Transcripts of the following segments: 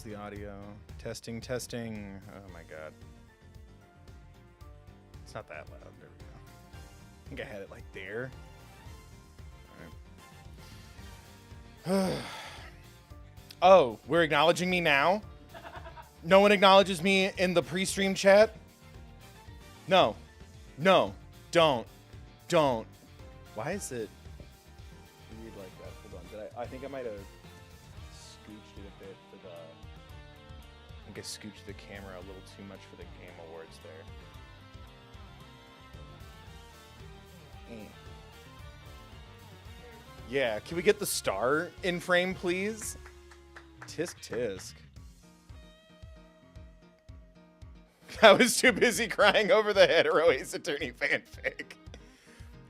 How's the audio? Testing, testing. Oh my god. It's not that loud. There we go. I think I had it like there. Alright. Oh, we're acknowledging me now? No one acknowledges me in the pre-stream chat? No. No. Don't. Don't. Why is it weird like that? Hold on. I think I might have scooched it a bit for the... I think I scooched the camera a little too much for the Game Awards there. Yeah, can we get the star in frame, please? Tisk tisk. I was too busy crying over the hetero Ace Attorney fanfic.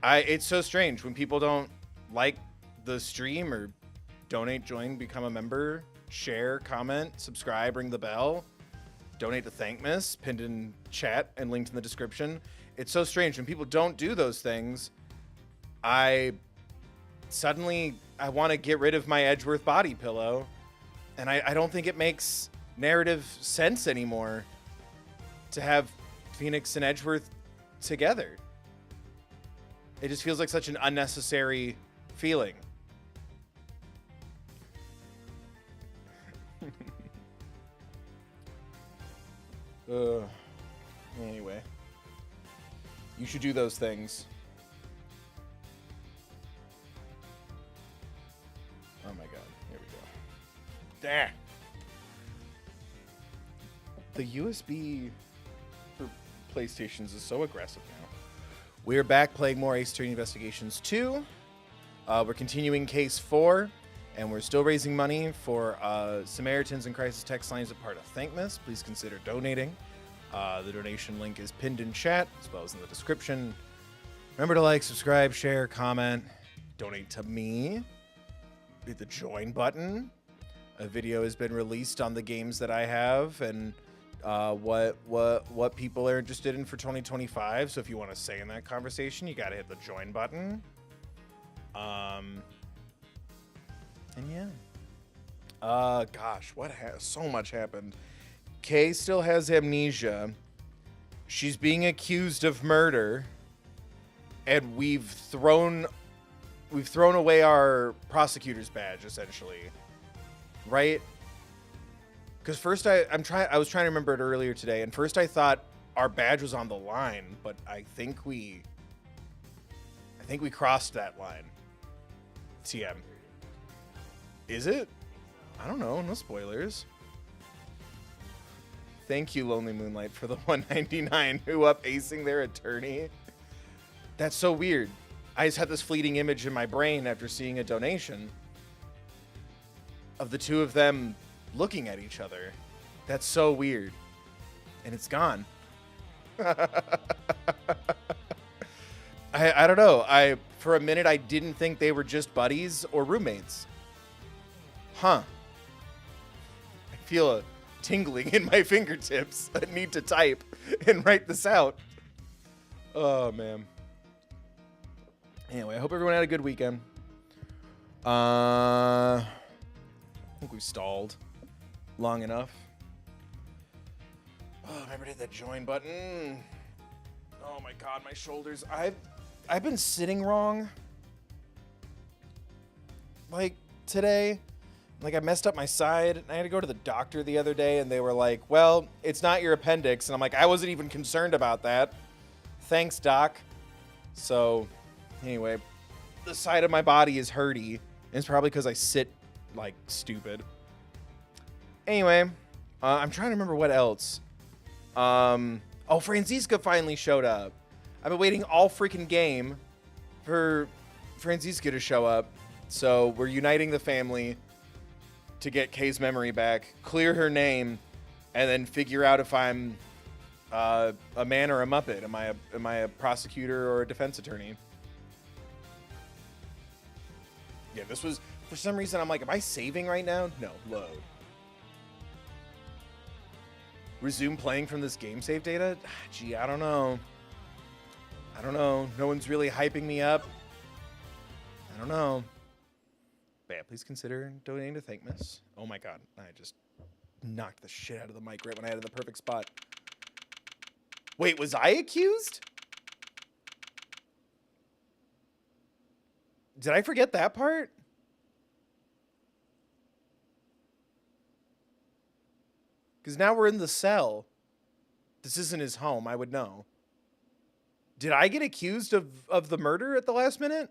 It's so strange when people don't like the stream or donate, join, become a member, share, comment, subscribe, ring the bell, donate to thankmas, pinned in chat and linked in the description. It's so strange when people don't do those things. I want to get rid of my Edgeworth body pillow, and I don't think it makes narrative sense anymore to have Phoenix and Edgeworth together. It just feels like such an unnecessary feeling. Anyway, you should do those things. Oh my god, here we go. There. The USB for PlayStations is so aggressive now. We're back playing more Ace Attorney Investigations 2. We're continuing Case 4, and we're still raising money for Samaritans and Crisis Text Lines, a part of thankmas. Please consider donating. The donation link is pinned in chat, as well as in the description. Remember to like, subscribe, share, comment, donate to me. Hit the join button. A video has been released on the games that I have and what people are interested in for 2025. So if you want to say in that conversation, you got to hit the join button. And yeah. Gosh, so much happened. Kay still has amnesia. She's being accused of murder, and we've thrown away our prosecutor's badge, essentially, right? Because first I was trying to remember it earlier today, and first I thought our badge was on the line, but I think we crossed that line. TM. Is it? I don't know. No spoilers. Thank you, Lonely Moonlight, for the 199. Who up acing their attorney? That's so weird. I just had this fleeting image in my brain after seeing a donation of the two of them looking at each other. That's so weird. And it's gone. I don't know. For a minute, I didn't think they were just buddies or roommates. Huh. I feel a tingling in my fingertips. I need to type and write this out. Oh, man. Anyway, I hope everyone had a good weekend. I think we stalled long enough. Oh, remember to hit that join button. Oh my god, my shoulders. I've been sitting wrong. Like today. Like I messed up my side and I had to go to the doctor the other day and they were like, well, it's not your appendix. And I'm like, I wasn't even concerned about that. Thanks, doc. So anyway, the side of my body is hurty. And it's probably because I sit like stupid. Anyway, I'm trying to remember what else. Oh, Franziska finally showed up. I've been waiting all freaking game for Franziska to show up. So we're uniting the family to get Kay's memory back, clear her name, and then figure out if I'm a man or a Muppet. Am I a prosecutor or a defense attorney? Yeah, this was, for some reason, I'm like, am I saving right now? No, load. Resume playing from this game save data? Gee, I don't know. No one's really hyping me up. I don't know. But yeah, please consider donating to thankmas. Oh my god, I just knocked the shit out of the mic right when I had it in the perfect spot. Wait, was I accused? Did I forget that part? Because now we're in the cell. This isn't his home, I would know. Did I get accused of the murder at the last minute?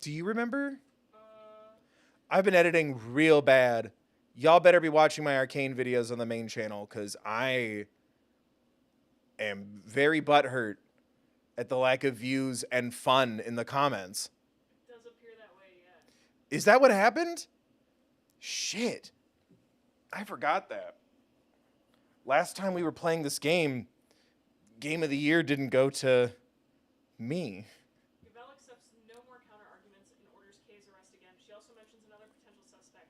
Do you remember? I've been editing real bad. Y'all better be watching my arcane videos on the main channel, because I am very butthurt at the lack of views and fun in the comments. It does appear that way, yeah. Is that what happened? Shit. I forgot that. Last time we were playing this game of the year didn't go to me. Yvel accepts no more counter-arguments and orders Kay's arrest again. She also mentions another potential suspect.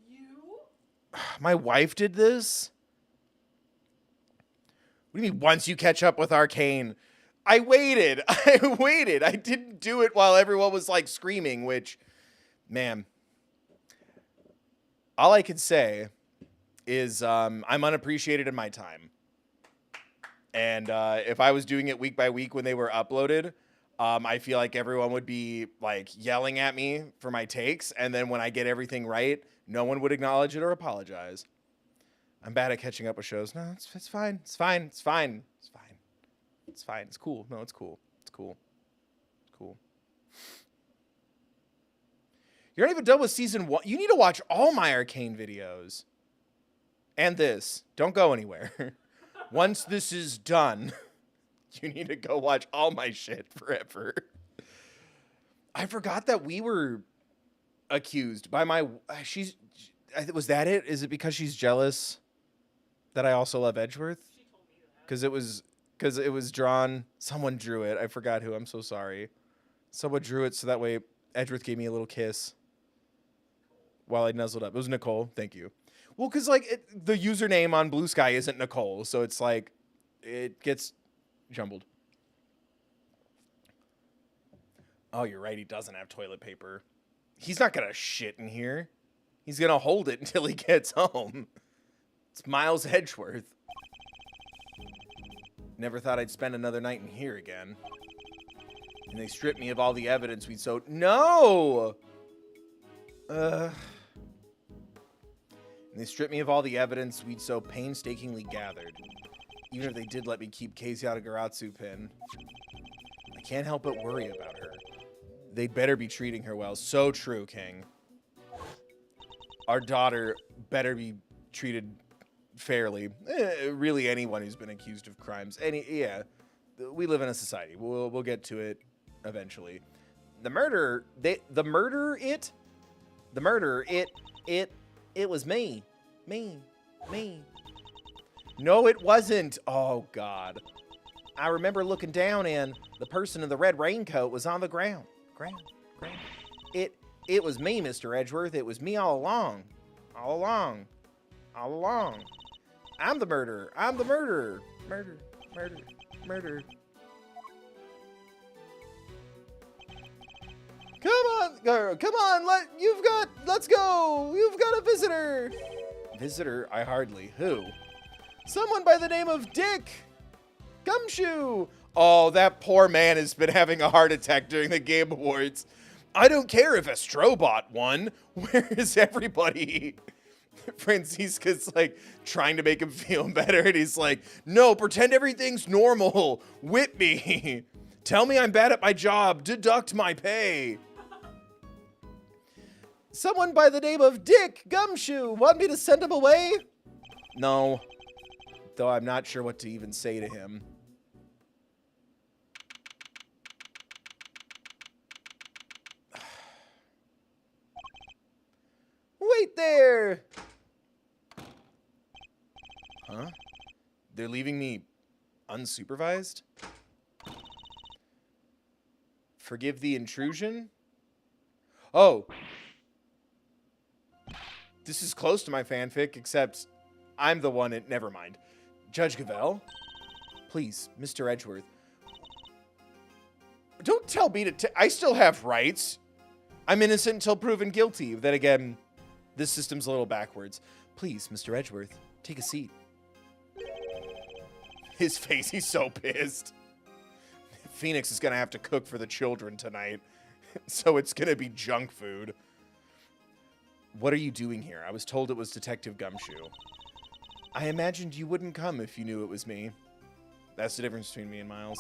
You? My wife did this? What do you mean, once you catch up with Arcane? I waited. I didn't do it while everyone was, like, screaming, which, man. All I can say is I'm unappreciated in my time. And if I was doing it week by week when they were uploaded, I feel like everyone would be, like, yelling at me for my takes. And then when I get everything right, no one would acknowledge it or apologize. I'm bad at catching up with shows. No, it's fine. It's fine. It's fine. It's fine. It's fine. It's cool. No, it's cool. It's cool. It's cool. You're not even done with season 1. You need to watch all my Arcane videos. And this. Don't go anywhere. Once this is done, you need to go watch all my shit forever. I forgot that we were accused by my... Was that it? Is it because she's jealous that I also love Edgeworth? She told me that. Because it was drawn... Someone drew it. I forgot who. I'm so sorry. Someone drew it so that way Edgeworth gave me a little kiss while I nuzzled up. It was Nicole. Thank you. Well, because, like, the username on Blue Sky isn't Nicole, so it's, like, it gets jumbled. Oh, you're right. He doesn't have toilet paper. He's not going to shit in here. He's going to hold it until he gets home. It's Miles Edgeworth. Never thought I'd spend another night in here again. And they stripped me of all the evidence we'd so... No! And they stripped me of all the evidence we'd so painstakingly gathered. Even if they did let me keep Casey Garatsu pin. I can't help but worry about her. They'd better be treating her well. So true, King. Our daughter better be treated fairly. Really, anyone who's been accused of crimes. Yeah, we live in a society. We'll get to it eventually. The murder, it was me. Me. No, it wasn't. Oh, God. I remember looking down and the person in the red raincoat was on the ground. It was me, Mr. Edgeworth. It was me all along. All along. I'm the murderer. Murder. Come on, girl. Come on. Let's go. You've got a visitor. Visitor? I hardly. Who? Someone by the name of Dick Gumshoe. Oh, that poor man has been having a heart attack during the Game Awards. I don't care if Astrobot won. Where is everybody? Francisca's like trying to make him feel better, and he's like, no, pretend everything's normal. Whip me. Tell me I'm bad at my job. Deduct my pay. Someone by the name of Dick Gumshoe. Want me to send him away? No. Though I'm not sure what to even say to him. Wait there! Huh? They're leaving me unsupervised? Forgive the intrusion? Oh. This is close to my fanfic, except I'm the one at... Never mind. Judge Gavel? Please, Mr. Edgeworth. Don't tell me to... I still have rights. I'm innocent until proven guilty. Then again, This system's a little backwards. Please, Mr. Edgeworth, take a seat. His face, he's so pissed. Phoenix is going to have to cook for the children tonight, so it's going to be junk food. What are you doing here? I was told it was Detective Gumshoe. I imagined you wouldn't come if you knew it was me. That's the difference between me and Miles.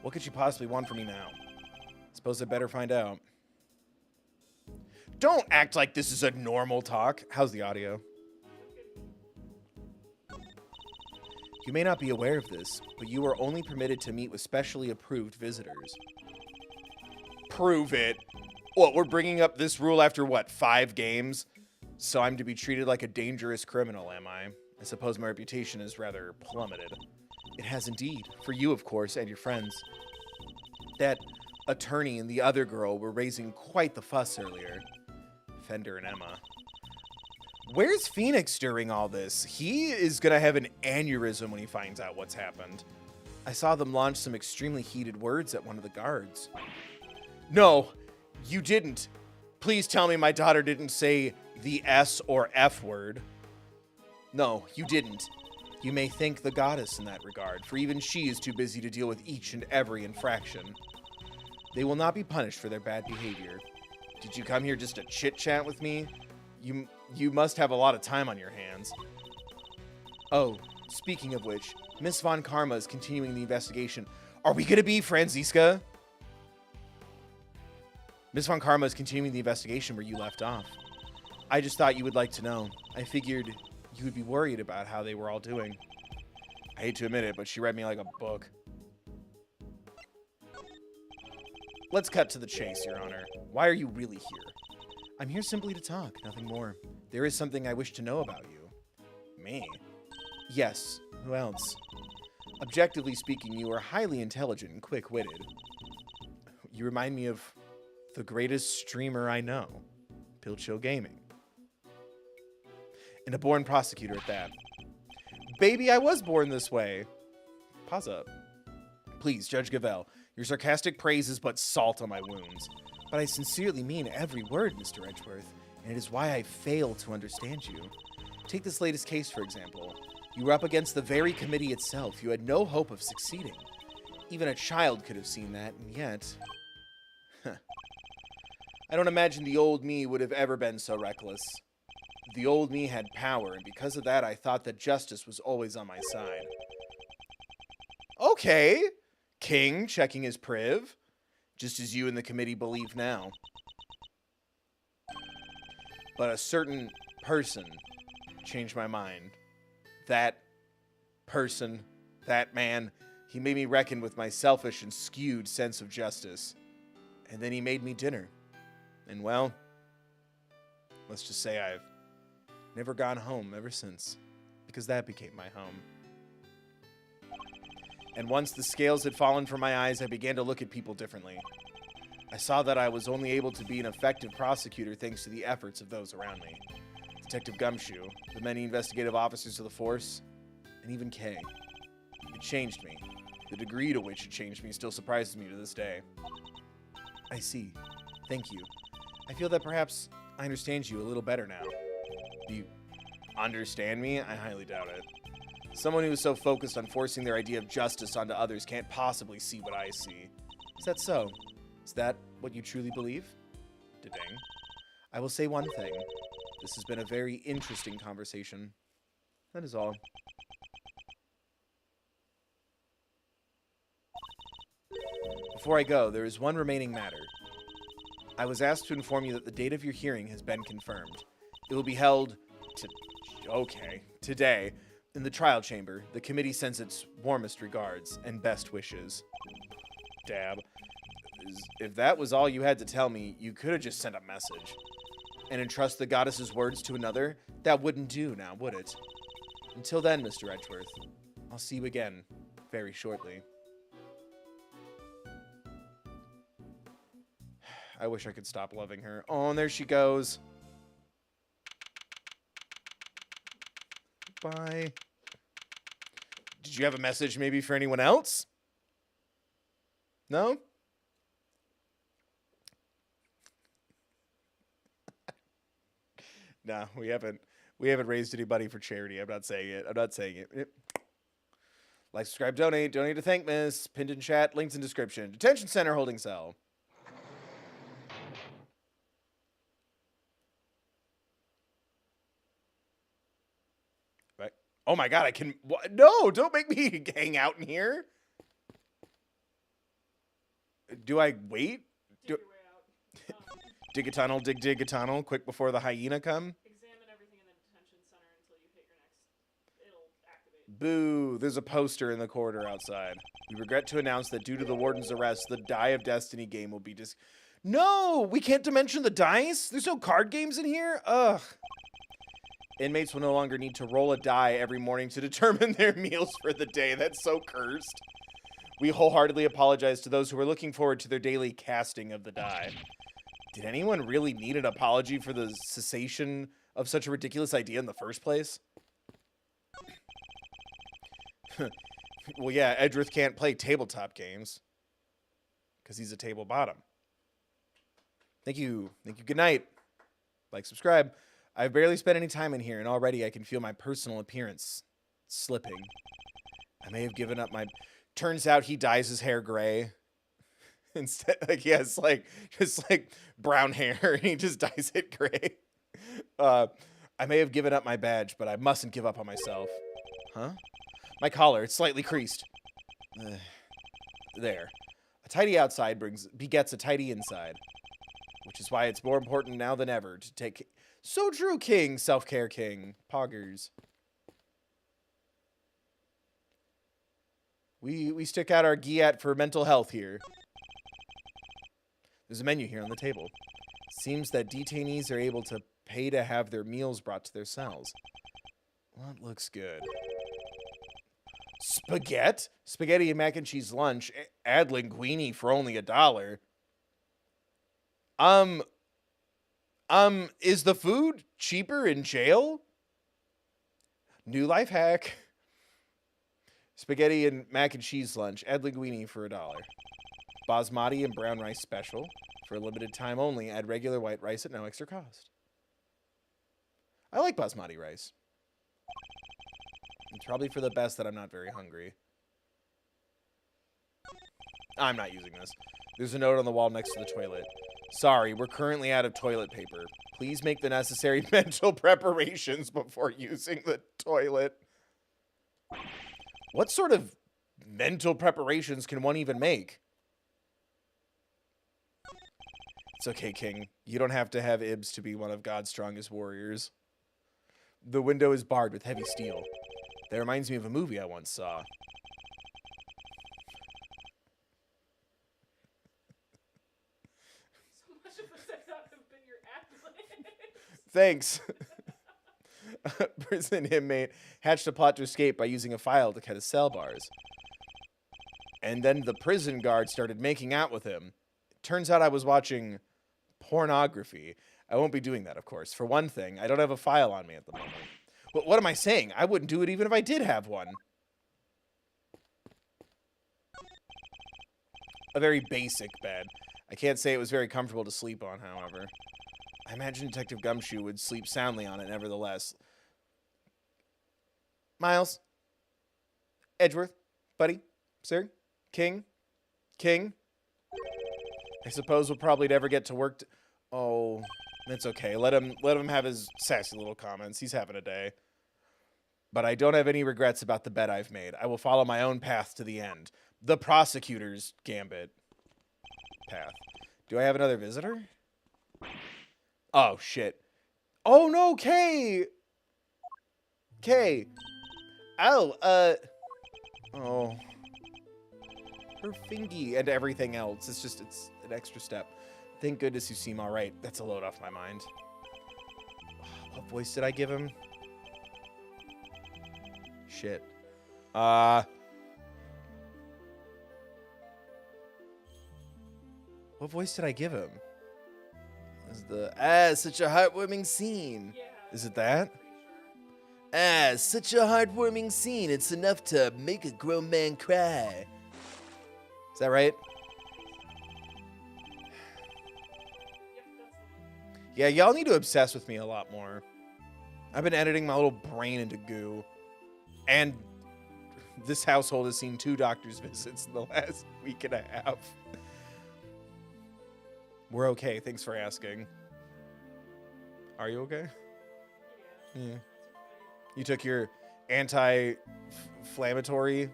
What could you possibly want from me now? Suppose I better find out. Don't act like this is a normal talk. How's the audio? You may not be aware of this, but you are only permitted to meet with specially approved visitors. Prove it. What, we're bringing up this rule after, what, 5 games? So I'm to be treated like a dangerous criminal, am I? I suppose my reputation is rather plummeted. It has indeed. For you, of course, and your friends. That attorney and the other girl were raising quite the fuss earlier. Fender and Emma. Where's Phoenix during all this? He is going to have an aneurysm when he finds out what's happened. I saw them launch some extremely heated words at one of the guards. No, you didn't. Please tell me my daughter didn't say the S or F word. No, you didn't. You may thank the goddess in that regard, for even she is too busy to deal with each and every infraction. They will not be punished for their bad behavior. Did you come here just to chit-chat with me? You must have a lot of time on your hands. Oh, speaking of which, Miss Von Karma is continuing the investigation. Are we going to be Franziska? Miss Von Karma is continuing the investigation where you left off. I just thought you would like to know. I figured you would be worried about how they were all doing. I hate to admit it, but she read me like a book. Let's cut to the chase, Your Honor. Why are you really here? I'm here simply to talk, nothing more. There is something I wish to know about you. Me? Yes, who else? Objectively speaking, you are highly intelligent and quick-witted. You remind me of the greatest streamer I know, Pilchill Gaming. And a born prosecutor at that. Baby, I was born this way. Pause up. Please, Judge Gavelle, your sarcastic praise is but salt on my wounds. But I sincerely mean every word, Mr. Edgeworth, and it is why I fail to understand you. Take this latest case, for example. You were up against the very committee itself. You had no hope of succeeding. Even a child could have seen that, and yet... I don't imagine the old me would have ever been so reckless. The old me had power, and because of that, I thought that justice was always on my side. Okay. King checking his priv. Just as you and the committee believe now. But a certain person changed my mind. That person, that man, he made me reckon with my selfish and skewed sense of justice. And then he made me dinner. And well, let's just say I've never gone home ever since. Because that became my home. And once the scales had fallen from my eyes, I began to look at people differently. I saw that I was only able to be an effective prosecutor thanks to the efforts of those around me. Detective Gumshoe, the many investigative officers of the force, and even Kay. It changed me. The degree to which it changed me still surprises me to this day. I see. Thank you. I feel that perhaps I understand you a little better now. Do you understand me? I highly doubt it. Someone who is so focused on forcing their idea of justice onto others can't possibly see what I see. Is that so? Is that what you truly believe? Da-ding. I will say one thing. This has been a very interesting conversation. That is all. Before I go, there is one remaining matter. I was asked to inform you that the date of your hearing has been confirmed. It will be held today. In the trial chamber, the committee sends its warmest regards and best wishes. Dab. If that was all you had to tell me, you could have just sent a message. And entrust the goddess's words to another? That wouldn't do now, would it? Until then, Mr. Edgeworth, I'll see you again very shortly. I wish I could stop loving her. Oh, and there she goes. Bye. Did you have a message maybe for anyone else? No? No, we haven't. We haven't raised anybody for charity. I'm not saying it. I'm not saying it. Like, subscribe, donate. Donate to thankmas. Pinned in chat. Links in description. Detention center holding cell. Right. Oh my god, I can... No, don't make me hang out in here. Do I wait? Dig your way out. Dig a tunnel, dig a tunnel, quick before the hyena come. Examine everything in the detention center until you hit your next. It'll activate. Boo, there's a poster in the corridor outside. We regret to announce that due to the warden's arrest, the Die of Destiny game will be No, we can't dimension the dice? There's no card games in here? Ugh. Inmates will no longer need to roll a die every morning to determine their meals for the day. That's so cursed. We wholeheartedly apologize to those who are looking forward to their daily casting of the die. Did anyone really need an apology for the cessation of such a ridiculous idea in the first place? Well, yeah, Edgeworth can't play tabletop games because he's a table bottom. Thank you. Thank you. Good night. Like, subscribe. I've barely spent any time in here, and already I can feel my personal appearance slipping. I may have given up my... Turns out he dyes his hair gray. Instead, like, he has, like, just, like, brown hair, and he just dyes it gray. I may have given up my badge, but I mustn't give up on myself. Huh? My collar, it's slightly creased. There. A tidy outside begets a tidy inside. Which is why it's more important now than ever to take... So true, King. Self-care King. Poggers. We stick out our giat for mental health here. There's a menu here on the table. Seems that detainees are able to pay to have their meals brought to their cells. Well, that looks good. Spaghetti? Spaghetti and mac and cheese lunch. Add linguine for only $1. Is the food cheaper in jail? New life hack. Spaghetti and mac and cheese lunch. Add linguine for $1. Basmati and brown rice special. For a limited time only, add regular white rice at no extra cost. I like basmati rice. It's probably for the best that I'm not very hungry. I'm not using this. There's a note on the wall next to the toilet. Sorry, we're currently out of toilet paper. Please make the necessary mental preparations before using the toilet. What sort of mental preparations can one even make? It's okay, King. You don't have to have Ibs to be one of God's strongest warriors. The window is barred with heavy steel. That reminds me of a movie I once saw. So much of the sex out have been your accolades. Thanks. Prison inmate hatched a plot to escape by using a file to cut his cell bars. And then the prison guard started making out with him. Turns out I was watching pornography. I won't be doing that, of course. For one thing, I don't have a file on me at the moment. But what am I saying? I wouldn't do it even if I did have one. A very basic bed. I can't say it was very comfortable to sleep on, however. I imagine Detective Gumshoe would sleep soundly on it, nevertheless. Miles? Edgeworth? Buddy? Sir? King? King? I suppose we'll probably never get to work. Oh, that's okay. Let him have his sassy little comments. He's having a day. But I don't have any regrets about the bet I've made. I will follow my own path to the end. The prosecutor's gambit path. Do I have another visitor? Oh, shit. Oh, no, Kay! Kay. Oh, oh. Her fingy and everything else. It's an extra step. Thank goodness you seem alright. That's a load off my mind. What voice did I give him? Shit. What voice did I give him? Is the such a heartwarming scene. Yeah. Is it that? Pretty sure. Such a heartwarming scene. It's enough to make a grown man cry. Is that right? Yep, that's the one. Yeah, y'all need to obsess with me a lot more. I've been editing my little brain into goo. And this household has seen 2 doctor's visits in the last week and a half. We're okay. Thanks for asking. Are you okay? Yeah. You took your anti-inflammatory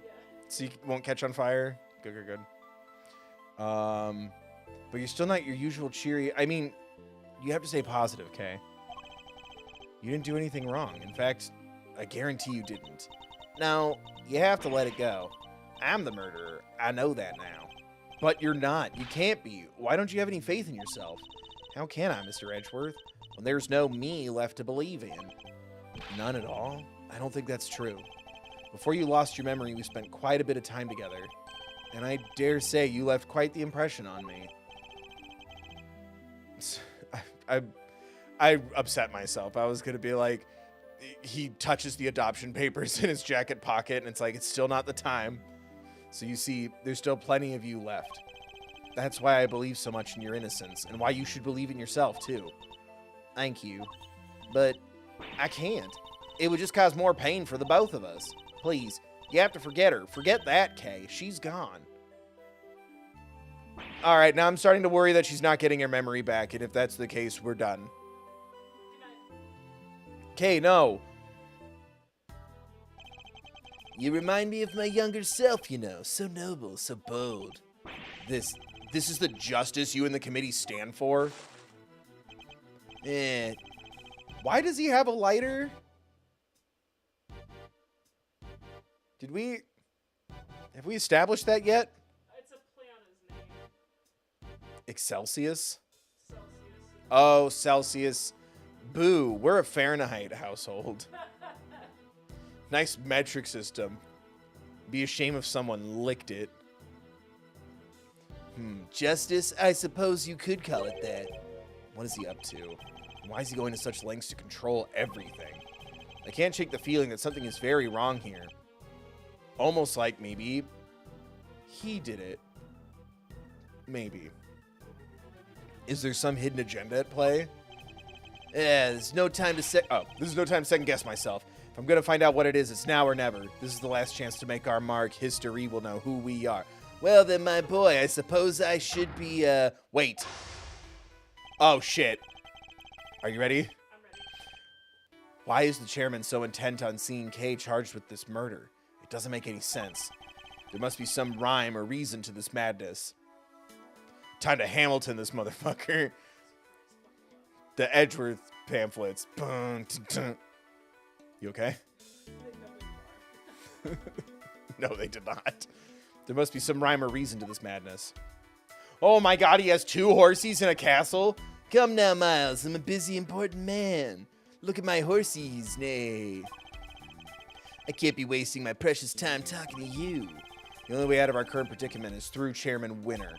so you won't catch on fire? Good, good, good. But you're still not your usual cheery. I mean, you have to stay positive, okay? You didn't do anything wrong. In fact, I guarantee you didn't. Now, you have to let it go. I'm the murderer. I know that now. But you're not. You can't be. Why don't you have any faith in yourself? How can I, Mr. Edgeworth, when there's no me left to believe in? None at all? I don't think that's true. Before you lost your memory, we spent quite a bit of time together. And I dare say you left quite the impression on me. I upset myself. I was going to be like, he touches the adoption papers in his jacket pocket, and it's like, it's still not the time. So you see, there's still plenty of you left. That's why I believe so much in your innocence, and why you should believe in yourself, too. Thank you. But I can't. It would just cause more pain for the both of us. Please, you have to forget her. Forget that, Kay. She's gone. All right, now I'm starting to worry that she's not getting her memory back, and if that's the case, we're done. Kay, no. You remind me of my younger self, you know. So noble, so bold. This is the justice you and the committee stand for? Why does he have a lighter? Have we established that yet? It's a play on his name. Excelsius? Celsius. Oh, Celsius. Boo, we're a Fahrenheit household. Nice metric system. Be a shame if someone licked it. Justice? I suppose you could call it that. What is he up to? Why is he going to such lengths to control everything? I can't shake the feeling that something is very wrong here. Almost like maybe he did it. Maybe. Is there some hidden agenda at play? There's no time to second guess myself. If I'm gonna find out what it is, it's now or never. This is the last chance to make our mark. History will know who we are. Well then, my boy, I suppose I should be, wait. Oh, shit. Are you ready? I'm ready. Why is the chairman so intent on seeing Kay charged with this murder? It doesn't make any sense. There must be some rhyme or reason to this madness. Time to Hamilton this motherfucker. The Edgeworth pamphlets. You okay? No, they did not. There must be some rhyme or reason to this madness. Oh my god, he has 2 horsies in a castle? Come now, Miles, I'm a busy, important man. Look at my horsies, nay. I can't be wasting my precious time talking to you. The only way out of our current predicament is through Chairman Winner.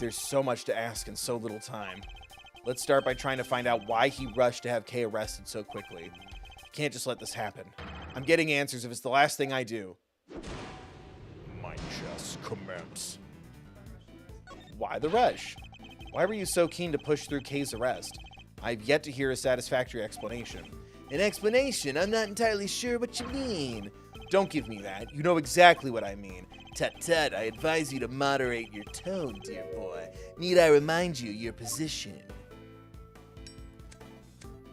There's so much to ask in so little time. Let's start by trying to find out why he rushed to have Kay arrested so quickly. Can't just let this happen. I'm getting answers if it's the last thing I do. My just commence. Why the rush? Why were you so keen to push through Kay's arrest? I've yet to hear a satisfactory explanation. An explanation? I'm not entirely sure what you mean. Don't give me that. You know exactly what I mean. Tut-tut, I advise you to moderate your tone, dear boy. Need I remind you your position?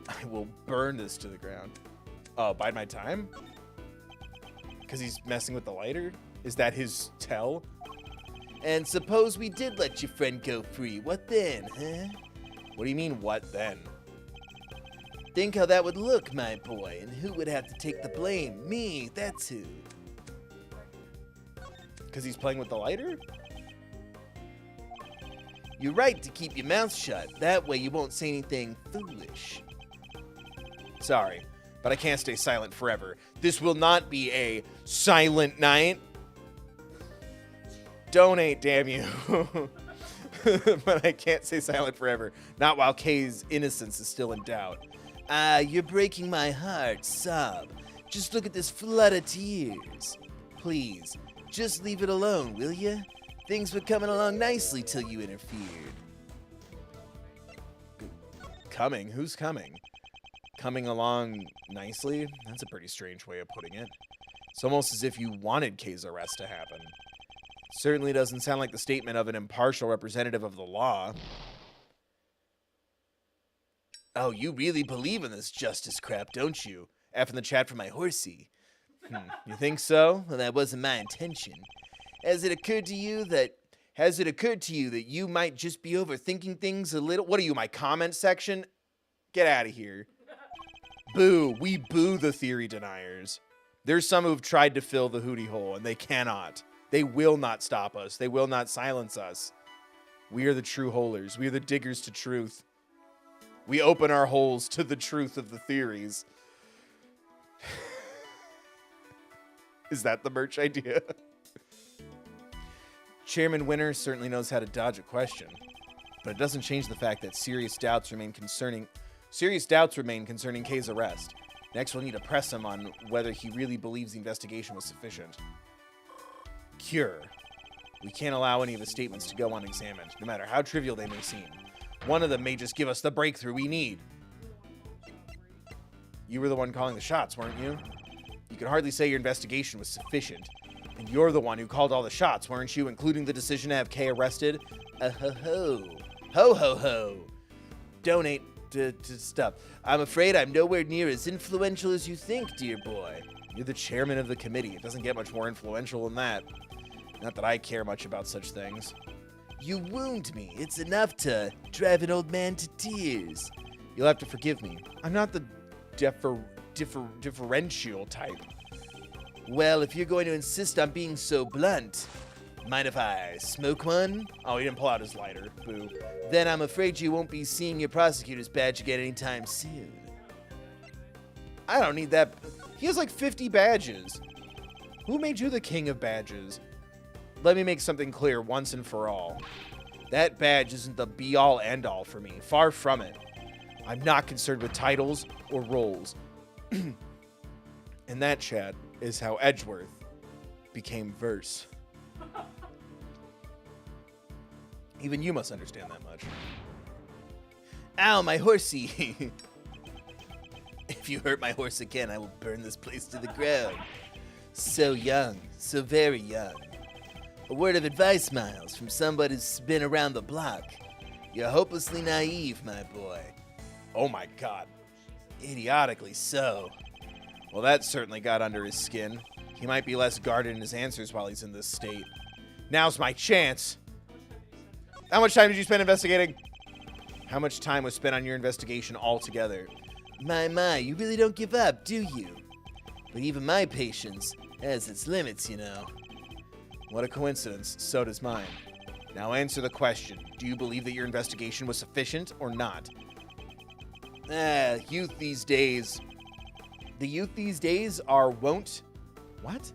I will burn this to the ground. Oh, bide my time? Because he's messing with the lighter? Is that his tell? And suppose we did let your friend go free. What then, huh? What do you mean, what then? Think how that would look, my boy, and who would have to take the blame? Me, that's who. Because he's playing with the lighter? You're right to keep your mouth shut. That way you won't say anything foolish. Sorry, but I can't stay silent forever. This will not be a silent night. Donate, damn you. But I can't stay silent forever. Not while Kay's innocence is still in doubt. Ah, you're breaking my heart, sob. Just look at this flood of tears. Please, just leave it alone, will ya? Things were coming along nicely till you interfered. Coming? Who's coming? coming along nicely? That's a pretty strange way of putting it. It's almost as if you wanted Kay's arrest to happen. Certainly doesn't sound like the statement of an impartial representative of the law. Oh, you really believe in this justice crap, don't you? F in the chat for my horsey. You think so? Well, that wasn't my intention. Has it occurred to you that you might just be overthinking things a little? What are you, my comment section? Get out of here. Boo. We boo the theory deniers. There's some who've tried to fill the hootie hole, and they cannot. They will not stop us. They will not silence us. We are the true holers. We are the diggers to truth. We open our holes to the truth of the theories. Is that the merch idea? Chairman Winner certainly knows how to dodge a question, but it doesn't change the fact that serious doubts remain concerning Kay's arrest. Next, we'll need to press him on whether he really believes the investigation was sufficient. Cure. We can't allow any of the statements to go unexamined, no matter how trivial they may seem. One of them may just give us the breakthrough we need. You were the one calling the shots, weren't you? You can hardly say your investigation was sufficient. And you're the one who called all the shots, weren't you, including the decision to have Kay arrested? Ho-ho-ho. Ho-ho-ho. Donate to stuff. I'm afraid I'm nowhere near as influential as you think, dear boy. You're the chairman of the committee. It doesn't get much more influential than that. Not that I care much about such things. You wound me. It's enough to drive an old man to tears. You'll have to forgive me. I'm not the differential type. Well, if you're going to insist on being so blunt, mind if I smoke one? Oh, he didn't pull out his lighter. Boo. Then I'm afraid you won't be seeing your prosecutor's badge again anytime soon. I don't need that. He has like 50 badges. Who made you the king of badges? Let me make something clear once and for all. That badge isn't the be-all, end-all for me. Far from it. I'm not concerned with titles or roles. And that, chat, is how Edgeworth became Verse. Even you must understand that much. Ow, my horsey! If you hurt my horse again, I will burn this place to the ground. So young, so very young. A word of advice, Miles, from somebody who's been around the block. You're hopelessly naive, my boy. Oh my god. Idiotically so. Well, that certainly got under his skin. He might be less guarded in his answers while he's in this state. Now's my chance. How much time did you spend investigating? How much time was spent on your investigation altogether? My, you really don't give up, do you? But even my patience has its limits, you know. What a coincidence. So does mine. Now answer the question. Do you believe that your investigation was sufficient or not? Youth these days. The youth these days are won't... What?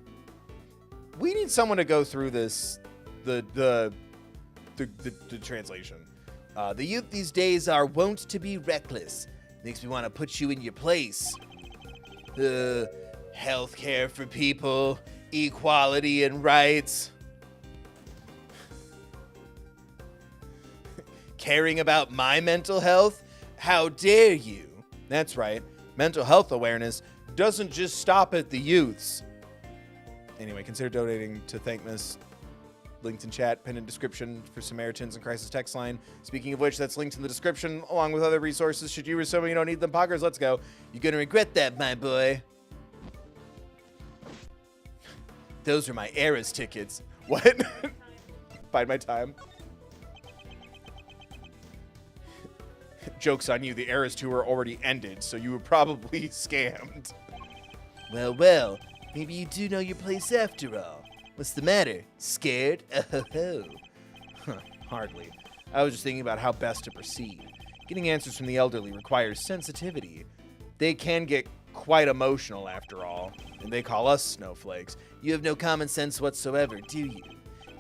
We need someone to go through this... The translation. The youth these days are wont to be reckless. Makes me want to put you in your place. Healthcare for people, equality and rights. Caring about my mental health? How dare you? That's right. Mental health awareness doesn't just stop at the youths. Anyway, consider donating to thankmas. Linked in chat, pinned in description for Samaritans and Crisis Text Line. Speaking of which, that's linked in the description along with other resources. Should you or someone you don't need them, poggers, let's go. You're gonna regret that, my boy. Those are my Eras tickets. What? Bide my time. Joke's on you, the Eras tour already ended, so you were probably scammed. Well, maybe you do know your place after all. What's the matter? Scared? Oh. Hardly. I was just thinking about how best to proceed. Getting answers from the elderly requires sensitivity. They can get quite emotional after all, and they call us snowflakes. You have no common sense whatsoever, do you?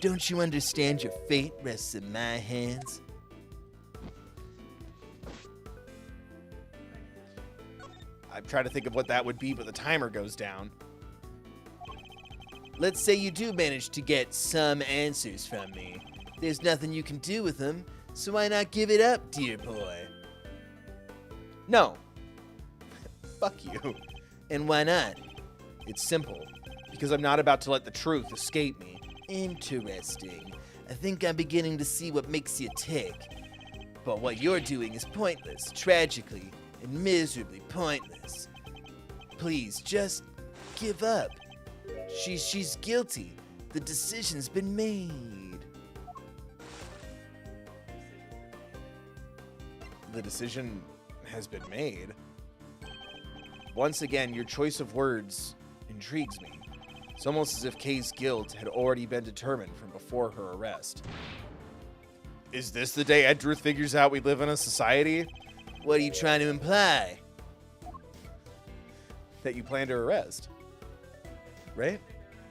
Don't you understand your fate rests in my hands? I'm trying to think of what that would be, but the timer goes down. Let's say you do manage to get some answers from me. There's nothing you can do with them, so why not give it up, dear boy? No. Fuck you. And why not? It's simple. Because I'm not about to let the truth escape me. Interesting. I think I'm beginning to see what makes you tick. But what you're doing is pointless, tragically and miserably pointless. Please, just give up. She's guilty. The decision's been made. The decision has been made. Once again, your choice of words intrigues me. It's almost as if Kay's guilt had already been determined from before her arrest. Is this the day Edgeworth figures out we live in a society? What are you trying to imply? That you plan to arrest. Right?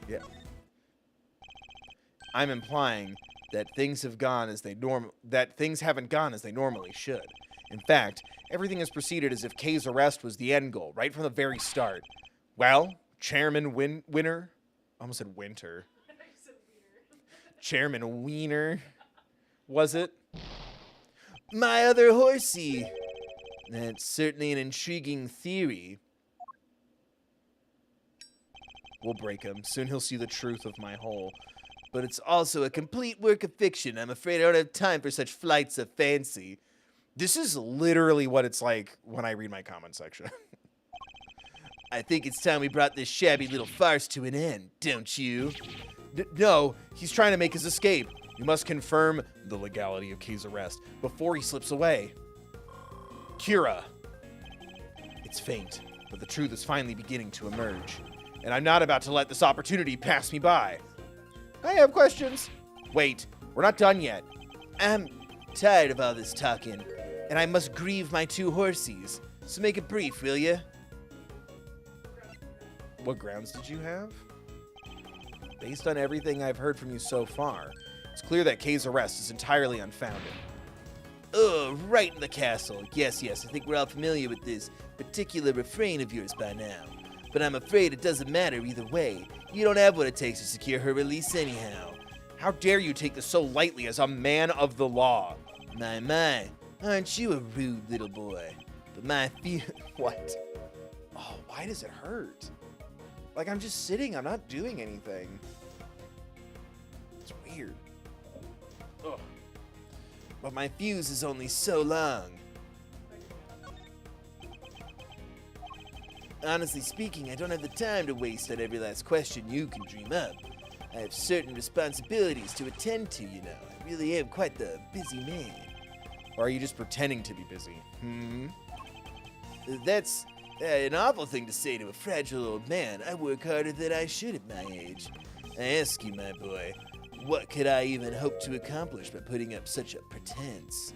Yeah. I'm implying that things haven't gone as they normally should. In fact, everything has proceeded as if Kay's arrest was the end goal, right from the very start. Well, Chairman Winter. I almost said Winter. Chairman Wiener. Was it? My other horsey. That's certainly an intriguing theory. We'll break him. Soon he'll see the truth of my whole. But it's also a complete work of fiction. I'm afraid I don't have time for such flights of fancy. This is literally what it's like when I read my comment section. I think it's time we brought this shabby little farce to an end, don't you? No, he's trying to make his escape. You must confirm the legality of Kay's arrest before he slips away. Kira. It's faint, but the truth is finally beginning to emerge. And I'm not about to let this opportunity pass me by. I have questions. Wait, we're not done yet. I'm tired of all this talking, and I must grieve my two horsies. So make it brief, will ya? What grounds did you have? Based on everything I've heard from you so far, it's clear that Kay's arrest is entirely unfounded. Oh, right in the castle. Yes, I think we're all familiar with this particular refrain of yours by now. But I'm afraid it doesn't matter either way. You don't have what it takes to secure her release anyhow. How dare you take this so lightly as a man of the law? My, aren't you a rude little boy? But my what? Oh, why does it hurt? Like, I'm just sitting, I'm not doing anything. It's weird. Ugh. But my fuse is only so long. Honestly speaking, I don't have the time to waste on every last question you can dream up. I have certain responsibilities to attend to, you know. I really am quite the busy man. Or are you just pretending to be busy? That's an awful thing to say to a fragile old man. I work harder than I should at my age. I ask you, my boy, what could I even hope to accomplish by putting up such a pretense?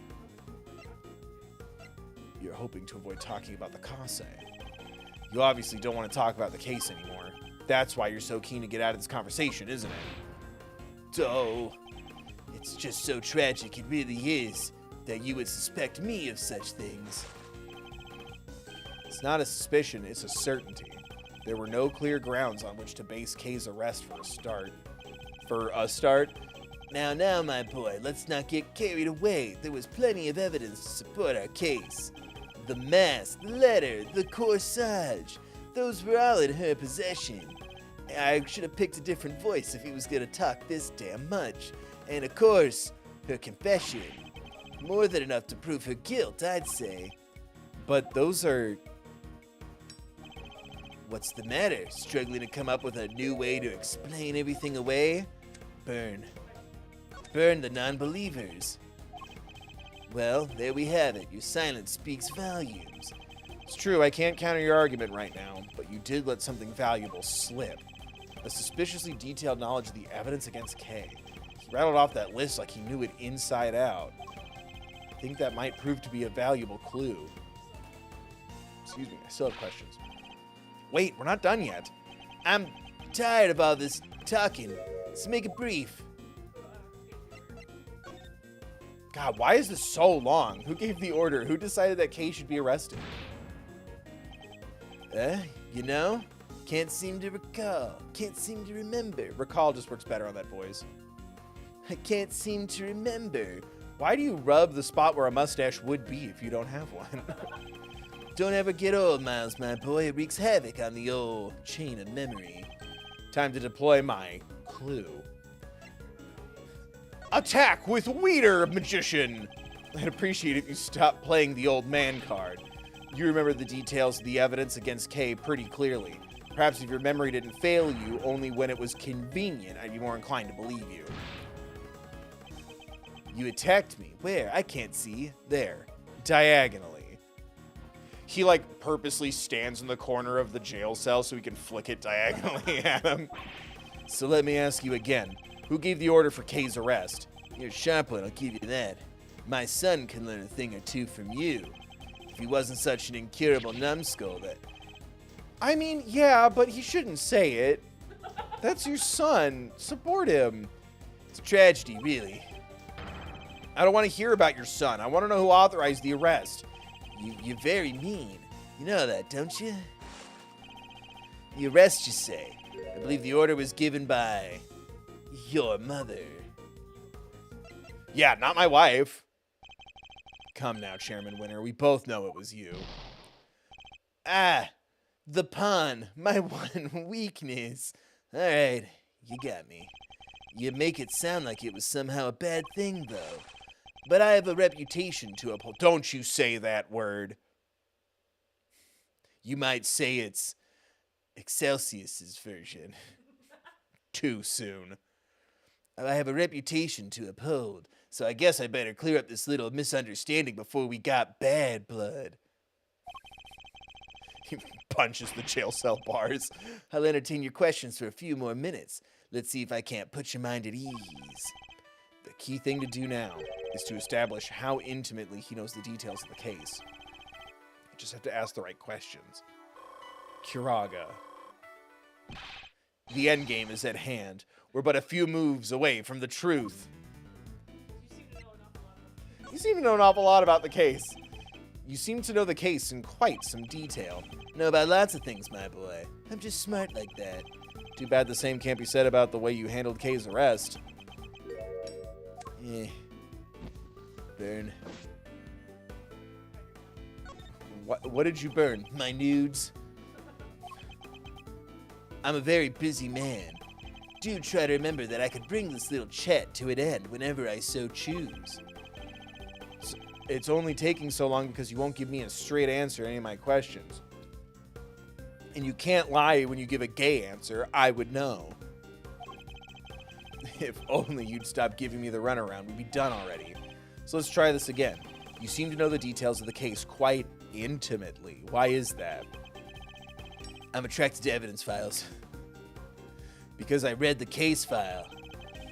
You're hoping to avoid talking about the Kase. You obviously don't want to talk about the case anymore. That's why you're so keen to get out of this conversation, isn't it? Oh, it's just so tragic, it really is, that you would suspect me of such things. It's not a suspicion, it's a certainty. There were no clear grounds on which to base Kay's arrest for a start. Now, my boy, let's not get carried away. There was plenty of evidence to support our case. The mask, the letter, the corsage, those were all in her possession. I should have picked a different voice if he was gonna talk this damn much. And of course, her confession. More than enough to prove her guilt, I'd say. But those are... What's the matter? Struggling to come up with a new way to explain everything away? Burn. Burn the non-believers. Well, there we have it. Your silence speaks volumes. It's true, I can't counter your argument right now, but you did let something valuable slip. A suspiciously detailed knowledge of the evidence against Kay. He rattled off that list like he knew it inside out. I think that might prove to be a valuable clue. Excuse me, I still have questions. Wait, we're not done yet. I'm tired of all this talking. Let's make it brief. God, why is this so long? Who gave the order? Who decided that Kay should be arrested? You know? Can't seem to recall. Can't seem to remember. Recall just works better on that voice. I can't seem to remember. Why do you rub the spot where a mustache would be if you don't have one? Don't ever get old, Miles, my boy. It wreaks havoc on the old chain of memory. Time to deploy my clue. Attack with Weeder, magician! I'd appreciate it if you stopped playing the old man card. You remember the details of the evidence against Kay pretty clearly. Perhaps if your memory didn't fail you only when it was convenient, I'd be more inclined to believe you. You attacked me. Where? I can't see. There. Diagonally. He, like, purposely stands in the corner of the jail cell so he can flick it diagonally at him. So let me ask you again. Who gave the order for Kay's arrest? You're a sharp one, I'll give you that. My son can learn a thing or two from you. If he wasn't such an incurable numbskull that... I mean, yeah, but he shouldn't say it. That's your son. Support him. It's a tragedy, really. I don't want to hear about your son. I want to know who authorized the arrest. You're very mean. You know that, don't you? The arrest, you say? I believe the order was given by your mother. Yeah, not my wife. Come now, Chairman Winter. We both know it was you. Ah, the pun. My one weakness. All right, you got me. You make it sound like it was somehow a bad thing, though. But I have a reputation to uphold. Don't you say that word. You might say it's Excelsius's version. Too soon. I have a reputation to uphold, so I guess I better clear up this little misunderstanding before we got bad blood. He punches the jail cell bars. I'll entertain your questions for a few more minutes. Let's see if I can't put your mind at ease. The key thing to do now is to establish how intimately he knows the details of the case. You just have to ask the right questions. Kiraga. The endgame is at hand. We're but a few moves away from the truth. You seem to know an awful lot about the case. You seem to know the case in quite some detail. Know about lots of things, my boy. I'm just smart like that. Too bad the same can't be said about the way you handled Kay's arrest. Burn. What did you burn? My nudes? I'm a very busy man. Do try to remember that I could bring this little chat to an end whenever I so choose. It's only taking so long because you won't give me a straight answer to any of my questions. And you can't lie when you give a gay answer. I would know. If only you'd stop giving me the runaround, we'd be done already. So let's try this again. You seem to know the details of the case quite intimately. Why is that? I'm attracted to evidence files. Because I read the case file.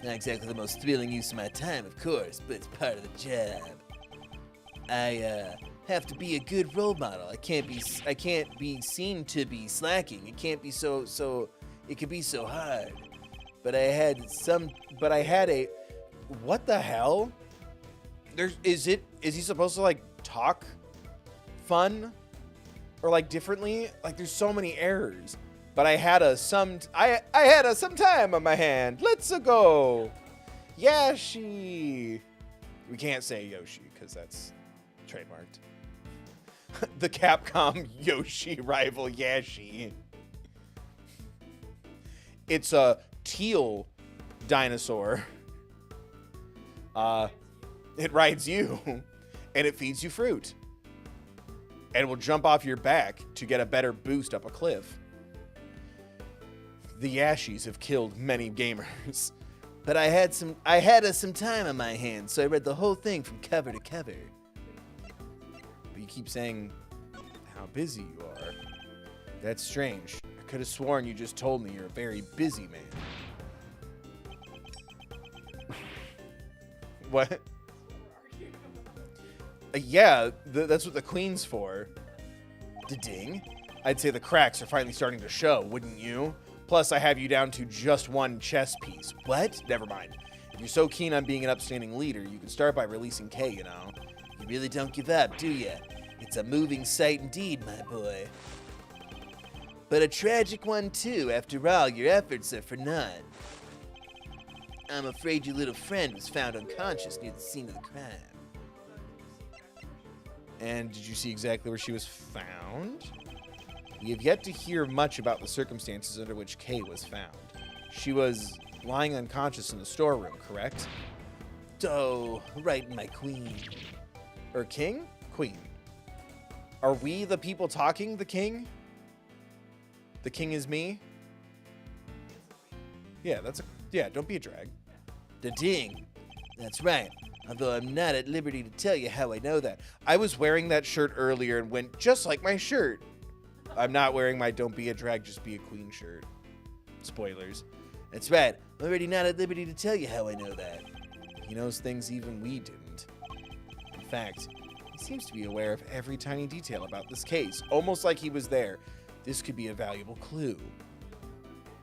Not exactly the most thrilling use of my time, of course, but it's part of the job. I have to be a good role model. I can't be seen to be slacking. It can't be it can be so hard. But I had a what the hell? Is he supposed to like talk fun or like differently? Like there's so many errors. But I had a some time on my hand. Let's go. Yashi. We can't say Yoshi because that's trademarked. The Capcom Yoshi rival Yashi. It's a teal dinosaur. It rides you and it feeds you fruit. And it will jump off your back to get a better boost up a cliff. The Yashis have killed many gamers. But I had some time on my hands, so I read the whole thing from cover to cover. But you keep saying how busy you are. That's strange. I could have sworn you just told me you're a very busy man. What? Yeah, that's what the queen's for. Da-ding. I'd say the cracks are finally starting to show, wouldn't you? Plus, I have you down to just one chess piece. What? Never mind. If you're so keen on being an upstanding leader, you can start by releasing Kay, you know. You really don't give up, do ya? It's a moving sight indeed, my boy. But a tragic one, too. After all, your efforts are for naught. I'm afraid your little friend was found unconscious near the scene of the crime. And did you see exactly where she was found? We have yet to hear much about the circumstances under which Kay was found. She was lying unconscious in the storeroom, correct? Oh, right, my queen. Or king? Queen. Are we the people talking, the king? The king is me? Yeah, don't be a drag. The ding. That's right. Although I'm not at liberty to tell you how I know that. I was wearing that shirt earlier and went just like my shirt. I'm not wearing my don't be a drag, just be a queen shirt. Spoilers. That's right. I'm already not at liberty to tell you how I know that. He knows things even we didn't. In fact, he seems to be aware of every tiny detail about this case, almost like he was there. This could be a valuable clue.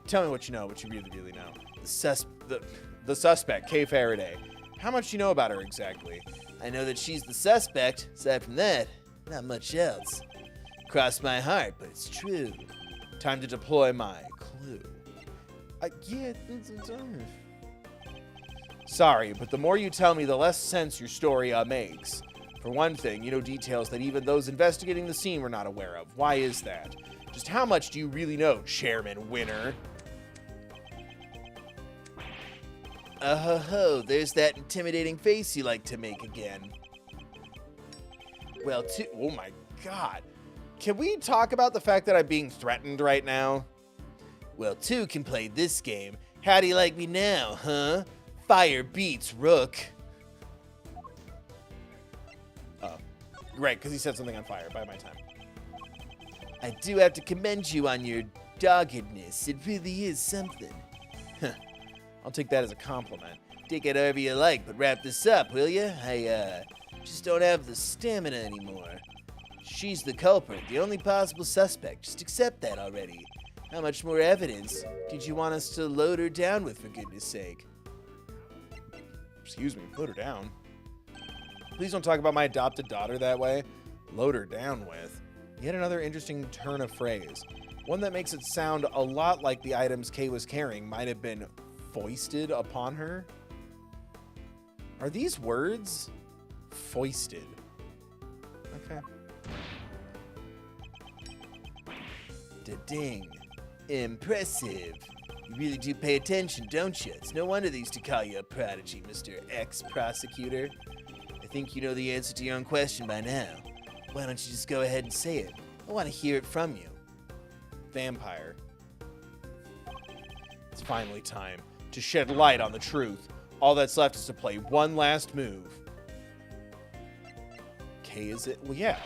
Tell me what you know, what you really know. The suspect, Kay Faraday. How much do you know about her exactly? I know that she's the suspect. Aside from that, not much else. Cross my heart, but it's true. Time to deploy my clue. Sorry, but the more you tell me, the less sense your story makes. For one thing, you know details that even those investigating the scene were not aware of. Why is that? Just how much do you really know, Chairman Winner? Ho, there's that intimidating face you like to make again. Well, oh my god. Can we talk about the fact that I'm being threatened right now? Well, two can play this game. How do you like me now, huh? Fire beats Rook. Oh, right, because he set something on fire. By my time. I do have to commend you on your doggedness. It really is something. I'll take that as a compliment. Take it however you like, but wrap this up, will you? I, just don't have the stamina anymore. She's the culprit, the only possible suspect. Just accept that already. How much more evidence did you want us to load her down with, for goodness sake? Excuse me, load her down? Please don't talk about my adopted daughter that way. Load her down with. Yet another interesting turn of phrase. One that makes it sound a lot like the items Kay was carrying might have been foisted upon her. Are these words? Foisted. Okay. Da-ding. Impressive. You really do pay attention, don't you? It's no wonder they used to call you a prodigy, Mr. Ex-Prosecutor. I think you know the answer to your own question by now. Why don't you just go ahead and say it? I want to hear it from you. Vampire. It's finally time to shed light on the truth. All that's left is to play one last move. Kay is it? Well, yeah.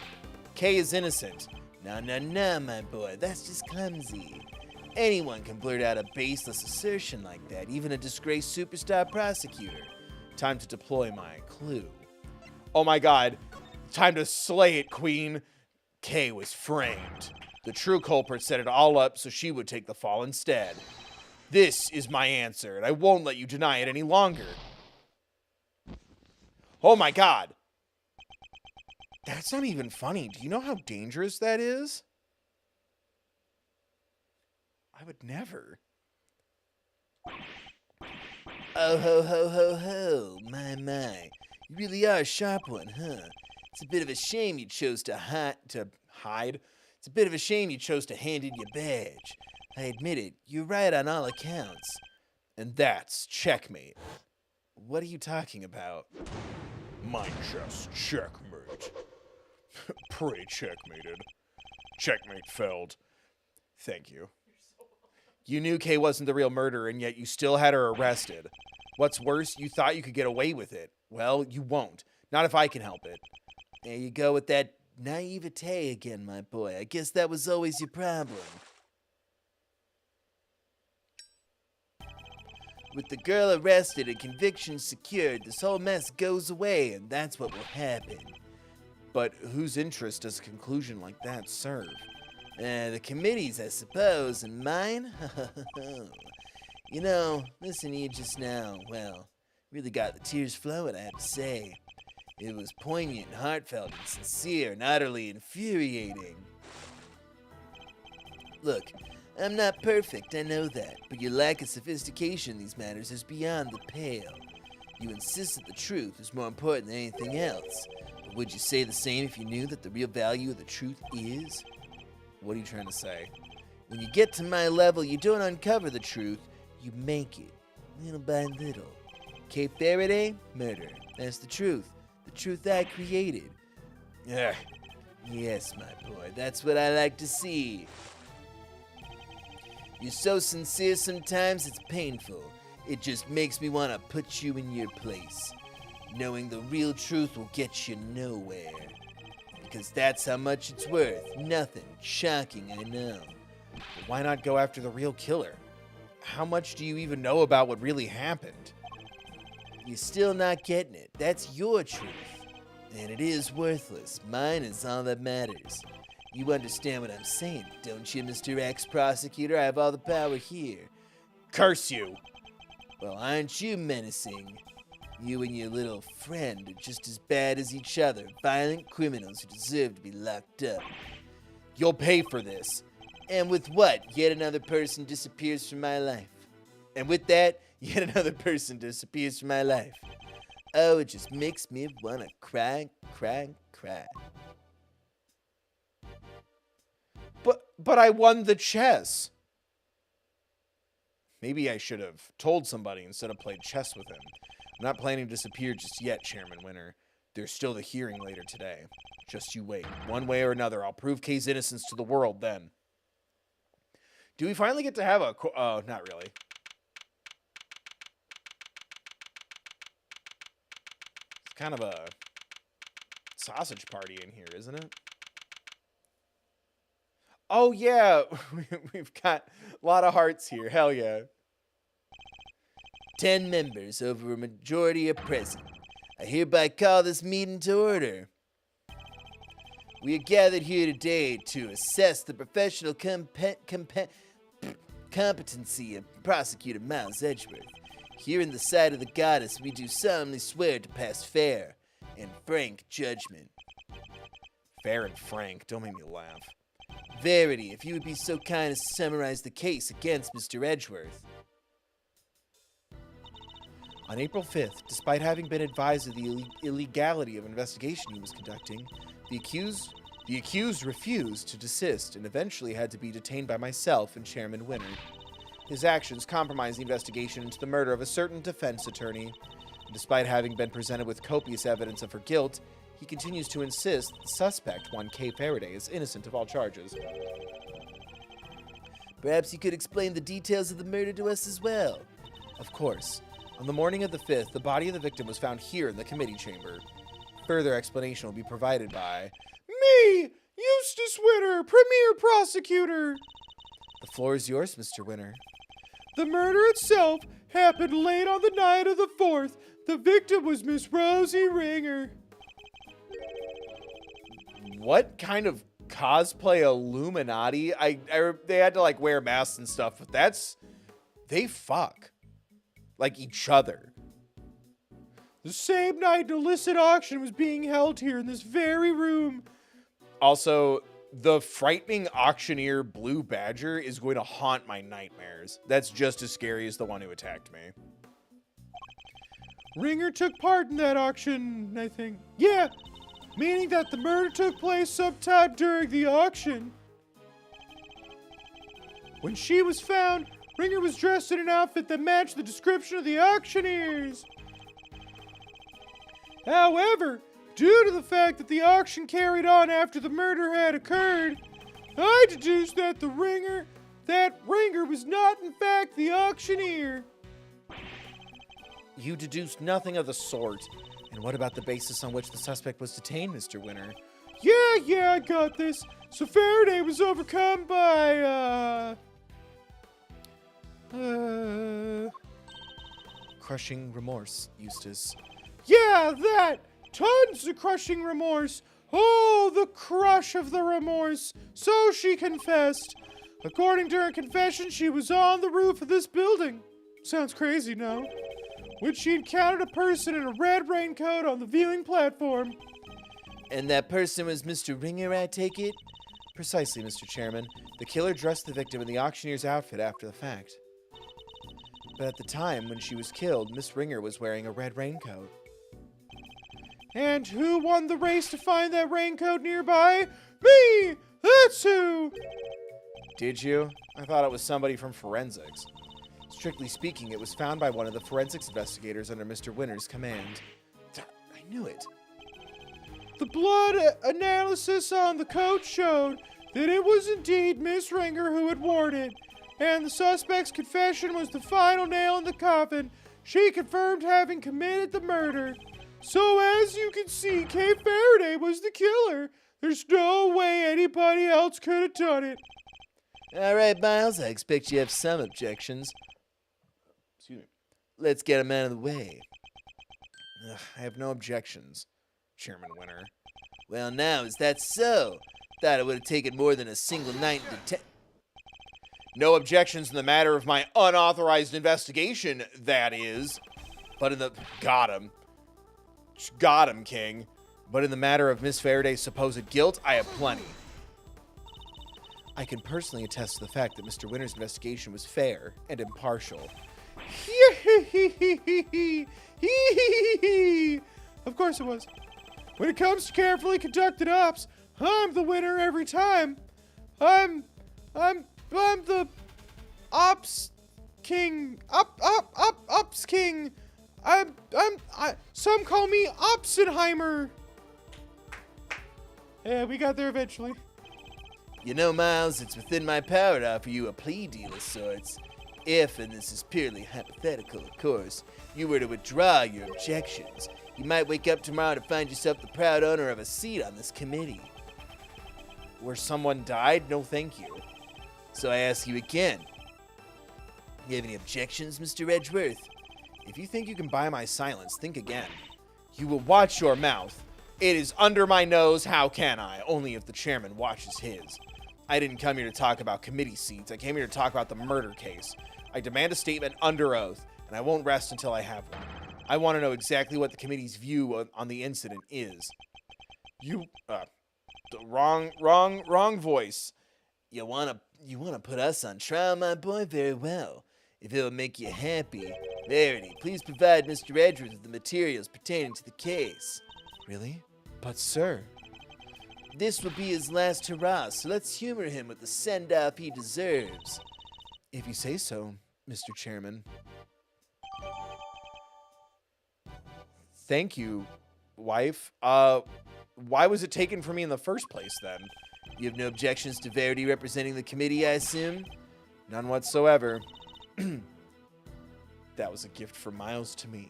Kay is innocent. No, my boy. That's just clumsy. Anyone can blurt out a baseless assertion like that, even a disgraced superstar prosecutor. Time to deploy my clue. Oh my god. Time to slay it, Queen. Kay was framed. The true culprit set it all up so she would take the fall instead. This is my answer, and I won't let you deny it any longer. Oh my god. That's not even funny. Do you know how dangerous that is? I would never. Oh, ho. My. You really are a sharp one, huh? It's a bit of a shame you chose to hide. It's a bit of a shame you chose to hand in your badge. I admit it, you're right on all accounts. And that's checkmate. What are you talking about? My just checkmate. Pretty checkmated. Checkmate failed. Thank you. You knew Kay wasn't the real murderer, and yet you still had her arrested. What's worse, you thought you could get away with it. Well, you won't. Not if I can help it. There you go with that naivete again, my boy. I guess that was always your problem. With the girl arrested and conviction secured, this whole mess goes away, and that's what will happen. But whose interest does a conclusion like that serve? The committee's, I suppose, and mine? You know, listening to you just now, well, really got the tears flowing, I have to say. It was poignant and heartfelt and sincere and utterly infuriating. Look, I'm not perfect, I know that, but your lack of sophistication in these matters is beyond the pale. You insist that the truth is more important than anything else. But would you say the same if you knew that the real value of the truth is? What are you trying to say? When you get to my level, you don't uncover the truth, you make it, little by little. Cape Faraday, murder. That's the truth I created. Yeah. Yes, my boy, that's what I like to see. You're so sincere sometimes it's painful. It just makes me want to put you in your place. Knowing the real truth will get you nowhere. Because that's how much it's worth. Nothing. Shocking, I know. But why not go after the real killer? How much do you even know about what really happened? You're still not getting it. That's your truth. And it is worthless. Mine is all that matters. You understand what I'm saying, don't you, Mr. Ex-Prosecutor? I have all the power here. Curse you! Well, aren't you menacing? You and your little friend are just as bad as each other. Violent criminals who deserve to be locked up. You'll pay for this. And with what? Yet another person disappears from my life. And with that, yet another person disappears from my life. Oh, it just makes me want to cry, cry, cry. But I won the chess. Maybe I should have told somebody instead of played chess with him. I'm not planning to disappear just yet, Chairman Winter. There's still the hearing later today. Just you wait. One way or another, I'll prove Kay's innocence to the world then. Do we finally get to have a... Oh, not really. It's kind of a sausage party in here, isn't it? Oh, yeah. We've got a lot of hearts here. Hell yeah. 10 members over a majority are present. I hereby call this meeting to order. We are gathered here today to assess the professional competency of Prosecutor Miles Edgeworth. Here in the sight of the goddess, we do solemnly swear to pass fair and frank judgment. Fair and frank. Don't make me laugh. Verity, if you would be so kind as to summarize the case against Mr. Edgeworth. On April 5th, despite having been advised of the illegality of investigation he was conducting, the accused refused to desist and eventually had to be detained by myself and Chairman Winter. His actions compromised the investigation into the murder of a certain defense attorney. And despite having been presented with copious evidence of her guilt, he continues to insist that the suspect, one Kay Faraday, is innocent of all charges. Perhaps you could explain the details of the murder to us as well. Of course. On the morning of the 5th, the body of the victim was found here in the committee chamber. Further explanation will be provided by me, Eustace Winter, Premier Prosecutor. The floor is yours, Mr. Winter. The murder itself happened late on the night of the 4th. The victim was Miss Rosie Ringer. What kind of cosplay Illuminati? They had to like wear masks and stuff, but they fuck. Like each other. The same night an illicit auction was being held here in this very room. Also, the frightening auctioneer Blue Badger is going to haunt my nightmares. That's just as scary as the one who attacked me. Ringer took part in that auction, I think. Yeah, meaning that the murder took place sometime during the auction. When she was found, Ringer was dressed in an outfit that matched the description of the auctioneers. However, due to the fact that the auction carried on after the murder had occurred, I deduced that Ringer was not in fact the auctioneer. You deduced nothing of the sort. And what about the basis on which the suspect was detained, Mr. Winter? Yeah, I got this. So Faraday was overcome by, crushing remorse, Eustace. Yeah, that! Tons of crushing remorse! Oh, the crush of the remorse! So she confessed. According to her confession, she was on the roof of this building. Sounds crazy, no? When she encountered a person in a red raincoat on the viewing platform. And that person was Mr. Ringer, I take it? Precisely, Mr. Chairman. The killer dressed the victim in the auctioneer's outfit after the fact. But at the time when she was killed, Miss Ringer was wearing a red raincoat. And who won the race to find that raincoat nearby? Me! That's who! Did you? I thought it was somebody from forensics. Strictly speaking, it was found by one of the forensics investigators under Mr. Winter's command. I knew it. The blood analysis on the coat showed that it was indeed Miss Ringer who had worn it, and the suspect's confession was the final nail in the coffin. She confirmed having committed the murder. So as you can see, Kay Faraday was the killer. There's no way anybody else could have done it. All right, Miles, I expect you have some objections. Excuse me. Let's get them out of the way. I have no objections, Chairman Winter. Well, now, is that so? Thought it would have taken more than a single night to No objections in the matter of my unauthorized investigation, that is. But in the... Got him, King. But in the matter of Miss Faraday's supposed guilt, I have plenty. I can personally attest to the fact that Mr. Winter's investigation was fair and impartial. Of course it was. When it comes to carefully conducted ops, I'm the winner every time. I'm the ops king. Ops king. Some call me Oppenheimer. Yeah, we got there eventually. You know, Miles, it's within my power to offer you a plea deal of sorts. If, and this is purely hypothetical, of course, you were to withdraw your objections, you might wake up tomorrow to find yourself the proud owner of a seat on this committee. Where someone died? No, thank you. So I ask you again. You have any objections, Mr. Edgeworth? If you think you can buy my silence, think again. You will watch your mouth. It is under my nose, how can I? Only if the chairman watches his. I didn't come here to talk about committee seats. I came here to talk about the murder case. I demand a statement under oath, and I won't rest until I have one. I want to know exactly what the committee's view on the incident is. You, wrong voice. You wanna put us on trial, my boy? Very well. If it'll make you happy, Verity, please provide Mr. Edgeworth with the materials pertaining to the case. Really? But sir... This will be his last hurrah, so let's humor him with the send-off he deserves. If you say so, Mr. Chairman. Thank you, wife. Why was it taken from me in the first place, then? You have no objections to Verity representing the committee, I assume? None whatsoever. That was a gift from Miles to me.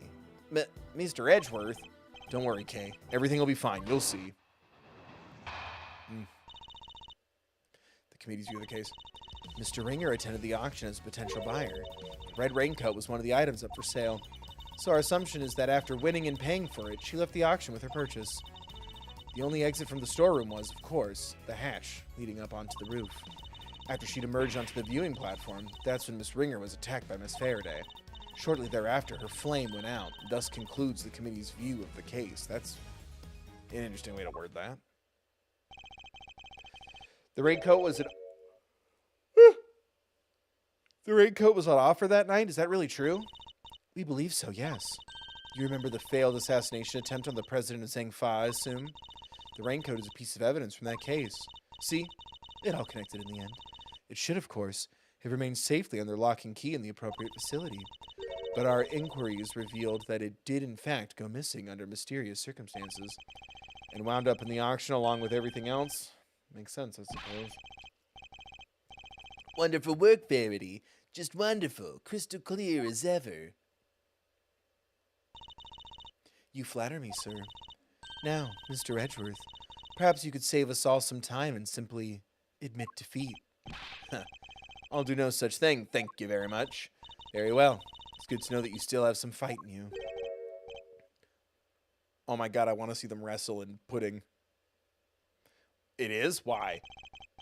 Mr. Edgeworth? Don't worry, Kay. Everything will be fine. You'll see. The committee's view of the case. Mr. Ringer attended the auction as a potential buyer. The red raincoat was one of the items up for sale. So our assumption is that after winning and paying for it, she left the auction with her purchase. The only exit from the storeroom was, of course, the hatch leading up onto the roof. After she'd emerged onto the viewing platform, that's when Miss Ringer was attacked by Miss Faraday. Shortly thereafter, her flame went out, and thus concludes the committee's view of the case. That's an interesting way to word that. The raincoat was on offer that night? Is that really true? We believe so, yes. You remember the failed assassination attempt on the president of Zhang Fa, I assume? The raincoat is a piece of evidence from that case. See? It all connected in the end. It should, of course, have remained safely under lock and key in the appropriate facility. But our inquiries revealed that it did in fact go missing under mysterious circumstances. And wound up in the auction along with everything else. Makes sense, I suppose. Wonderful work, Verity. Just wonderful. Crystal clear as ever. You flatter me, sir. Now, Mr. Edgeworth, perhaps you could save us all some time and simply admit defeat. I'll do no such thing, thank you very much. Very well. It's good to know that you still have some fight in you. Oh my god, I want to see them wrestle in pudding. It is? Why?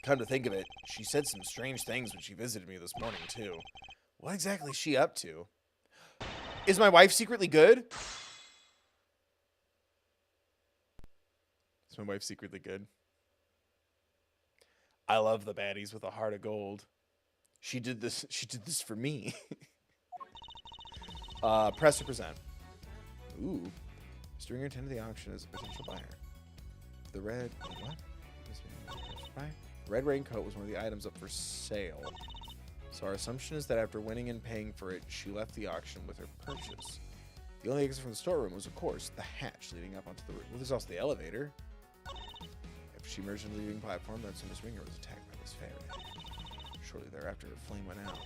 Come to think of it, she said some strange things when she visited me this morning, too. What exactly is she up to? Is my wife secretly good? Is my wife secretly good? I love the baddies with a heart of gold. She did this for me. Press to present. Ooh. Mr. Ringer attended the auction as a potential buyer. The red... What? The red raincoat was one of the items up for sale. So our assumption is that after winning and paying for it, she left the auction with her purchase. The only exit from the storeroom was, of course, the hatch leading up onto the roof. Well, there's also the elevator. If she emerged on the leaving platform, that's when Miss Ringer was attacked by Miss Faraday. Shortly thereafter, a flame went out.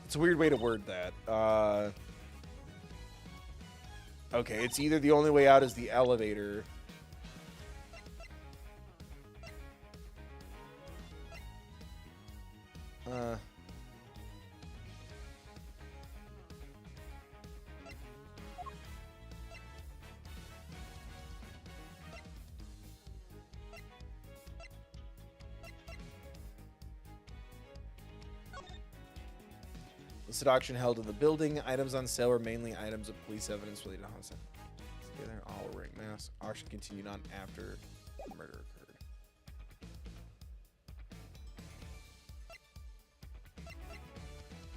It's a weird way to word that. Okay, it's either the only way out is the elevator. Listed auction held in the building. Items on sale were mainly items of police evidence related to homicide. Together, all were wearing masks. Auction continued on after the murder occurred.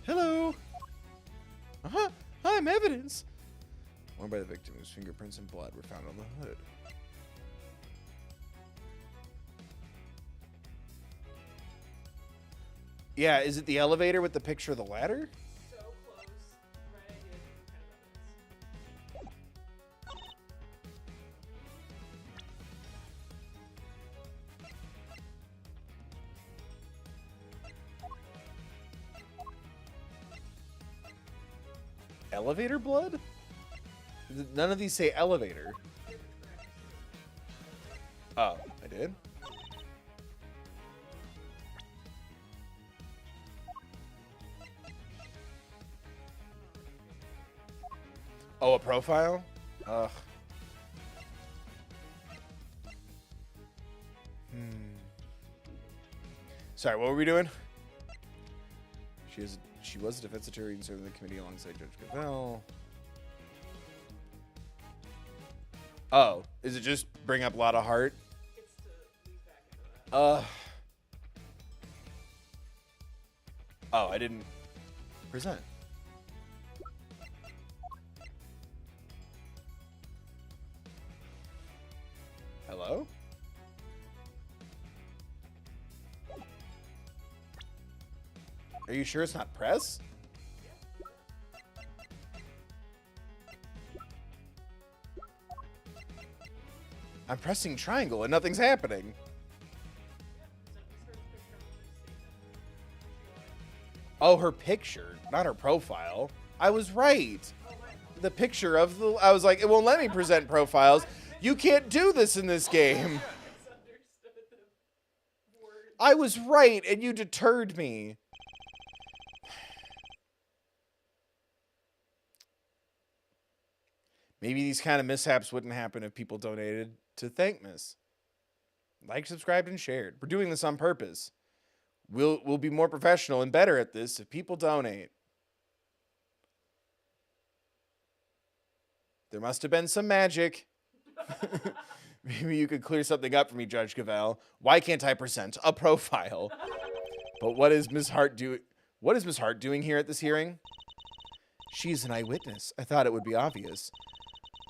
Hello. I'm evidence. Worn by the victim, whose fingerprints and blood were found on the hood. Yeah, is it the elevator with the picture of the ladder? So close. Right idea. Kind of Elevator blood? None of these say elevator. Oh, I did? Oh, a profile? Ugh. Sorry, what were we doing? She was a defense attorney and served in the committee alongside Judge Cavell. Oh, is it just bring up a lot of heart? It's to lead back into that. Oh, I didn't present. Hello? Are you sure it's not press? I'm pressing triangle and nothing's happening. Oh, her picture, not her profile. I was right. The picture of the... I was like, it won't let me present profiles. You can't do this in this game. I was right, and you deterred me. Maybe these kind of mishaps wouldn't happen if people donated to thankmas. Like, subscribed, and shared. We're doing this on purpose. We'll be more professional and better at this if people donate. There must have been some magic. Maybe you could clear something up for me, Judge Cavell. Why can't I present a profile? But what is Miss Hart doing here at this hearing? She's an eyewitness. I thought it would be obvious.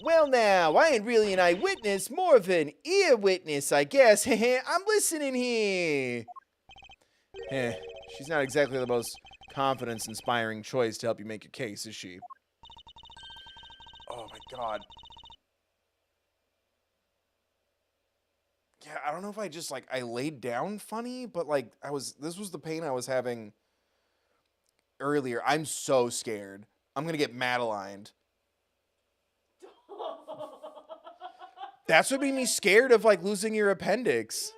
Well, now, I ain't really an eyewitness, more of an ear witness, I guess. I'm listening here. She's not exactly the most confidence-inspiring choice to help you make your case, is she? Oh, my God. Yeah, I don't know if I just, I laid down funny, but, this was the pain I was having earlier. I'm so scared. I'm going to get Madelined. That's what made me scared of, losing your appendix.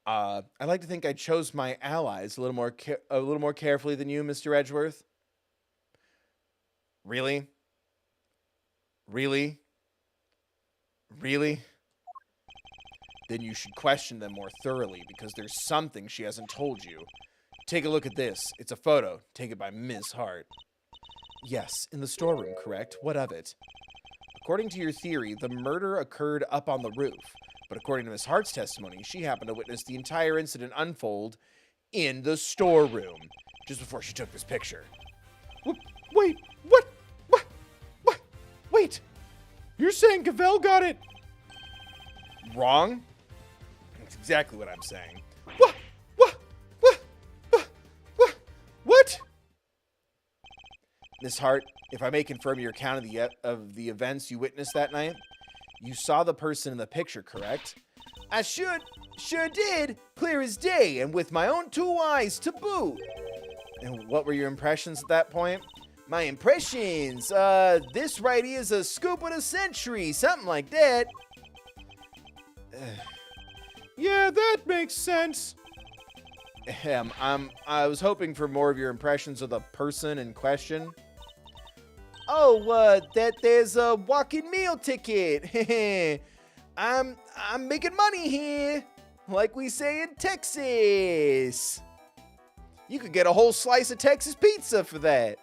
I like to think I chose my allies a little more carefully than you, Mr. Edgeworth. Really? Really? Really? Then you should question them more thoroughly, because there's something she hasn't told you. Take a look at this. It's a photo taken by Miss Hart. Yes, in the storeroom, correct? What of it? According to your theory, the murder occurred up on the roof. But according to Miss Hart's testimony, she happened to witness the entire incident unfold in the storeroom, just before she took this picture. Wait, what? What? Wait, you're saying Cavell got it wrong? That's exactly what I'm saying. What? What? Miss Hart, if I may confirm your account of the events you witnessed that night, you saw the person in the picture, correct? I sure did, clear as day, and with my own 2 eyes to boot. And what were your impressions at that point? My impressions, this right here is a scoop of the century, something like that. Yeah, that makes sense. I was hoping for more of your impressions of the person in question. Oh, that there's a walking meal ticket. I'm making money here, like we say in Texas. You could get a whole slice of Texas pizza for that.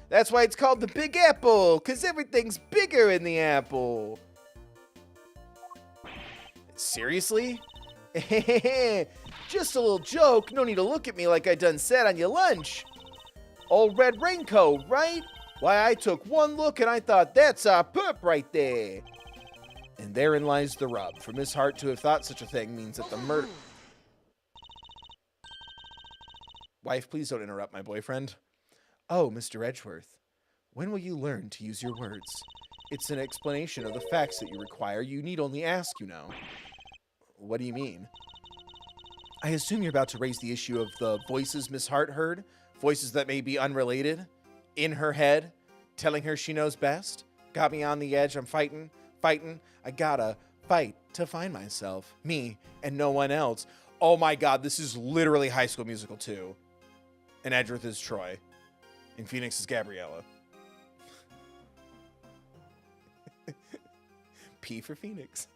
That's why it's called the Big Apple, because everything's bigger in the apple. Seriously? Just a little joke. No need to look at me like I done said on your lunch. Old red raincoat, right? Why, I took one look and I thought, that's our perp right there. And therein lies the rub. For Miss Hart to have thought such a thing means that the murder... Wife, please don't interrupt my boyfriend. Oh, Mr. Edgeworth, when will you learn to use your words? It's an explanation of the facts that you require. You need only ask, you know. What do you mean? I assume you're about to raise the issue of the voices Miss Hart heard, voices that may be unrelated, in her head, telling her she knows best. Got me on the edge, I'm fighting. I gotta fight to find myself, me, and no one else. Oh my God, this is literally High School Musical 2. And Edgeworth is Troy. And Phoenix is Gabriella. P for Phoenix.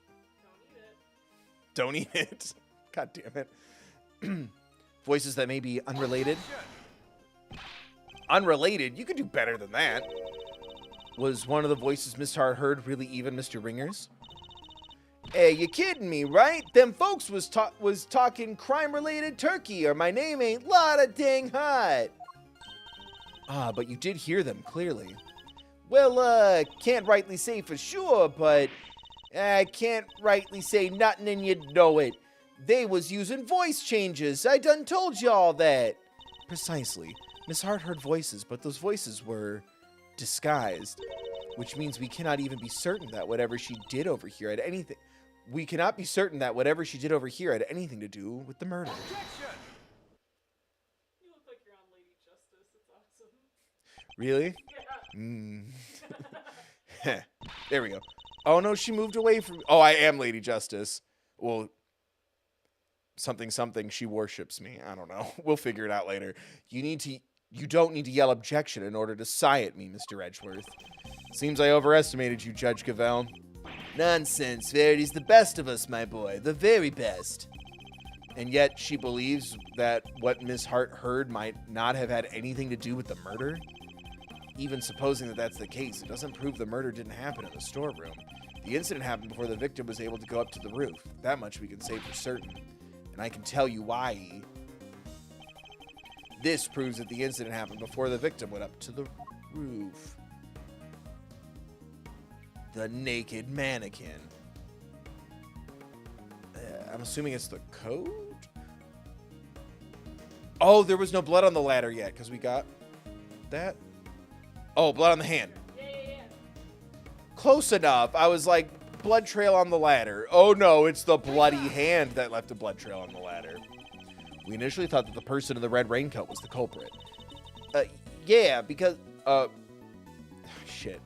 Don't eat it. God damn it. Voices that may be unrelated. Unrelated? You could do better than that. Was one of the voices Miss Hart heard really even Mr. Ringer's? Hey, you kidding me, right? Them folks was talking crime-related turkey, or my name ain't lotta dang hot. Ah, but you did hear them clearly. Well, can't rightly say for sure, but I can't rightly say nothing and you'd know it. They was using voice changes. I done told y'all that. Precisely. Miss Hart heard voices, but those voices were disguised, which means we cannot even be certain that whatever she did over here had anything... We cannot be certain that whatever she did over here had anything to do with the murder. Objection! You look like you're on Lady Justice. It's awesome. Really? Yeah. There we go. Oh, no, she moved away from... Oh, I am Lady Justice. Well, something, she worships me. I don't know. We'll figure it out later. You don't need to yell objection in order to sigh at me, Mr. Edgeworth. Seems I overestimated you, Judge Cavell. Nonsense. Verity's the best of us, my boy. The very best. And yet she believes that what Miss Hart heard might not have had anything to do with the murder? Even supposing that that's the case, it doesn't prove the murder didn't happen in the storeroom. The incident happened before the victim was able to go up to the roof. That much we can say for certain. And I can tell you why. This proves that the incident happened before the victim went up to the roof. The naked mannequin. I'm assuming it's the code? Oh, there was no blood on the ladder yet, because we got that. Oh, blood on the hand. Yeah. Close enough. I was like, blood trail on the ladder. Oh no, it's the bloody hand that left a blood trail on the ladder. We initially thought that the person in the red raincoat was the culprit. Yeah, because, shit.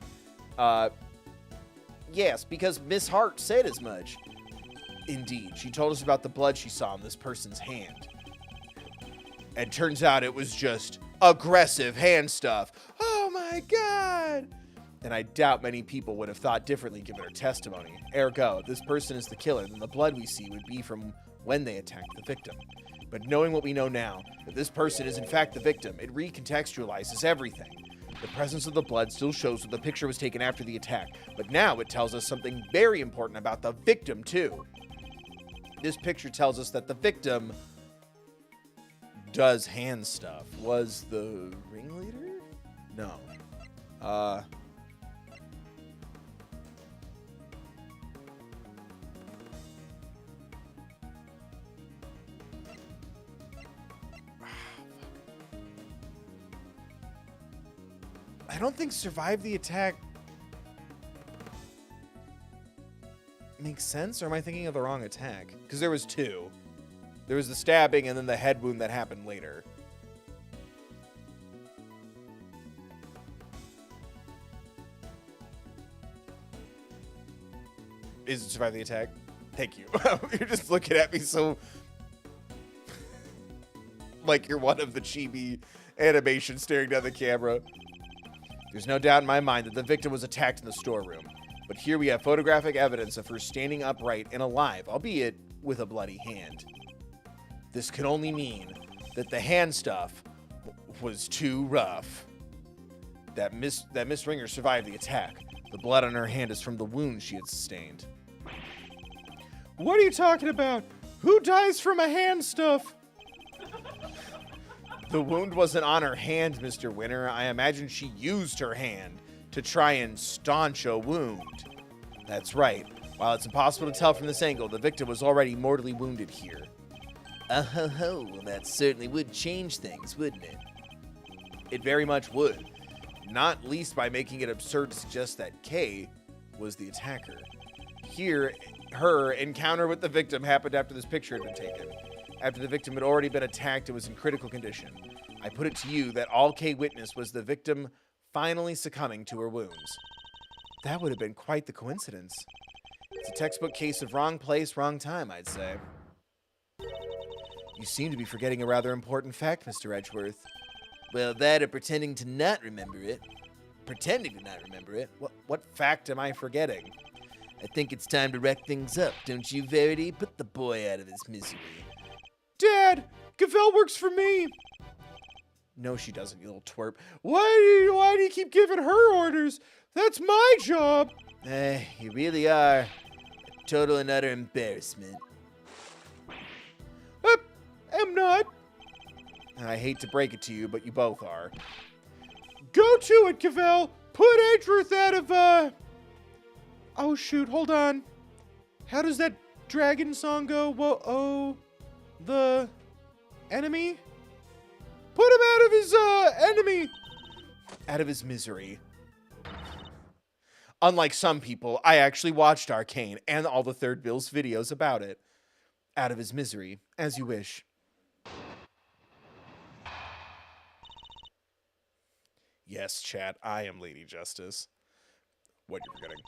Yes, because Miss Hart said as much. Indeed, she told us about the blood she saw in this person's hand. And turns out it was just aggressive hand stuff. Oh my God! And I doubt many people would have thought differently given her testimony. Ergo, if this person is the killer, then the blood we see would be from when they attacked the victim. But knowing what we know now, that this person is in fact the victim, it recontextualizes everything. The presence of the blood still shows that the picture was taken after the attack, but now it tells us something very important about the victim, too. This picture tells us that the victim does hand stuff. Was the ringleader? No. I don't think survive the attack makes sense, or am I thinking of the wrong attack? Because there was two. There was the stabbing and then the head wound that happened later. Is it survive the attack? Thank you. You're just looking at me so like you're one of the chibi animations staring down the camera. There's no doubt in my mind that the victim was attacked in the storeroom, but here we have photographic evidence of her standing upright and alive, albeit with a bloody hand. This can only mean that the hand stuff was too rough. That Miss Ringer survived the attack. The blood on her hand is from the wound she had sustained. What are you talking about? Who dies from a hand stuff? The wound wasn't on her hand, Mr. Winter. I imagine she used her hand to try and staunch a wound. That's right. While it's impossible to tell from this angle, the victim was already mortally wounded here. Oh, well, that certainly would change things, wouldn't it? It very much would. Not least by making it absurd to suggest that Kay was the attacker. Here, her encounter with the victim happened after this picture had been taken. After the victim had already been attacked and was in critical condition. I put it to you that all Kay witnessed was the victim finally succumbing to her wounds. That would have been quite the coincidence. It's a textbook case of wrong place, wrong time, I'd say. You seem to be forgetting a rather important fact, Mr. Edgeworth. Well, that or pretending to not remember it. Pretending to not remember it? What fact am I forgetting? I think it's time to wreck things up, don't you, Verity? Put the boy out of his misery. Dad! Gavelle works for me! No, she doesn't, you little twerp. Why do you keep giving her orders? That's my job! You really are a total and utter embarrassment. I'm not. I hate to break it to you, but you both are. Go to it, Gavelle! Put Edgeworth out of, Oh, shoot, hold on. How does that dragon song go? Whoa, oh... The enemy? Put him out of his enemy. Out of his misery. Unlike some people, I actually watched Arcane and all the Third Bill's videos about it. Out of his misery, as you wish. Yes, chat, I am Lady Justice. What you're forgetting.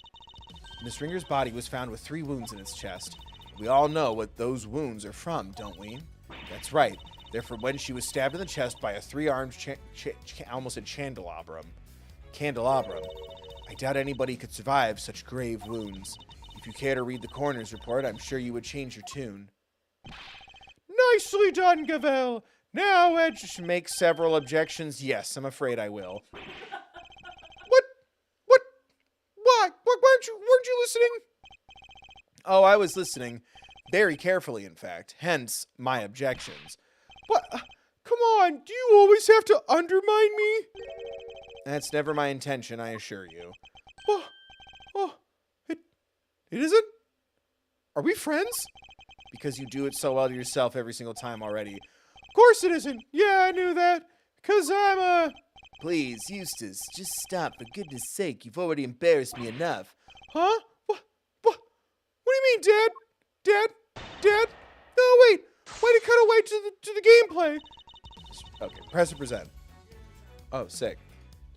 Miss Ringer's body was found with 3 wounds in its chest. We all know what those wounds are from, don't we? That's right. They're from when she was stabbed in the chest by a 3-armed almost a candelabrum. Candelabrum. I doubt anybody could survive such grave wounds. If you care to read the coroner's report, I'm sure you would change your tune. Nicely done, Gavelle! Now, Edge makes several objections. Yes, I'm afraid I will. What? Why? Weren't you listening? Oh, I was listening. Very carefully, in fact. Hence, my objections. What? Come on, do you always have to undermine me? That's never my intention, I assure you. It isn't? Are we friends? Because you do it so well to yourself every single time already. Of course it isn't. Yeah, I knew that. Because I'm a... Please, Eustace, just stop. For goodness sake, you've already embarrassed me enough. Huh? What do you mean, Dad? Dad? No, wait. Way to cut away to the gameplay. Okay, press and present. Oh, sick.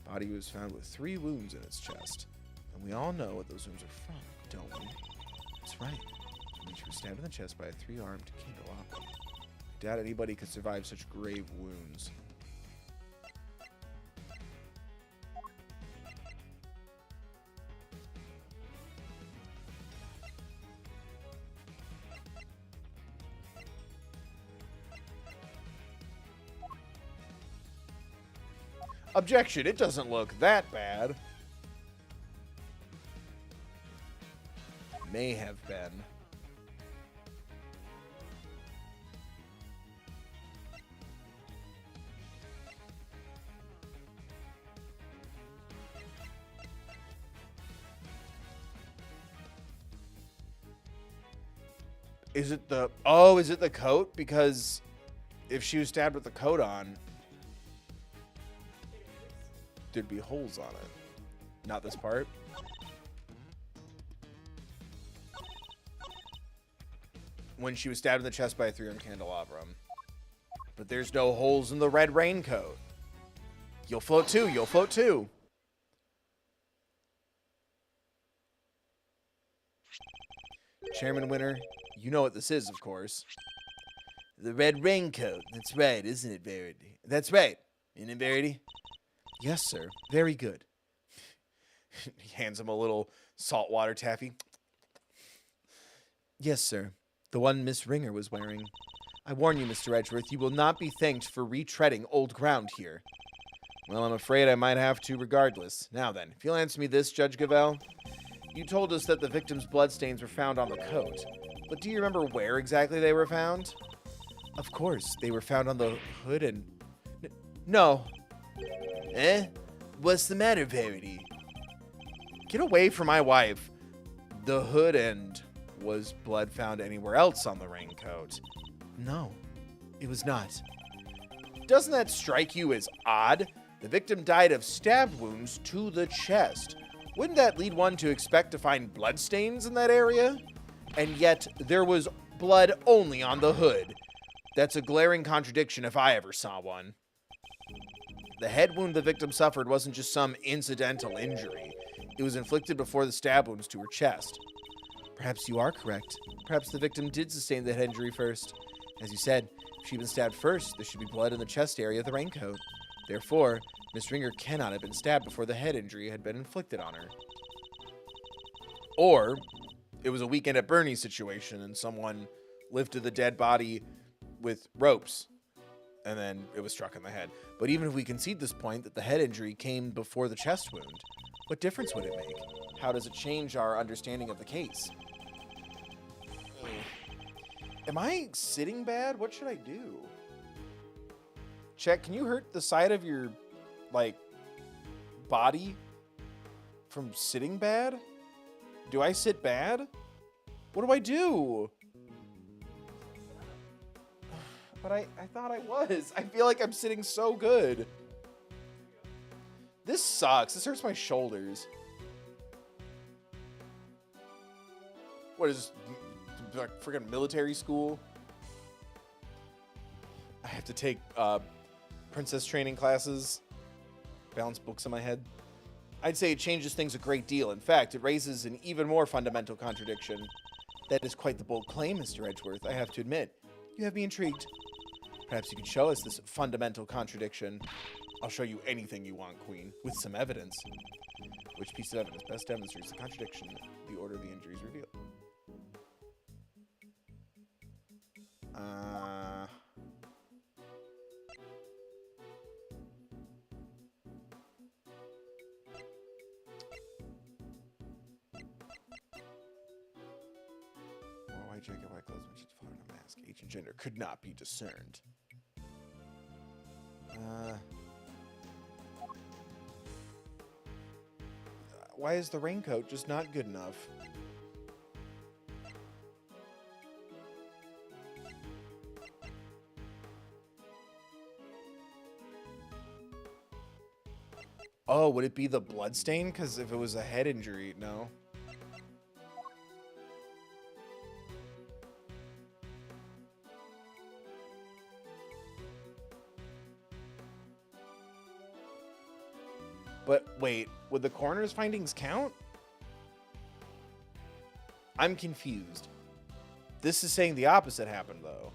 The body was found with 3 wounds in its chest. And we all know what those wounds are from, don't we? That's right. When she was stabbed in the chest by a 3-armed candelabra. I doubt anybody could survive such grave wounds. Objection, it doesn't look that bad. May have been. Is it the... Oh, is it the coat? Because if she was stabbed with the coat on, there'd be holes on it. Not this part. When she was stabbed in the chest by a 3-armed candelabrum. But there's no holes in the red raincoat. You'll float too. You'll float too. Chairman Winner, you know what this is, of course. The red raincoat. That's right, isn't it, Verity? That's right. Isn't it, Verity? Yes, sir. Very good. He hands him a little saltwater taffy. Yes, sir. The one Miss Ringer was wearing. I warn you, Mr. Edgeworth, you will not be thanked for retreading old ground here. Well, I'm afraid I might have to regardless. Now then, if you'll answer me this, Judge Gavelle. You told us that the victim's bloodstains were found on the coat. But do you remember where exactly they were found? Of course, they were found on the hood and... No. Eh? What's the matter, Verity? Get away from my wife. The hood and... Was blood found anywhere else on the raincoat? No, it was not. Doesn't that strike you as odd? The victim died of stab wounds to the chest. Wouldn't that lead one to expect to find bloodstains in that area? And yet, there was blood only on the hood. That's a glaring contradiction if I ever saw one. The head wound the victim suffered wasn't just some incidental injury. It was inflicted before the stab wounds to her chest. Perhaps you are correct. Perhaps the victim did sustain the head injury first. As you said, if she'd been stabbed first, there should be blood in the chest area of the raincoat. Therefore, Miss Ringer cannot have been stabbed before the head injury had been inflicted on her. Or, it was a weekend at Bernie's situation and someone lifted the dead body with ropes and then it was struck in the head. But even if we concede this point that the head injury came before the chest wound, what difference would it make? How does it change our understanding of the case? Am I sitting bad? What should I do? Check, can you hurt the side of your, like, body from sitting bad? Do I sit bad? What do I do? But I thought I was. I feel like I'm sitting so good. This sucks. This hurts my shoulders. What is this? Like freaking military school? I have to take princess training classes. Balance books in my head. I'd say it changes things a great deal. In fact, it raises an even more fundamental contradiction. That is quite the bold claim, Mr. Edgeworth, I have to admit. You have me intrigued. Perhaps you could show us this fundamental contradiction. I'll show you anything you want, Queen, with some evidence. Which piece of evidence best demonstrates the contradiction, the order of the injuries revealed? White jacket, white clothes, when she's following a mask. Age and gender could not be discerned. Why is the raincoat just not good enough? Oh, would it be the blood stain? Because if it was a head injury, no. But wait, would the coroner's findings count? I'm confused. This is saying the opposite happened, though.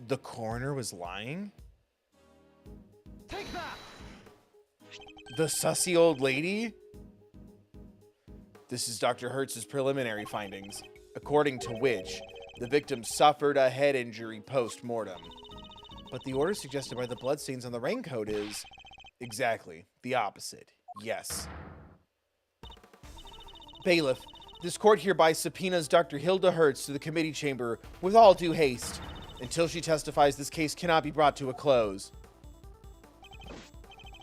The coroner was lying? Take that! The sussy old lady? This is Dr. Hertz's preliminary findings, according to which the victim suffered a head injury post-mortem. But the order suggested by the bloodstains on the raincoat is exactly the opposite. Yes. Bailiff, this court hereby subpoenas Dr. Hilda Hertz to the committee chamber with all due haste. Until she testifies, this case cannot be brought to a close.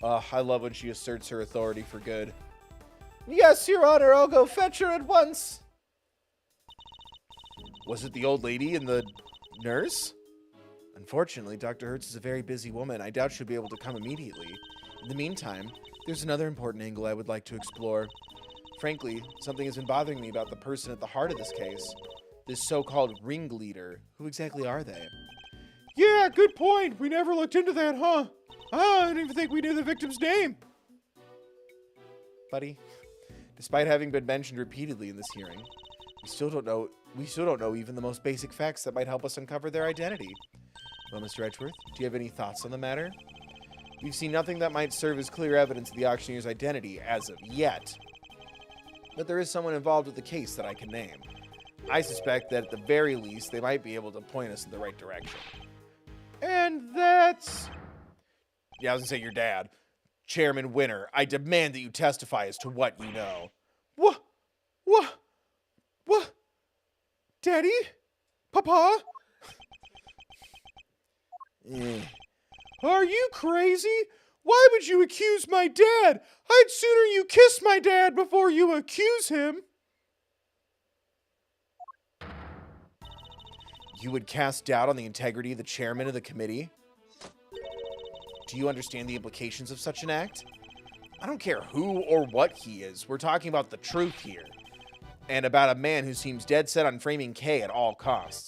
I love when she asserts her authority for good. Yes, Your Honor, I'll go fetch her at once. Was it the old lady and the nurse? Unfortunately, Dr. Hertz is a very busy woman. I doubt she'll be able to come immediately. In the meantime, there's another important angle I would like to explore. Frankly, something has been bothering me about the person at the heart of this case. This so-called ringleader. Who exactly are they? Yeah, good point. We never looked into that, huh? I didn't even think we knew the victim's name. Buddy, despite having been mentioned repeatedly in this hearing, we still don't know even the most basic facts that might help us uncover their identity. Well, Mr. Edgeworth, do you have any thoughts on the matter? We've seen nothing that might serve as clear evidence of the auctioneer's identity as of yet. But there is someone involved with the case that I can name. I suspect that at the very least, they might be able to point us in the right direction. And that's... Yeah, I was gonna say your dad. Chairman Winter, I demand that you testify as to what you know. What? Daddy? Papa? Are you crazy? Why would you accuse my dad? I'd sooner you kiss my dad before you accuse him. You would cast doubt on the integrity of the chairman of the committee? Do you understand the implications of such an act? I don't care who or what he is. We're talking about the truth here. And about a man who seems dead set on framing Kay at all costs.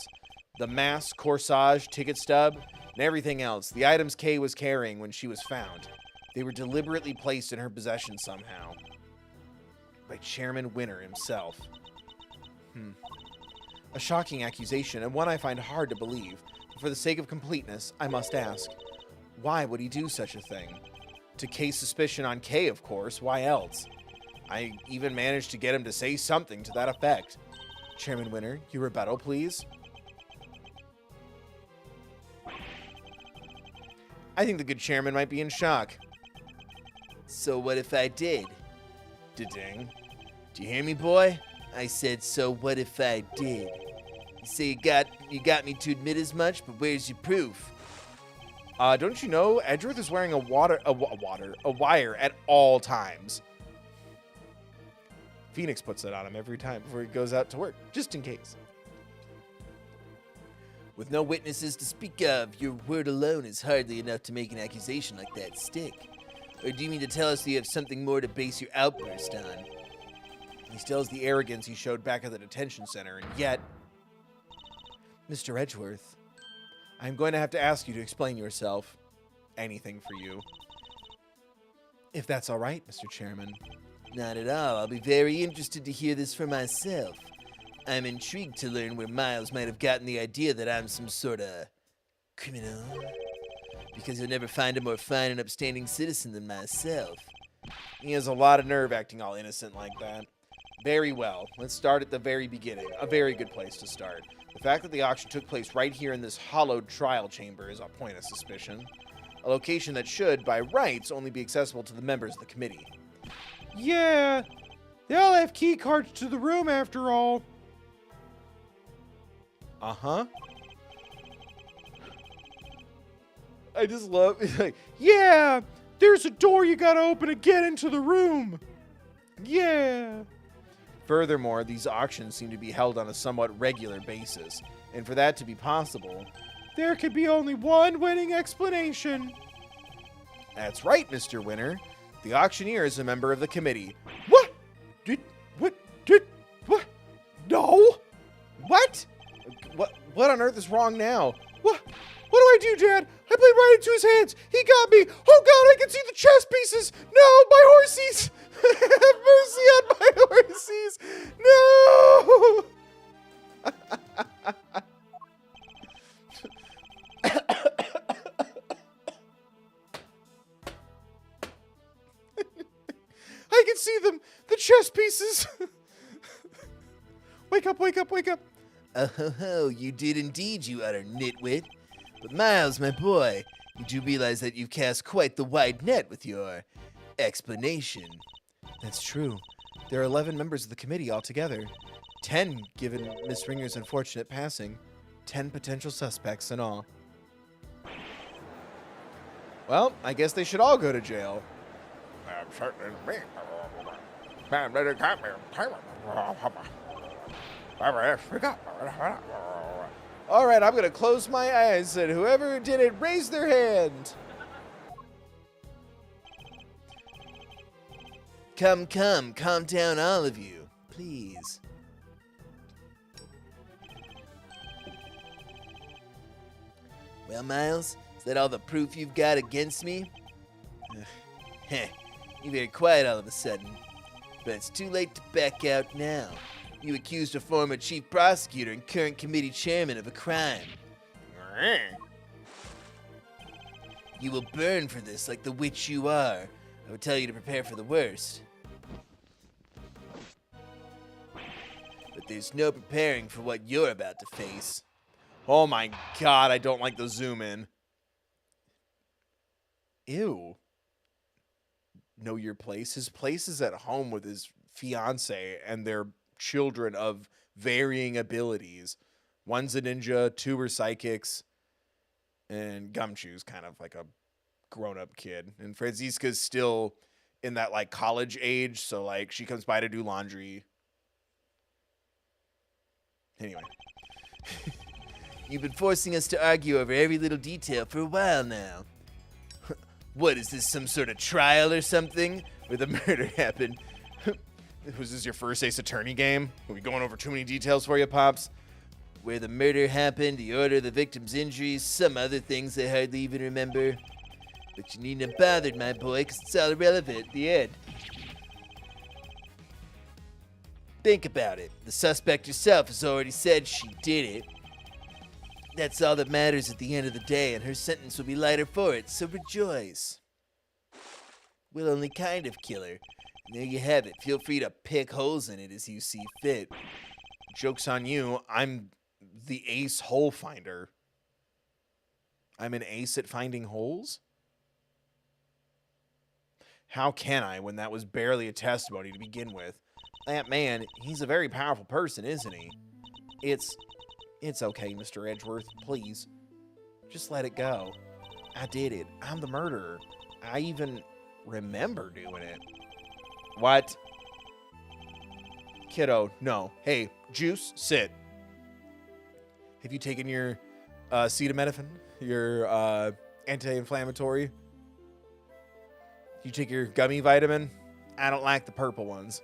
The mask, corsage, ticket stub, and everything else. The items Kay was carrying when she was found. They were deliberately placed in her possession somehow. By Chairman Winter himself. A shocking accusation, and one I find hard to believe. But for the sake of completeness, I must ask, why would he do such a thing? To case suspicion on Kay, of course. Why else? I even managed to get him to say something to that effect. Chairman Winter, your rebuttal, please. I think the good chairman might be in shock. So what if I did? Da-ding. Do you hear me, boy? I said, so what if I did? You say you got me to admit as much, but where's your proof? Don't you know Edgeworth is wearing a wire at all times? Phoenix puts it on him every time before he goes out to work, just in case. With no witnesses to speak of, your word alone is hardly enough to make an accusation like that stick. Or do you mean to tell us that you have something more to base your outburst on? He still has the arrogance he showed back at the detention center, and yet... Mr. Edgeworth, I'm going to have to ask you to explain yourself. Anything for you. If that's all right, Mr. Chairman. Not at all. I'll be very interested to hear this for myself. I'm intrigued to learn where Miles might have gotten the idea that I'm some sort of criminal. Because you'll never find a more fine and upstanding citizen than myself. He has a lot of nerve acting all innocent like that. Very well. Let's start at the very beginning. A very good place to start. The fact that the auction took place right here in this hollowed trial chamber is a point of suspicion. A location that should, by rights, only be accessible to the members of the committee. Yeah, they all have key cards to the room after all. Uh-huh. I just love it. Like, yeah, there's a door you gotta open to get into the room. Yeah. Furthermore, these auctions seem to be held on a somewhat regular basis, and for that to be possible, there could be only one winning explanation. That's right, Mr. Winter. The auctioneer is a member of the committee. What? What? No? What? What on earth is wrong now? What do I do, Dad? I played right into his hands. He got me. Oh, God, I can see the chess pieces. No, my horsies. Have mercy on my horsies. No. I can see them. The chess pieces. Wake up, wake up, wake up. Oh ho ho, you did indeed, you utter nitwit. But Miles, my boy, you do realize that you've cast quite the wide net with your explanation. That's true. There are 11 members of the committee altogether. 10 given Miss Ringer's unfortunate passing. 10 potential suspects in all. Well, I guess they should all go to jail. All right, I'm going to close my eyes, and whoever did it, raise their hand. Come, calm down, all of you, please. Well, Miles, is that all the proof you've got against me? Heh, you're very quiet all of a sudden. But it's too late to back out now. You accused a former chief prosecutor and current committee chairman of a crime. You will burn for this like the witch you are. I would tell you to prepare for the worst. But there's no preparing for what you're about to face. Oh my god, I don't like the zoom in. Ew. Know your place? His place is at home with his fiance and their children of varying abilities. One's a ninja, two are psychics, and Gumshoe's kind of like a grown-up kid. And Franziska's still in that like college age, so like she comes by to do laundry. Anyway. You've been forcing us to argue over every little detail for a while now. What, is this some sort of trial or something? Where the murder happened? Was this your first Ace Attorney game? Are we going over too many details for you, Pops? Where the murder happened, the order, the victim's injuries, some other things I hardly even remember. But you needn't have bothered, my boy, because it's all irrelevant at the end. Think about it. The suspect herself has already said she did it. That's all that matters at the end of the day, and her sentence will be lighter for it, so rejoice. We'll only kind of kill her. And there you have it. Feel free to pick holes in it as you see fit. Joke's on you. I'm the ace hole finder. I'm an ace at finding holes? How can I when that was barely a testimony to begin with? That man, he's a very powerful person, isn't he? It's okay, Mr. Edgeworth. Please. Just let it go. I did it. I'm the murderer. I even remember doing it. What? Kiddo, no. Hey, Juice, sit. Have you taken your acetaminophen? Your anti-inflammatory? You take your gummy vitamin? I don't like the purple ones.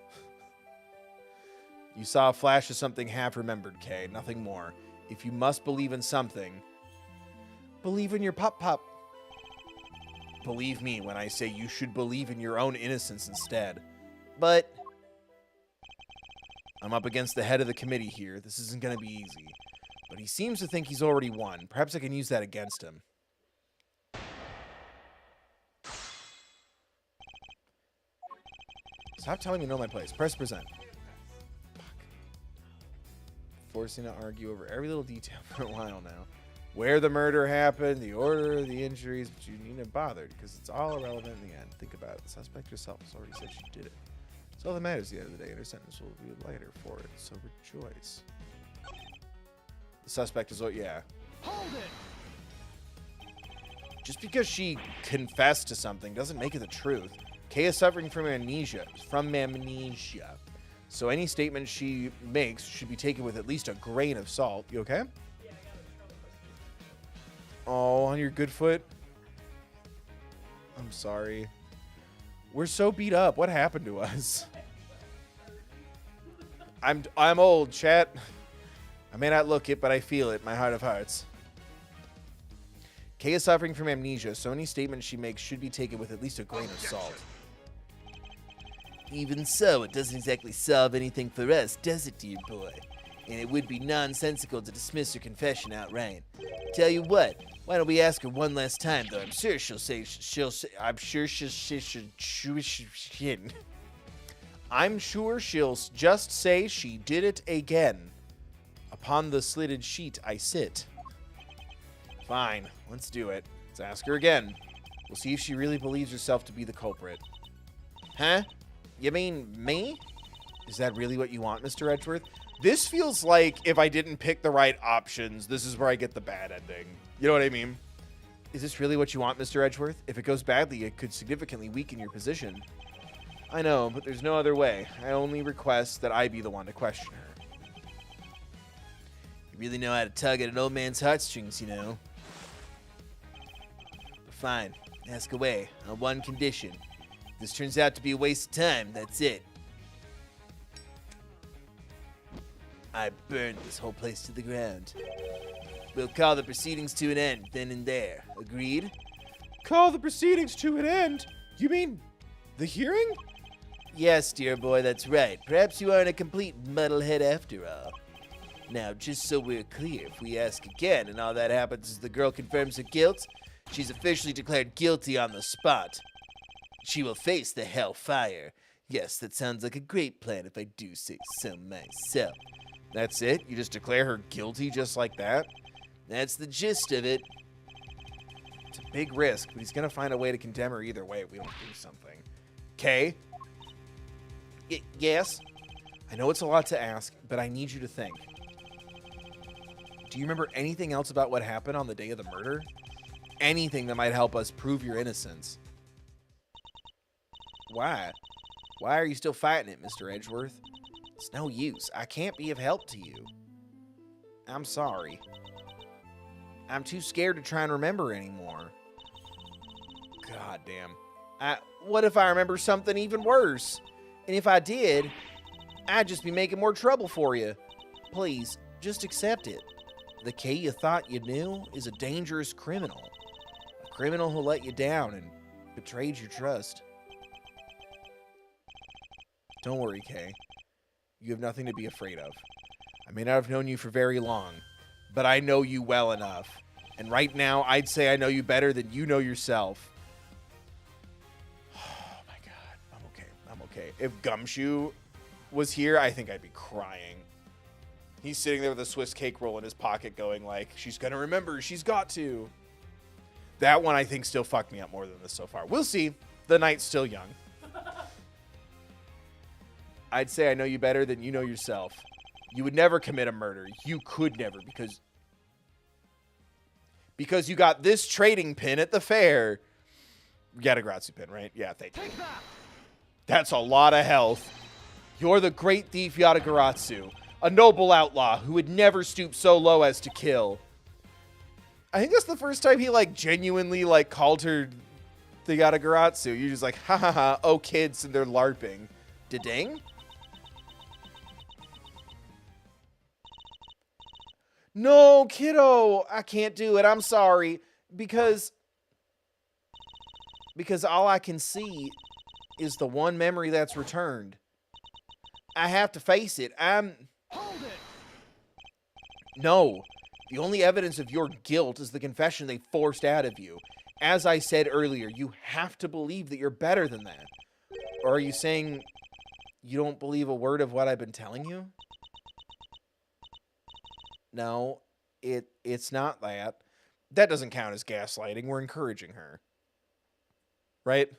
You saw a flash of something half-remembered, Kay. Nothing more. If you must believe in something, believe in your pop-pop. Believe me when I say you should believe in your own innocence instead. But I'm up against the head of the committee here. This isn't going to be easy. But he seems to think he's already won. Perhaps I can use that against him. Stop telling me to know my place. Press present. Forcing to argue over every little detail for a while now. Where the murder happened, the order, the injuries, but you needn't bother because it's all irrelevant in the end. Think about it. The suspect herself has already said she did it. It's all that matters at the end of the day, and her sentence will be lighter for it, so rejoice. The suspect is, yeah. Hold it! Just because she confessed to something doesn't make it the truth. Kay is suffering from amnesia. So any statement she makes should be taken with at least a grain of salt. You okay? Yeah, I got a trouble question. Oh, on your good foot? I'm sorry. We're so beat up. What happened to us? I'm old, chat. I may not look it, but I feel it in my heart of hearts. Kay is suffering from amnesia, so any statement she makes should be taken with at least a grain of salt. Even so, it doesn't exactly solve anything for us, does it, dear boy? And it would be nonsensical to dismiss her confession outright. Tell you what, why don't we ask her one last time, though? I'm sure she'll say, I'm sure she'll just say she did it again. Upon the slitted sheet I sit. Fine, let's do it. Let's ask her again. We'll see if she really believes herself to be the culprit. Huh? You mean me? Is that really what you want, Mr. Edgeworth? This feels like if I didn't pick the right options, this is where I get the bad ending. You know what I mean? Is this really what you want, Mr. Edgeworth? If it goes badly, it could significantly weaken your position. I know, but there's no other way. I only request that I be the one to question her. You really know how to tug at an old man's heartstrings, you know. Fine. Ask away, on one condition. If this turns out to be a waste of time, that's it. I burned this whole place to the ground. We'll call the proceedings to an end then and there. Agreed? Call the proceedings to an end? You mean the hearing? Yes, dear boy, that's right. Perhaps you aren't a complete muddlehead after all. Now, just so we're clear, if we ask again and all that happens is the girl confirms her guilt, she's officially declared guilty on the spot. She will face the hellfire. Yes, that sounds like a great plan if I do say so myself. That's it? You just declare her guilty just like that? That's the gist of it. It's a big risk, but he's gonna find a way to condemn her either way if we don't do something. Okay? Yes? I know it's a lot to ask, but I need you to think. Do you remember anything else about what happened on the day of the murder? Anything that might help us prove your innocence? Why? Why are you still fighting it, Mr. Edgeworth? It's no use. I can't be of help to you. I'm sorry. I'm too scared to try and remember anymore. God damn. What if I remember something even worse? And if I did, I'd just be making more trouble for you. Please, just accept it. The K you thought you knew is a dangerous criminal. A criminal who let you down and betrayed your trust. Don't worry, Kay. You have nothing to be afraid of. I may not have known you for very long, but I know you well enough. And right now, I'd say I know you better than you know yourself. Oh my god. I'm okay. If Gumshoe was here, I think I'd be crying. He's sitting there with a Swiss cake roll in his pocket going like, she's gonna remember, she's got to. That one I think still fucked me up more than this so far. We'll see. The night's still young. I'd say I know you better than you know yourself. You would never commit a murder. You could never because you got this trading pin at the fair. You got a Gratsu pin, right? Yeah, thank you. That's a lot of health. You're the great thief Yatagaratsu, a noble outlaw who would never stoop so low as to kill. I think that's the first time he genuinely called her the Yatagaratsu. You're just like, ha ha ha, oh kids, and they're LARPing. Da-ding? No, kiddo, I can't do it. I'm sorry. Because all I can see is the one memory that's returned. I have to face it. Hold it! No. The only evidence of your guilt is the confession they forced out of you. As I said earlier, you have to believe that you're better than that. Or are you saying you don't believe a word of what I've been telling you? No, it's not that. That doesn't count as gaslighting. We're encouraging her. Right?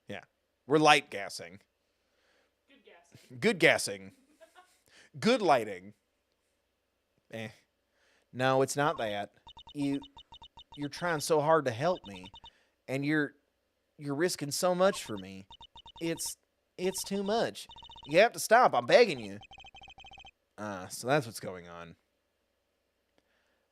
Yeah. We're light gassing. Good guess. Good gassing. Good lighting. No, it's not that. You're trying so hard to help me, and you're risking so much for me. It's too much. You have to stop. I'm begging you. So that's what's going on.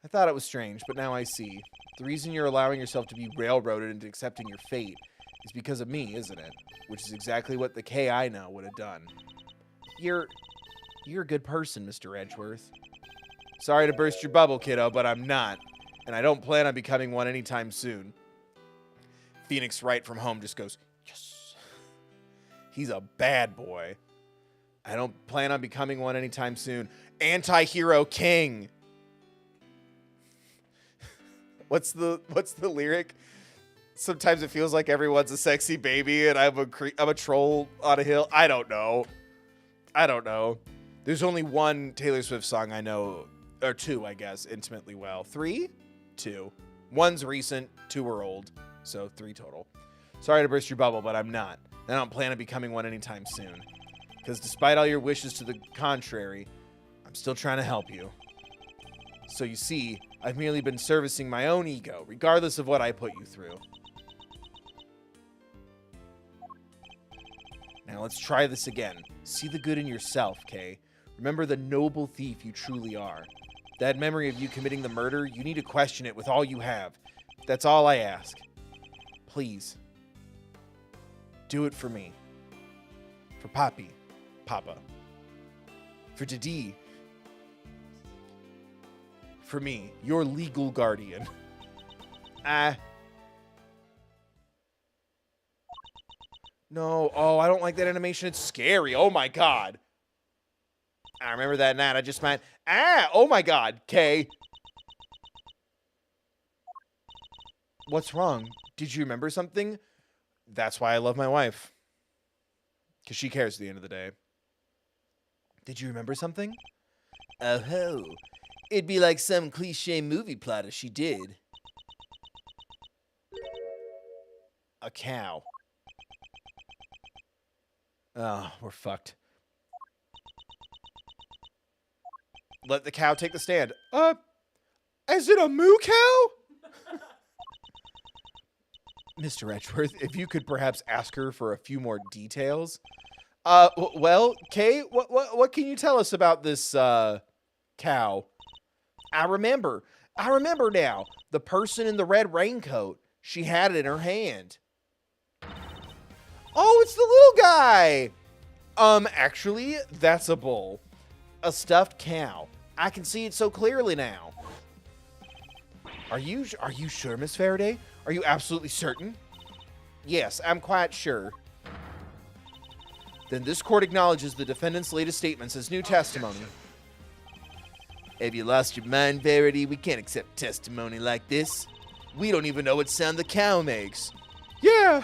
I thought it was strange, but now I see. The reason you're allowing yourself to be railroaded into accepting your fate is because of me, isn't it? Which is exactly what the K I know would have done. You're a good person, Mr. Edgeworth. Sorry to burst your bubble, kiddo, but I'm not. And I don't plan on becoming one anytime soon. Phoenix Wright from home just goes, yes. He's a bad boy. I don't plan on becoming one anytime soon. Anti-hero king. What's the lyric? Sometimes it feels like everyone's a sexy baby and I'm a troll on a hill. I don't know. There's only one Taylor Swift song I know, or two, I guess, intimately well. 3? 2. One's recent, 2 are old. So 3 total. Sorry to burst your bubble, but I'm not. I don't plan on becoming one anytime soon. Because despite all your wishes to the contrary, I'm still trying to help you. So you see, I've merely been servicing my own ego, regardless of what I put you through. Now let's try this again. See the good in yourself, Kay. Remember the noble thief you truly are. That memory of you committing the murder, you need to question it with all you have. That's all I ask. Please. Do it for me. For Poppy. Papa. For Didi. For me, your legal guardian. No. Oh, I don't like that animation. It's scary. Oh my god. I remember that night. I just meant, oh my god. Kay. What's wrong? Did you remember something? That's why I love my wife. Because she cares at the end of the day. Did you remember something? Oh ho. It'd be like some cliche movie plot if she did. A cow. Oh, we're fucked. Let the cow take the stand. Is it a moo cow? Mr. Edgeworth, if you could perhaps ask her for a few more details. Well, Kay, what can you tell us about this, cow? I remember now. The person in the red raincoat, she had it in her hand. Oh, it's the little guy. Actually, that's a bull. A stuffed cow. I can see it so clearly now. Are you sure, Miss Faraday? Are you absolutely certain? Yes, I'm quite sure. Then this court acknowledges the defendant's latest statements as new testimony. Have you lost your mind, Verity? We can't accept testimony like this. We don't even know what sound the cow makes. Yeah.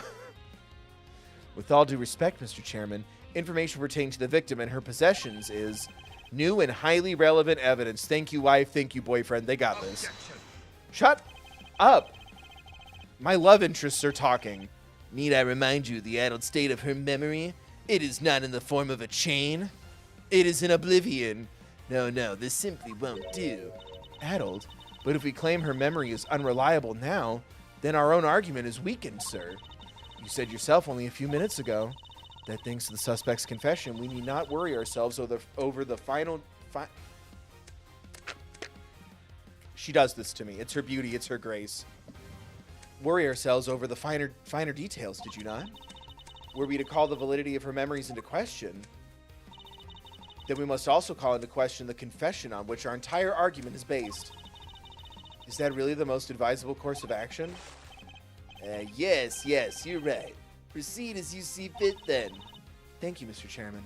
With all due respect, Mr. Chairman, information pertaining to the victim and her possessions is new and highly relevant evidence. Thank you, wife. Thank you, boyfriend. They got this. Shut up. My love interests are talking. Need I remind you the addled state of her memory? It is not in the form of a chain. It is in oblivion. No, this simply won't do. Addled? But if we claim her memory is unreliable now, then our own argument is weakened, sir. You said yourself only a few minutes ago that thanks to the suspect's confession, we need not worry ourselves over the final... She does this to me. It's her beauty. It's her grace. Worry ourselves over the finer details, did you not? Were we to call the validity of her memories into question, then we must also call into question the confession on which our entire argument is based. Is that really the most advisable course of action? Yes, you're right. Proceed as you see fit, then. Thank you, Mr. Chairman.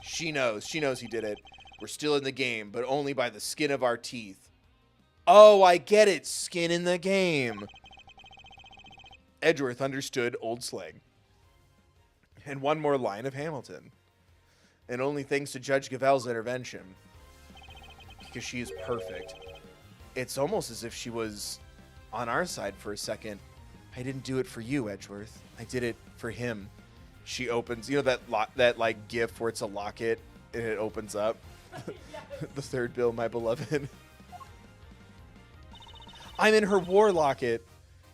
She knows he did it. We're still in the game, but only by the skin of our teeth. Oh, I get it. Skin in the game. Edgeworth understood old slang. And one more line of Hamilton. And only thanks to Judge Gavel's intervention. Because she is perfect. It's almost as if she was on our side for a second. I didn't do it for you, Edgeworth. I did it for him. She opens, you know that like gif where it's a locket and it opens up? The third bill, my beloved. I'm in her war locket.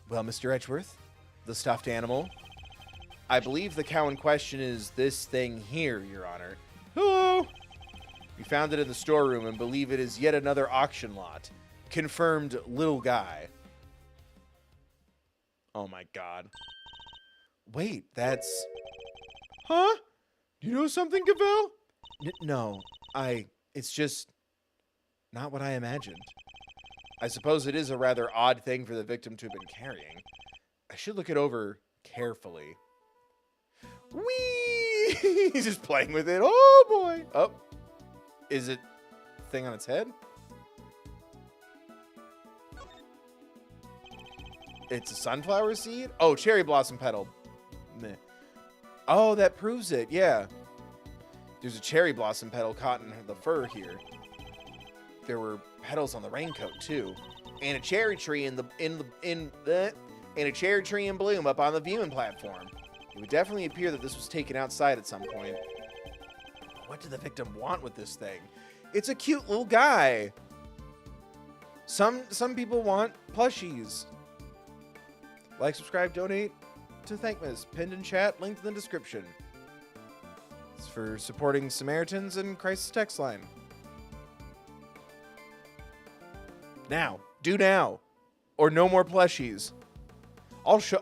Well, Mr. Edgeworth, the stuffed animal. I believe the cow in question is this thing here, Your Honor. Hello. We found it in the storeroom and believe it is yet another auction lot. Confirmed little guy. Oh my god. Wait, that's... Huh? Do you know something, Gavel? No, it's just not what I imagined. I suppose it is a rather odd thing for the victim to have been carrying. I should look it over carefully. Whee! He's just playing with it. Oh, boy. Oh. Is it thing on its head? It's a sunflower seed? Oh, cherry blossom petal. Meh. Oh, that proves it. Yeah. There's a cherry blossom petal caught in the fur here. There were petals on the raincoat too, and a cherry tree and a cherry tree in bloom up on the viewing platform. It would definitely appear that this was taken outside at some point. What did the victim want with this thing? It's a cute little guy. Some people want plushies. Like, subscribe, donate to thankmas. Pinned in chat, linked in the description. It's for supporting Samaritans and Christ's text line. Now. Do now. Or no more plushies. I'll show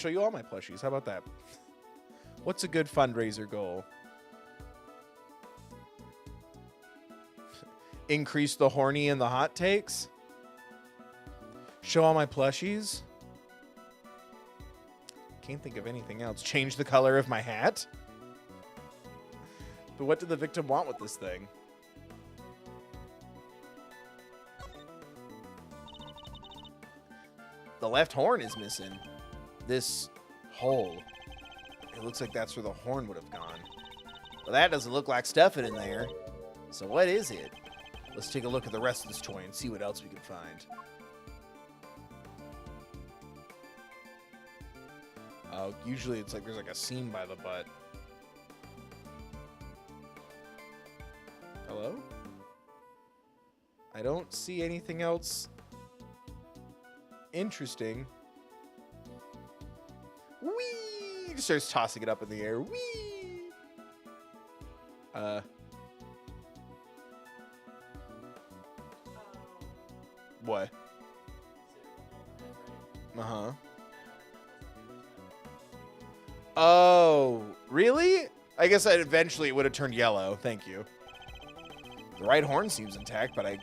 you all my plushies. How about that? What's a good fundraiser goal? Increase the horny and the hot takes? Show all my plushies? Can't think of anything else. Change the color of my hat? But what did the victim want with this thing? The left horn is missing. This hole. It looks like that's where the horn would have gone. Well, that doesn't look like stuffing in there. So what is it? Let's take a look at the rest of this toy and see what else we can find. Usually it's like there's like a seam by the butt. Hello? I don't see anything else interesting. Whee! He just starts tossing it up in the air. Whee! What? Uh-huh. Oh, really? I guess eventually it would have turned yellow. Thank you. The right horn seems intact, but I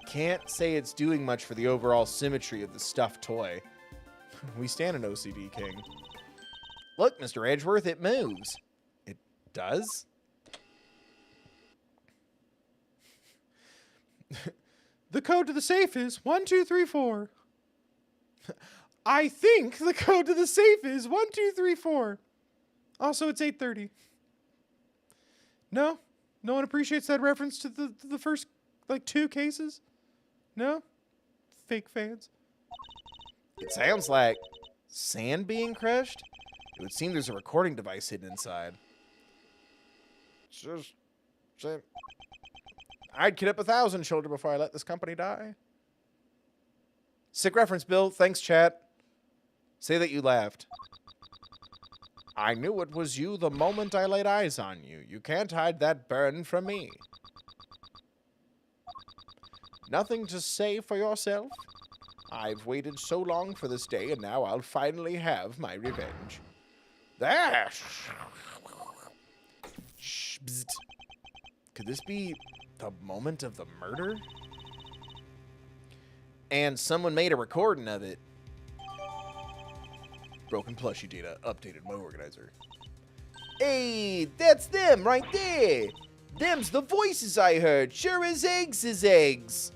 can't say it's doing much for the overall symmetry of the stuffed toy. We stand an OCD king. Look, Mr. Edgeworth, it moves. It does? The code to the safe is 1234. I think the code to the safe is 1234. Also, it's 8:30. No? No one appreciates that reference to the first, like, 2 cases? No? Fake fans. It sounds like sand being crushed? It would seem there's a recording device hidden inside. Just I'd kid up 1,000 children before I let this company die. Sick reference, Bill. Thanks, chat. Say that you laughed. I knew it was you the moment I laid eyes on you. You can't hide that burn from me. Nothing to say for yourself? I've waited so long for this day, and now I'll finally have my revenge. There! Could this be the moment of the murder? And someone made a recording of it. Broken plushie data updated my organizer. Hey, that's them right there. Them's the voices I heard. Sure as eggs is eggs.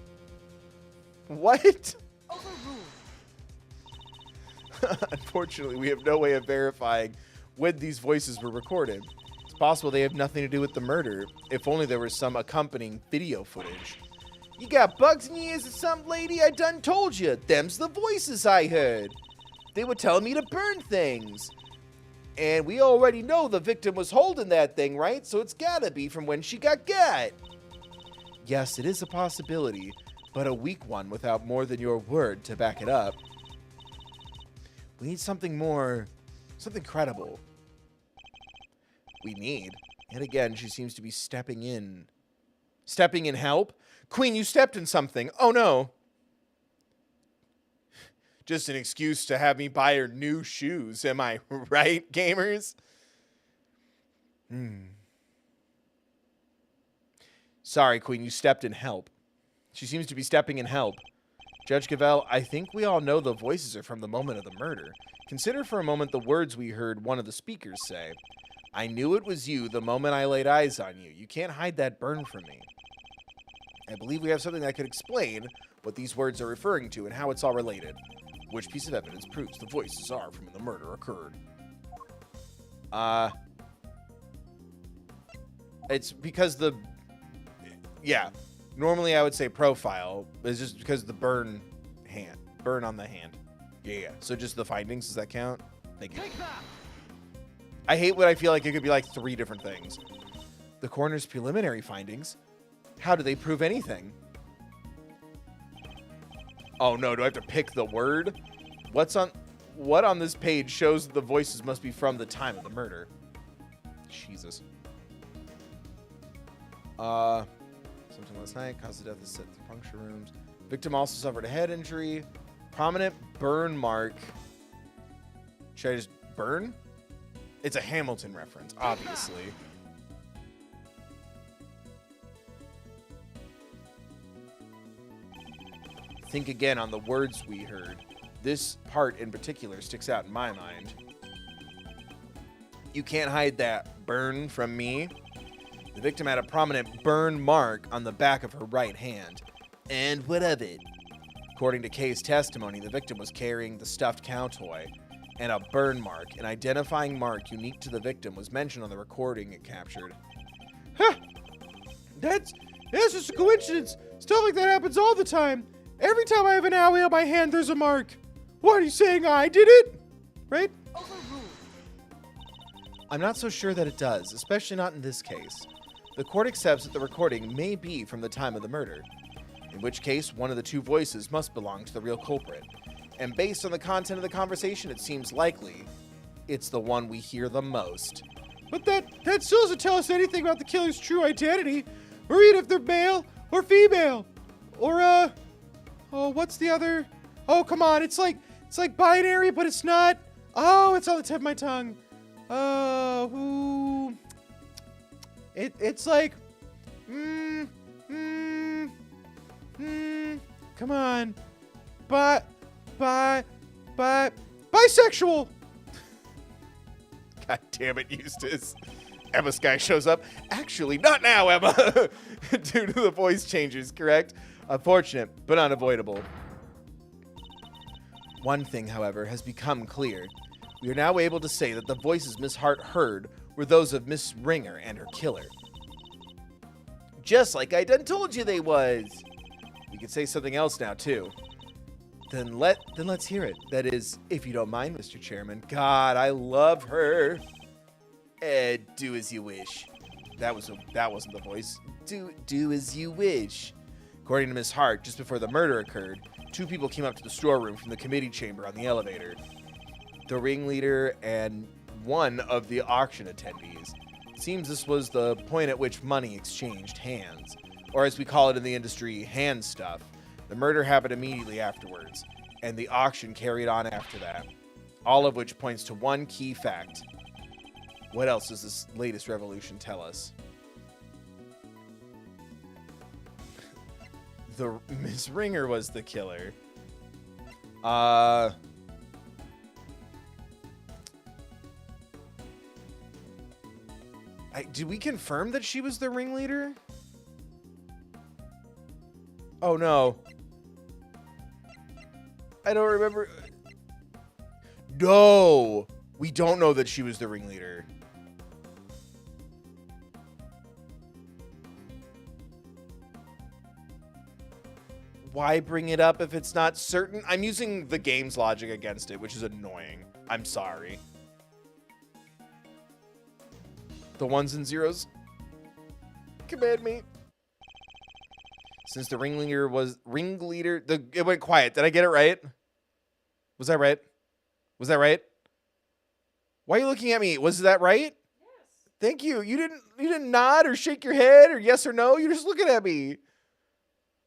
What? Unfortunately, we have no way of verifying when these voices were recorded. It's possible they have nothing to do with the murder, if only there was some accompanying video footage. You got bugs in your ears or something, lady? I done told you. Them's the voices I heard. They were telling me to burn things. And we already know the victim was holding that thing, right? So it's gotta be from when she got. Yes, it is a possibility, but a weak one without more than your word to back it up. We need something credible. We need. Yet again, she seems to be stepping in. Stepping in help? Queen, you stepped in something. Oh no. Just an excuse to have me buy her new shoes. Am I right, gamers? Sorry, Queen, you stepped in help. She seems to be stepping in help. Judge Cavell, I think we all know the voices are from the moment of the murder. Consider for a moment the words we heard one of the speakers say. I knew it was you the moment I laid eyes on you. You can't hide that burn from me. I believe we have something that could explain what these words are referring to and how it's all related. Which piece of evidence proves the voices are from when the murder occurred? It's because yeah. Normally I would say profile. It's just because the burn on the hand. Yeah. So just the findings, does that count? Thank you. I hate when I feel like it could be like 3 different things. The coroner's preliminary findings? How do they prove anything? Oh no, do I have to pick the word? What on this page shows the voices must be from the time of the murder? Jesus. Sometime last night, cause of death is set through puncture rooms. Victim also suffered a head injury. Prominent burn mark. Should I just burn? It's a Hamilton reference, obviously. Think again on the words we heard. This part in particular sticks out in my mind. You can't hide that burn from me. The victim had a prominent burn mark on the back of her right hand. And what of it? According to Kay's testimony, the victim was carrying the stuffed cow toy, and a burn mark, an identifying mark unique to the victim, was mentioned on the recording it captured. Huh! That's just a coincidence. Stuff like that happens all the time. Every time I have an owie on my hand, there's a mark. What, are you saying I did it? Right? I'm not so sure that it does, especially not in this case. The court accepts that the recording may be from the time of the murder, in which case one of the two voices must belong to the real culprit. And based on the content of the conversation, it seems likely it's the one we hear the most. But that still doesn't tell us anything about the killer's true identity, or even if they're male or female. Or, oh, what's the other? Oh, come on, it's like binary, but it's not. Oh, it's on the tip of my tongue. Oh, it's like, come on, bisexual. God damn it, Eustace. Emma Sky shows up. Actually, not now, Emma. Due to the voice changes, correct? Unfortunate, but unavoidable. One thing, however, has become clear. We are now able to say that the voices Miss Hart heard were those of Miss Ringer and her killer. Just like I done told you they was. We could say something else now, too. Then let's hear it. That is, if you don't mind, Mr. Chairman. God, I love her. Do as you wish. That wasn't the voice. Do as you wish. According to Miss Hart, just before the murder occurred, two people came up to the storeroom from the committee chamber on the elevator. The ringleader and one of the auction attendees. It seems this was the point at which money exchanged hands, or as we call it in the industry, hand stuff. The murder happened immediately afterwards, and the auction carried on after that. All of which points to one key fact. What else does this latest revolution tell us? The Miss Ringer was the killer. Did we confirm that she was the ringleader? Oh no. I don't remember. No, we don't know that she was the ringleader. Why bring it up if it's not certain? I'm using the game's logic against it, which is annoying. I'm sorry. The ones and zeros. Command me. Since the ringleader was it went quiet. Did I get it right? Was that right? Was that right? Why are you looking at me? Was that right? Yes. Thank you. You didn't nod or shake your head or yes or no. You're just looking at me.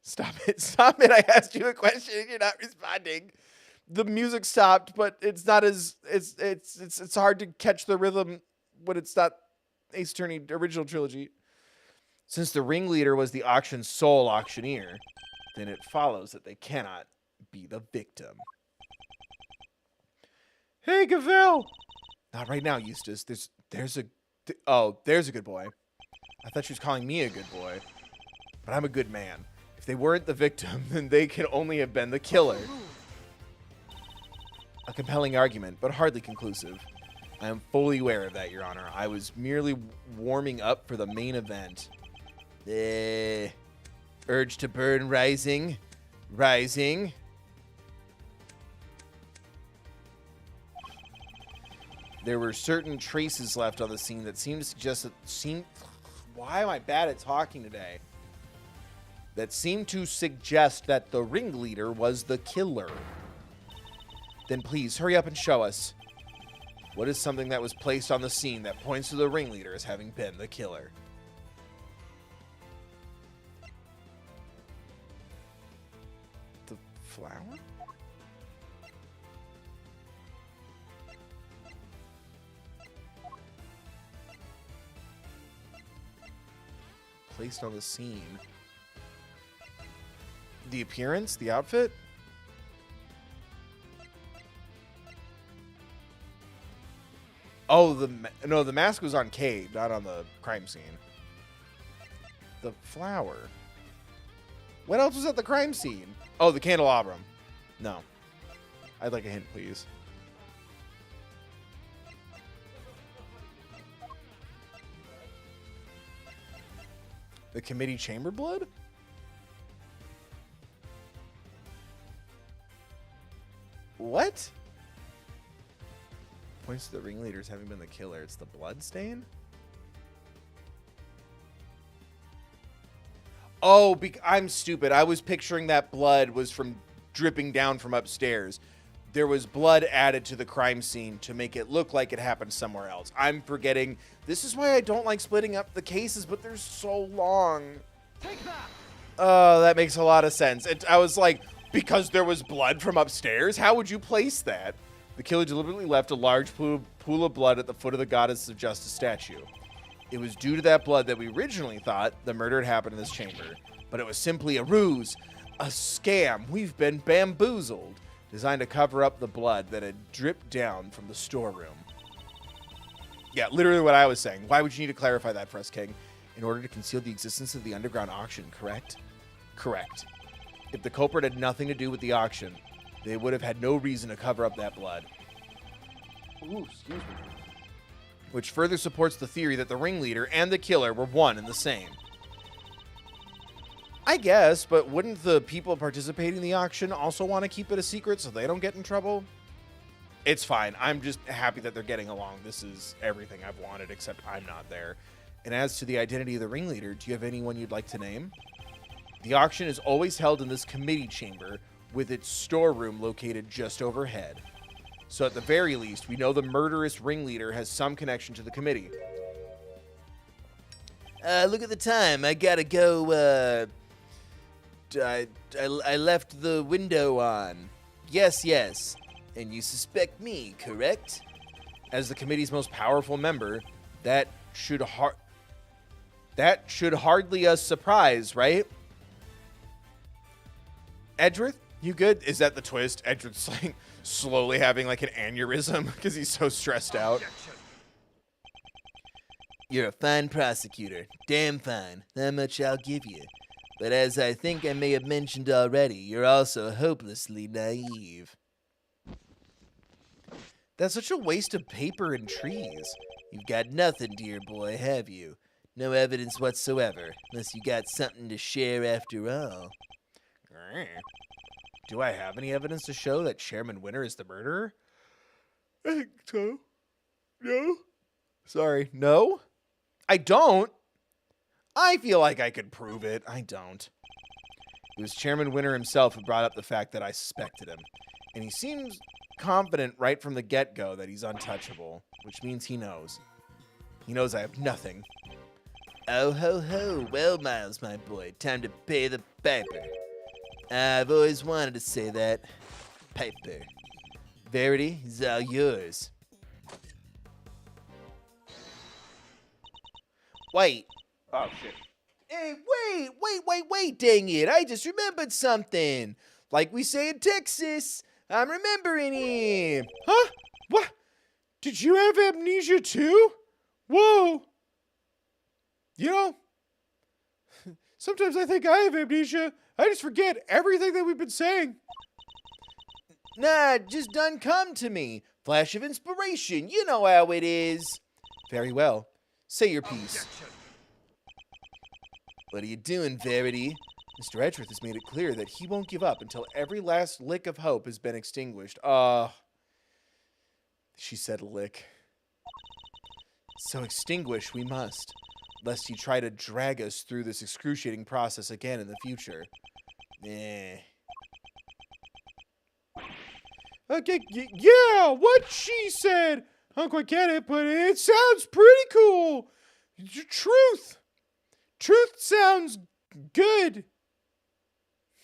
Stop it. Stop it. I asked you a question and you're not responding. The music stopped, but it's not as it's hard to catch the rhythm when it's not Ace Attorney original trilogy. Since the ringleader was the auction's sole auctioneer, then it follows that they cannot be the victim. Hey, Gavel! Not right now, Eustace. There's a good boy. I thought she was calling me a good boy. But I'm a good man. If they weren't the victim, then they can only have been the killer. A compelling argument, but hardly conclusive. I am fully aware of that, Your Honor. I was merely warming up for the main event. Urge to burn rising. Rising. There were certain traces left on the scene that seemed to suggest why am I bad at talking today? That seemed to suggest that the ringleader was the killer. Then please hurry up and show us. What is something that was placed on the scene that points to the ringleader as having been the killer? flower? Placed on the scene. The appearance? The outfit? Oh, the mask was on Cade, not on the crime scene. The flower. What else was at the crime scene? Oh, the candelabrum. No. I'd like a hint, please. The committee chamber blood? What? Points to the ringleaders having been the killer. It's the blood stain? Oh, I'm stupid. I was picturing that blood was from dripping down from upstairs. There was blood added to the crime scene to make it look like it happened somewhere else. I'm forgetting. This is why I don't like splitting up the cases, but they're so long. Take that! Oh, that makes a lot of sense. I was like, because there was blood from upstairs? How would you place that? The killer deliberately left a large pool of blood at the foot of the Goddess of Justice statue. It was due to that blood that we originally thought the murder had happened in this chamber. But it was simply a ruse, a scam. We've been bamboozled, designed to cover up the blood that had dripped down from the storeroom. Yeah, literally what I was saying. Why would you need to clarify that for us, King? In order to conceal the existence of the underground auction, correct? Correct. If the culprit had nothing to do with the auction, they would have had no reason to cover up that blood. Ooh, excuse me. Which further supports the theory that the ringleader and the killer were one and the same. I guess, but wouldn't the people participating in the auction also want to keep it a secret so they don't get in trouble? It's fine. I'm just happy that they're getting along. This is everything I've wanted, except I'm not there. And as to the identity of the ringleader, do you have anyone you'd like to name? The auction is always held in this committee chamber, with its storeroom located just overhead. So at the very least, we know the murderous ringleader has some connection to the committee. Look at the time. I gotta go, I left the window on. Yes. And you suspect me, correct? As the committee's most powerful member, that should hardly a surprise, right? Edgeworth, you good? Is that the twist? Edgeworth's like slowly having like an aneurysm because he's so stressed out. You're a fine prosecutor. Damn fine. That much I'll give you. But as I think I may have mentioned already, you're also hopelessly naive. That's such a waste of paper and trees. You've got nothing, dear boy, have you? No evidence whatsoever, unless you got something to share after all. Do I have any evidence to show that Chairman Winter is the murderer? I think so. No? Sorry, no? I don't? I feel like I could prove it. I don't. It was Chairman Winter himself who brought up the fact that I suspected him. And he seems confident right from the get-go that he's untouchable, which means he knows. He knows I have nothing. Oh ho ho, well Miles, my boy, time to pay the piper. I've always wanted to say that. Piper. Verity is all yours. Wait. Oh shit. Hey, wait, dang it, I just remembered something. Like we say in Texas, I'm remembering him. Huh? What? Did you have amnesia too? Whoa. You know, sometimes I think I have amnesia. I just forget everything that we've been saying. Nah, just done come to me. Flash of inspiration, you know how it is. Very well. Say your piece. What are you doing, Verity? Mr. Edgeworth has made it clear that he won't give up until every last lick of hope has been extinguished. She said lick. So extinguish we must, lest he try to drag us through this excruciating process again in the future. Okay, yeah, what she said. I don't quite get it, but it sounds pretty cool. Truth sounds good.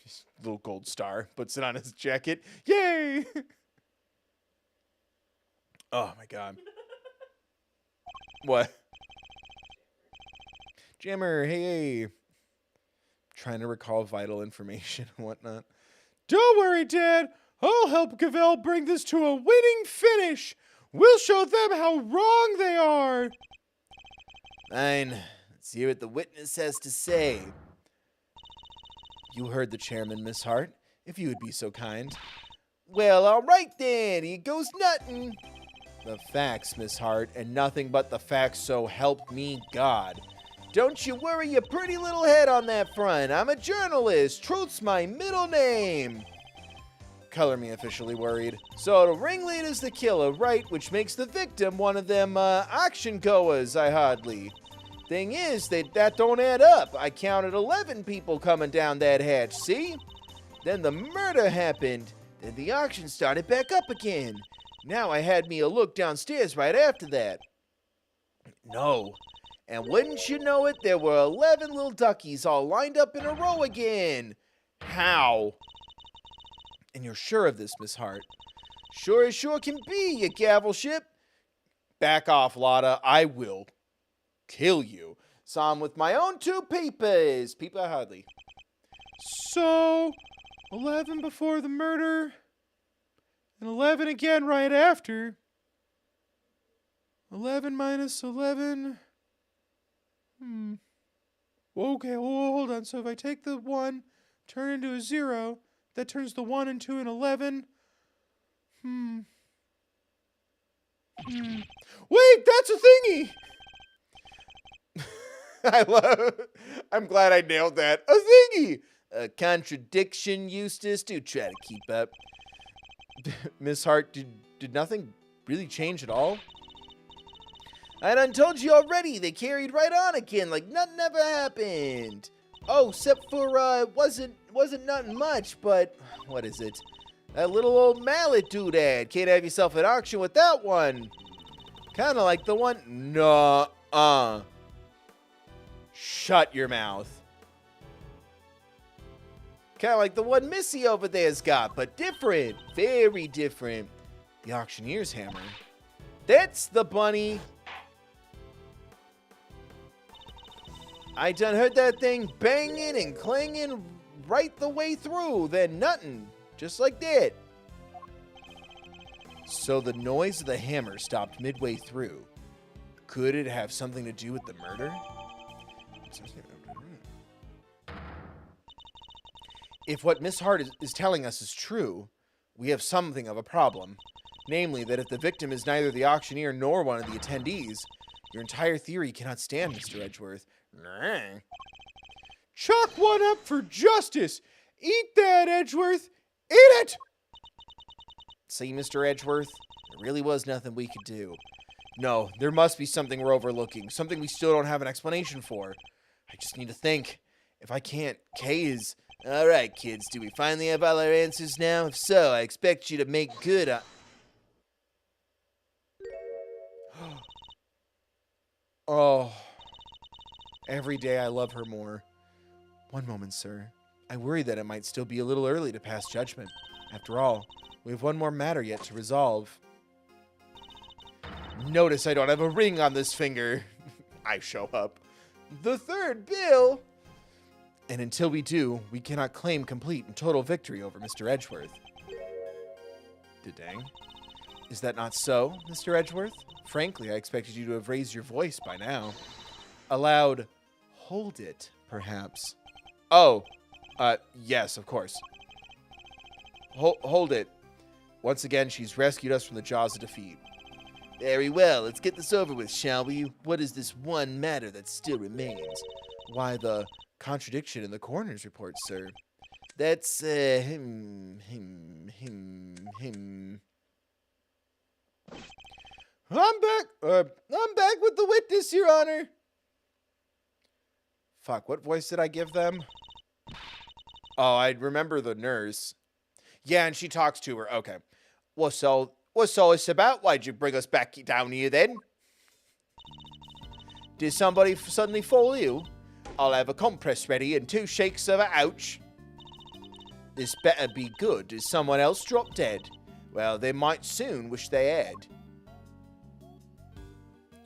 Just a little gold star. Puts it on his jacket. Yay! Oh, my God. What? Jammer, hey. Trying to recall vital information and whatnot. Don't worry, Dad. I'll help Gavel bring this to a winning finish. We'll show them how wrong they are. Fine. Let's hear what the witness has to say. You heard the chairman, Miss Hart. If you would be so kind. Well, all right then. Here goes nothing. The facts, Miss Hart, and nothing but the facts, so help me God. Don't you worry your pretty little head on that front. I'm a journalist. Truth's my middle name. Color me officially worried. So the ringleader's the killer, right? Which makes the victim one of them auction goers, I hardly. Thing is, that don't add up. I counted 11 people coming down that hatch, see? Then the murder happened. Then the auction started back up again. Now I had me a look downstairs right after that. No. And wouldn't you know it, there were 11 little duckies all lined up in a row again. How? And you're sure of this, Miss Hart? Sure as sure can be, you gavelship. Back off, Lotta. I will kill you. Saw him with my own two peepers. Peepa hardly. So, 11 before the murder, and 11 again right after. 11 minus 11. Okay, hold on. So if I take the 1, turn into a 0, that turns the 1 into an 11. Wait, that's a thingy! I'm glad I nailed that. A thingy! A contradiction, Eustace. Do try to keep up. Miss Hart, did nothing really change at all? I done told you already. They carried right on again like nothing ever happened. Oh, except for, it wasn't nothing much, but, what is it? That little old mallet doodad. Can't have yourself an auction without one. Kinda like the one... Nuh-uh. Shut your mouth. Kinda like the one Missy over there's got, but different. Very different. The auctioneer's hammer. That's the bunny. I done heard that thing banging and clanging right the way through, then nothing. Just like that. So the noise of the hammer stopped midway through. Could it have something to do with the murder? If what Miss Hart is telling us is true, we have something of a problem. Namely, that if the victim is neither the auctioneer nor one of the attendees, your entire theory cannot stand, Mr. Edgeworth. Chalk one up for justice! Eat that, Edgeworth! Eat it! See, Mr. Edgeworth, there really was nothing we could do. No, there must be something we're overlooking, something we still don't have an explanation for. I just need to think. If I can't, Kay is... All right, kids, do we finally have all our answers now? If so, I expect you to make good on... Oh... Every day I love her more. One moment, sir. I worry that it might still be a little early to pass judgment. After all, we have one more matter yet to resolve. Notice I don't have a ring on this finger. I show up. The third bill? And until we do, we cannot claim complete and total victory over Mr. Edgeworth. Dang. Is that not so, Mr. Edgeworth? Frankly, I expected you to have raised your voice by now. Aloud, hold it, perhaps. Oh, yes, of course. Hold it. Once again, she's rescued us from the jaws of defeat. Very well, let's get this over with, shall we? What is this one matter that still remains? Why, the contradiction in the coroner's report, sir. That's, I'm back with the witness, Your Honor. Fuck, what voice did I give them? Oh, I remember the nurse. Yeah, and she talks to her. Okay. What's all this about? Why'd you bring us back down here then? Did somebody suddenly fall ill? I'll have a compress ready and 2 shakes of a ouch. This better be good. Is someone else dropped dead? Well, they might soon wish they had.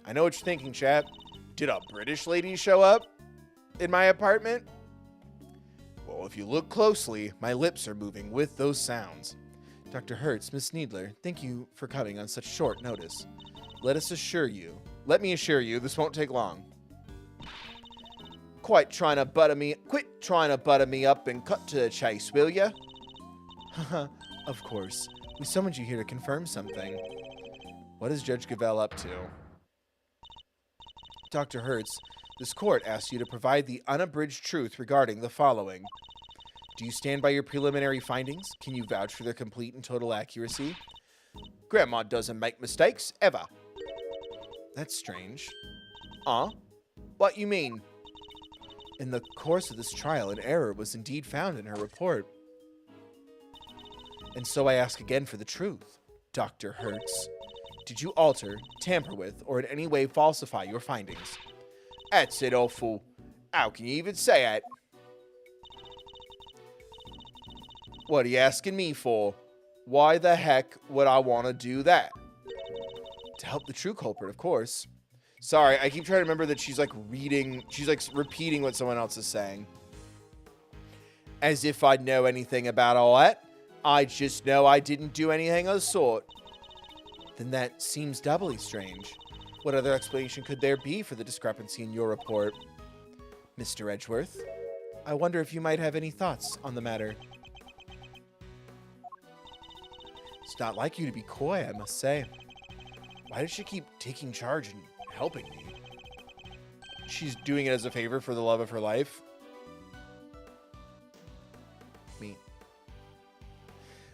I know what you're thinking, chap. Did a British lady show up in my apartment? Well, if you look closely, my lips are moving with those sounds. Dr. Hertz, Miss Needler, thank you for coming on such short notice. Let me assure you, this won't take long. Quit trying to butter me up and cut to the chase, will ya? Of course. We summoned you here to confirm something. What is Judge Gavelle up to? Dr. Hertz, this court asks you to provide the unabridged truth regarding the following. Do you stand by your preliminary findings? Can you vouch for their complete and total accuracy? Grandma doesn't make mistakes, ever. That's strange. What you mean? In the course of this trial, an error was indeed found in her report. And so I ask again for the truth. Dr. Hertz, did you alter, tamper with, or in any way falsify your findings? That's it, awful. How can you even say it? What are you asking me for? Why the heck would I want to do that? To help the true culprit, of course. Sorry, I keep trying to remember that she's like repeating what someone else is saying. As if I'd know anything about all that. I just know I didn't do anything of the sort. Then that seems doubly strange. What other explanation could there be for the discrepancy in your report? Mr. Edgeworth, I wonder if you might have any thoughts on the matter. It's not like you to be coy, I must say. Why does she keep taking charge and helping me? She's doing it as a favor for the love of her life. Me.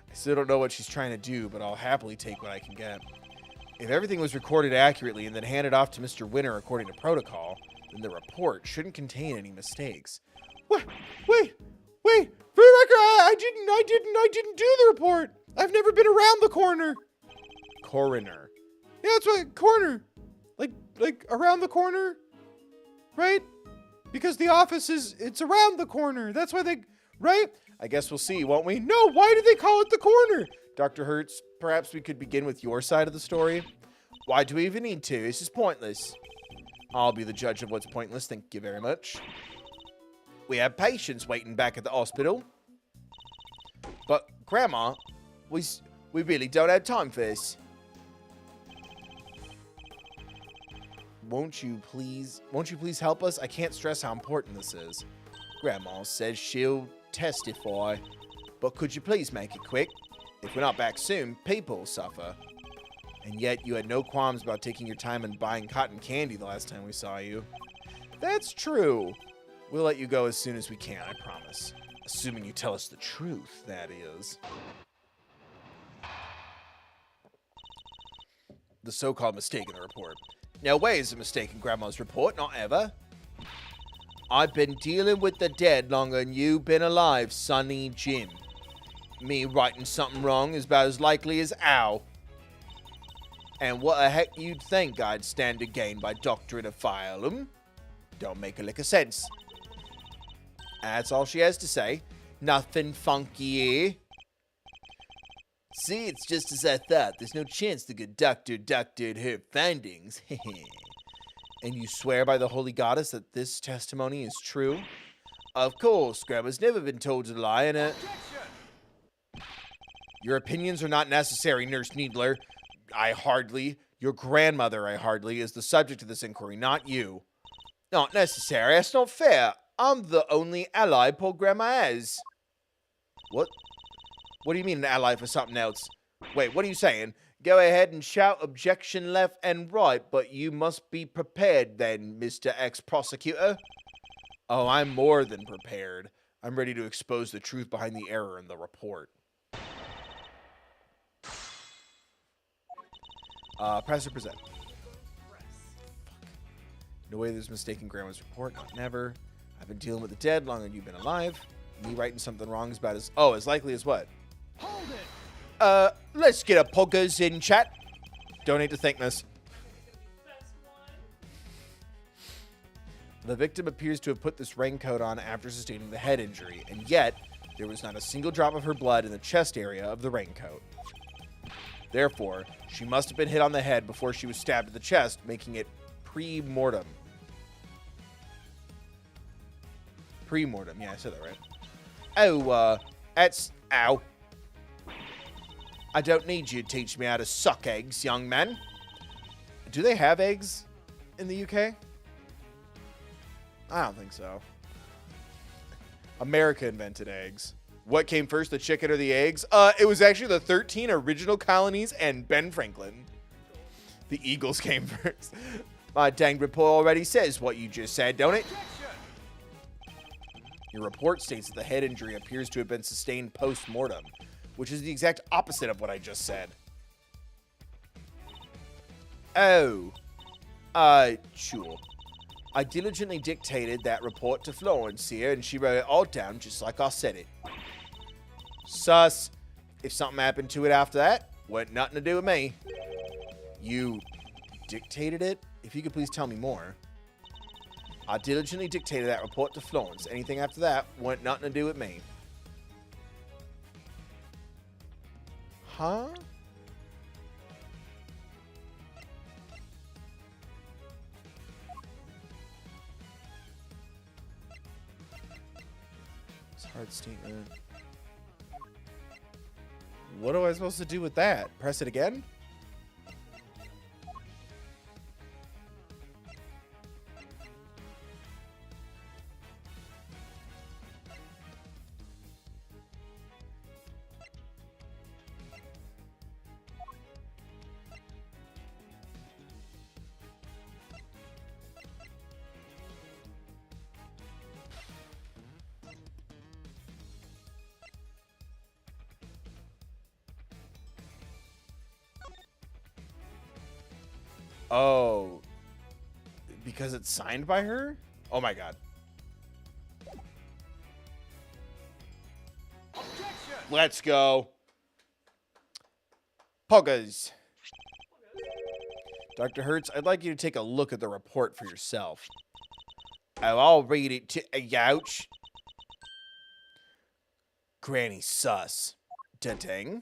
I still don't know what she's trying to do, but I'll happily take what I can get. If everything was recorded accurately and then handed off to Mr. Winter according to protocol, then the report shouldn't contain any mistakes. Wait! For the record, I didn't do the report. I've never been around the corner. Coroner. Yeah, that's right, corner. Like around the corner, right? Because the office it's around the corner. That's why right? I guess we'll see, won't we? No, why do they call it the corner? Dr. Hertz, perhaps we could begin with your side of the story. Why do we even need to? This is pointless. I'll be the judge of what's pointless, thank you very much. We have patients waiting back at the hospital. But, Grandma, we really don't have time for this. Won't you please help us? I can't stress how important this is. Grandma says she'll testify. But could you please make it quick? If we're not back soon, people will suffer. And yet you had no qualms about taking your time and buying cotton candy the last time we saw you. That's true. We'll let you go as soon as we can, I promise. Assuming you tell us the truth, that is. The so-called mistake in the report. Now, where is the mistake in Grandma's report? Not ever. I've been dealing with the dead longer than you've been alive, Sonny Jim. Me writing something wrong is about as likely as ow. And what the heck you'd think I'd stand to gain by doctoring a phylum? Don't make a lick of sense. That's all she has to say. Nothing funky, eh? See, it's just as I thought. There's no chance the good doctor doctored her findings. And you swear by the holy goddess that this testimony is true? Of course, Grandma's never been told to lie, and Your opinions are not necessary, Nurse Needler. Your grandmother, is the subject of this inquiry, not you. Not necessary, that's not fair. I'm the only ally poor Grandma has. What? What do you mean an ally for something else? Wait, what are you saying? Go ahead and shout objection left and right, but you must be prepared then, Mr. Ex-Prosecutor. Oh, I'm more than prepared. I'm ready to expose the truth behind the error in the report. Press or present? Press. No way there's mistaken Grandma's report, not never. I've been dealing with the dead longer than you've been alive. Me writing something wrong is about as likely as what? Hold it! Let's get a poggers in chat. Donate to thankmas. Best one. The victim appears to have put this raincoat on after sustaining the head injury, and yet There was not a single drop of her blood in the chest area of the raincoat. Therefore, she must have been hit on the head before she was stabbed in the chest, making it pre-mortem. Pre-mortem, yeah, I said that right. Oh, that's... Ow. I don't need you to teach me how to suck eggs, young man. Do they have eggs in the UK? I don't think so. America invented eggs. What came first, the chicken or the eggs? It was actually the 13 original colonies and Ben Franklin. The Eagles came first. My dang report already says what you just said, don't it? Your report states that the head injury appears to have been sustained post-mortem, which is the exact opposite of what I just said. Oh. Sure. I diligently dictated that report to Florence here, and she wrote it all down just like I said it. Sus. If something happened to it after that, wasn't nothing to do with me. You dictated it? If you could please tell me more. I diligently dictated that report to Florence. Anything after that, wasn't nothing to do with me. Huh? Hard statement. What am I supposed to do with that? Press it again? Oh, because it's signed by her? Oh my god. Let's go. Poggers. Dr. Hertz, I'd like you to take a look at the report for yourself. Oh, I'll read it to Ouch. Granny sus. Ding.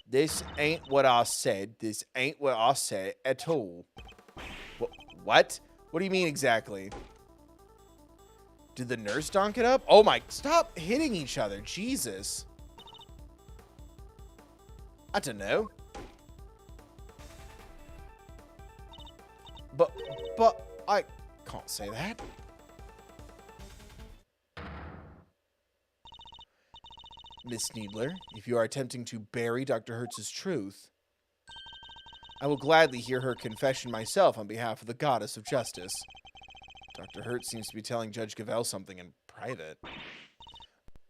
This ain't what I said. This ain't what I said at all. What? What do you mean exactly? Did the nurse donk it up? Oh my, stop hitting each other. Jesus. I don't know. But I can't say that. Miss Needler, if you are attempting to bury Dr. Hertz's truth, I will gladly hear her confession myself on behalf of the goddess of justice. Dr. Hertz seems to be telling Judge Gavelle something in private.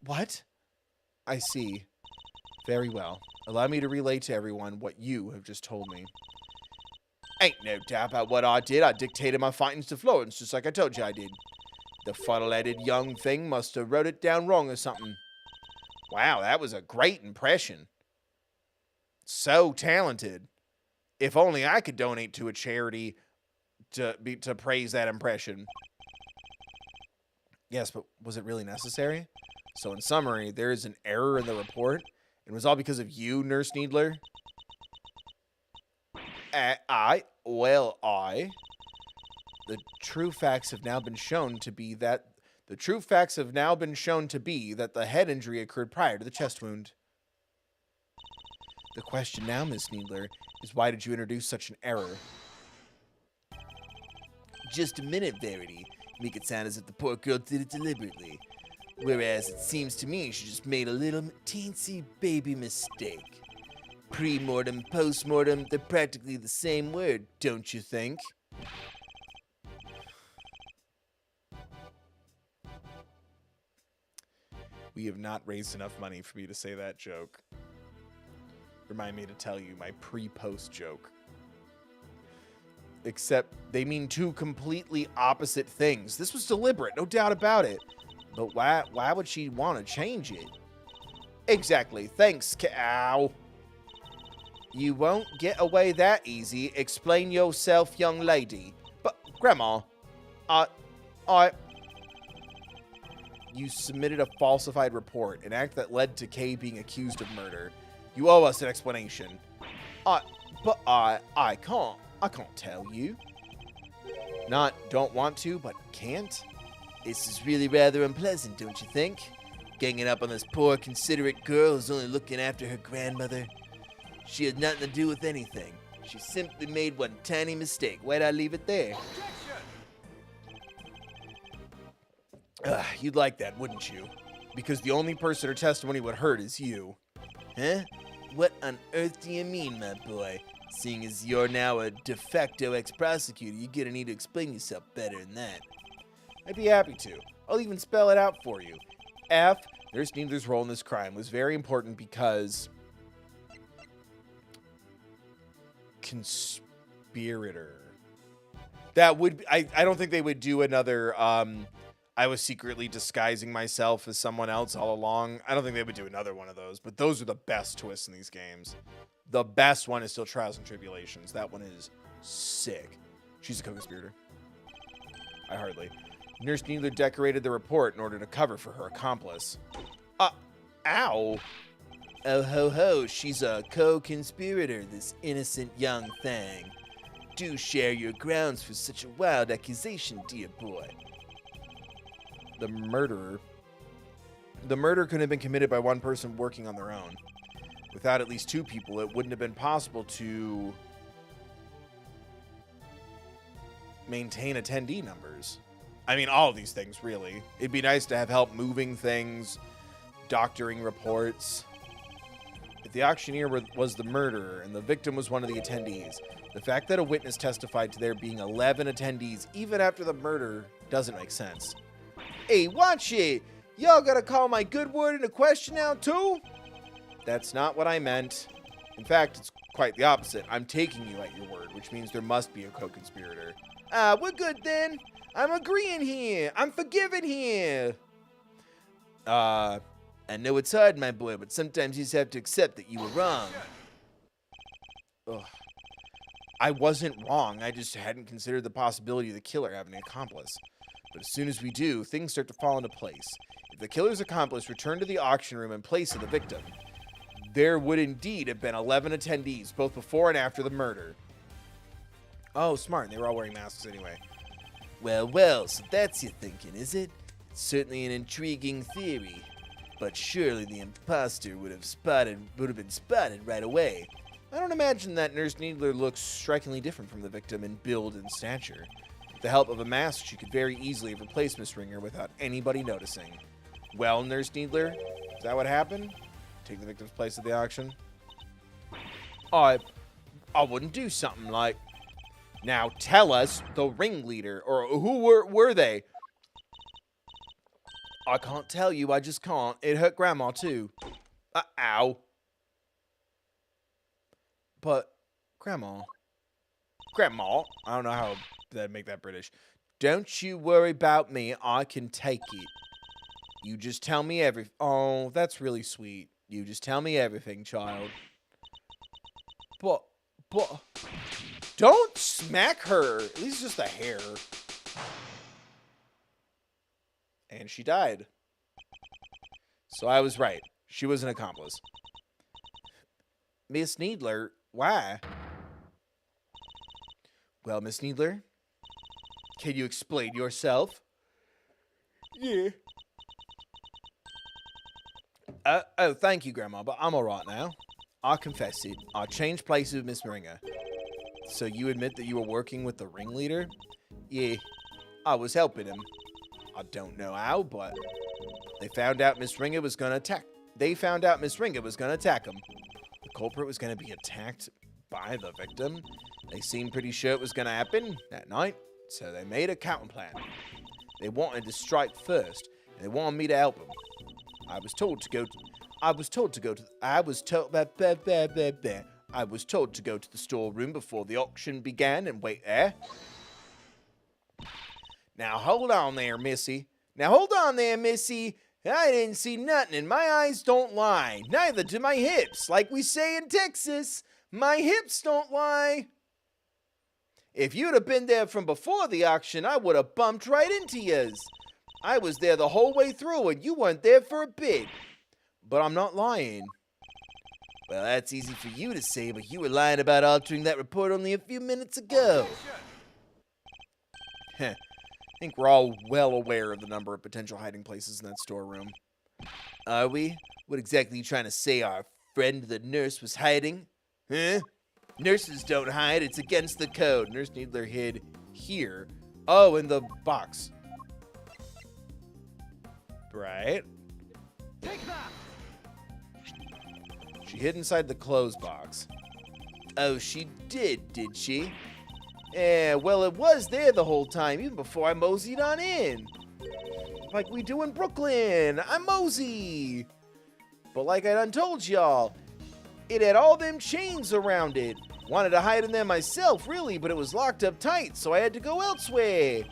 What? I see. Very well. Allow me to relay to everyone what you have just told me. Ain't no doubt about what I did. I dictated my findings to Florence, just like I told you I did. The fuddle-headed young thing must have wrote it down wrong or something. Wow, that was a great impression. So talented. If only I could donate to a charity to praise that impression. Yes, but was it really necessary? So in summary, there is an error in the report. It was all because of you, Nurse Needler? The true facts have now been shown to be that the head injury occurred prior to the chest wound. The question now, Miss Needler, is why did you introduce such an error? Just a minute, Verity. Make it sound as if the poor girl did it deliberately. Whereas it seems to me she just made a little teensy baby mistake. Pre-mortem, post-mortem, they're practically the same word, don't you think? We have not raised enough money for me to say that joke. Remind me to tell you my pre-post joke. Except they mean two completely opposite things. This was deliberate, no doubt about it. But why would she want to change it? Exactly. Thanks, cow. You won't get away that easy. Explain yourself, young lady. But, Grandma, You submitted a falsified report, an act that led to Kay being accused of murder. You owe us an explanation. But I can't tell you. Not don't want to, but can't? This is really rather unpleasant, don't you think? Ganging up on this poor, considerate girl who's only looking after her grandmother. She had nothing to do with anything. She simply made one tiny mistake. Why'd I leave it there? You'd like that, wouldn't you? Because the only person her testimony would hurt is you. Huh? What on earth do you mean, my boy? Seeing as you're now a de facto ex-prosecutor, you're gonna need to explain yourself better than that. I'd be happy to. I'll even spell it out for you. F, Nurse Needler's role in this crime was very important because... Conspirator. That would... I don't think they would do another... I was secretly disguising myself as someone else all along. I don't think they would do another one of those, but those are the best twists in these games. The best one is still Trials and Tribulations. That one is sick. She's a co-conspirator. I hardly. Nurse Needler decorated the report in order to cover for her accomplice. Ow. Oh ho ho, she's a co-conspirator, this innocent young thing. Do share your grounds for such a wild accusation, dear boy. The murder couldn't have been committed by one person working on their own. Without at least two people, it wouldn't have been possible to maintain attendee numbers. I mean, all of these things, really. It'd be nice to have help moving things, doctoring reports. If the auctioneer was the murderer and the victim was one of the attendees, the fact that a witness testified to there being 11 attendees, even after the murder, doesn't make sense. Hey, watch it! Y'all gotta call my good word into question now, too? That's not what I meant. In fact, it's quite the opposite. I'm taking you at your word, which means there must be a co-conspirator. We're good then. I'm agreeing here. I'm forgiving here. I know it's hard, my boy, but sometimes you just have to accept that you were wrong. Ugh. I wasn't wrong. I just hadn't considered the possibility of the killer having an accomplice. But as soon as we do, things start to fall into place. If the killer's accomplice returned to the auction room in place of the victim, there would indeed have been 11 attendees, both before and after the murder. Oh, smart. They were all wearing masks anyway. Well, well, so that's your thinking, is it? It's certainly an intriguing theory. But surely the imposter would have been spotted right away. I don't imagine that Nurse Needler looks strikingly different from the victim in build and stature. With the help of a mask, she could very easily have replaced Miss Ringer without anybody noticing. Well, Nurse Needler, is that what happened? Take the victim's place at the auction? I wouldn't do something like... Now tell us the ringleader, or who were they? I can't tell you, I just can't. It hurt Grandma, too. Ow. But, Grandma, I don't know how to make that British. don't you worry about me, I can take it. You just tell me everything. Oh, that's really sweet. You just tell me everything, child. But... Don't smack her. At least just the hair. And she died. So I was right. She was an accomplice. Miss Needler, why? Well, Miss Needler, can you explain yourself? Yeah. Oh, thank you, Grandma, but I'm all right now. I confess it. I changed places with Miss Ringer. So you admit that you were working with the ringleader? Yeah, I was helping him. I don't know how, but they found out Miss Ringer was going to attack. They found out Miss Ringer was going to attack him. The culprit was going to be attacked by the victim. They seemed pretty sure it was going to happen that night, so they made a counter plan. They wanted to strike first, and they wanted me to help them. I was told to go to the storeroom before the auction began and wait there. Now hold on there, Missy. I didn't see nothing, and my eyes don't lie. Neither do my hips. Like we say in Texas, my hips don't lie. If you'd have been there from before the auction, I would have bumped right into yous. I was there the whole way through and you weren't there for a bit. But I'm not lying. Well, that's easy for you to say, but you were lying about altering that report only a few minutes ago. Heh. I think we're all well aware of the number of potential hiding places in that storeroom. Are we? What exactly are you trying to say our friend the nurse was hiding? Huh? Nurses don't hide, it's against the code. Nurse Needler hid here. Oh, in the box. Right. Take that! She hid inside the clothes box. Oh, she did she? Yeah, well, it was there the whole time, even before I moseyed on in. Like we do in Brooklyn. I'm mosey. But like I done told y'all, it had all them chains around it. Wanted to hide in there myself, really, but it was locked up tight, so I had to go elsewhere.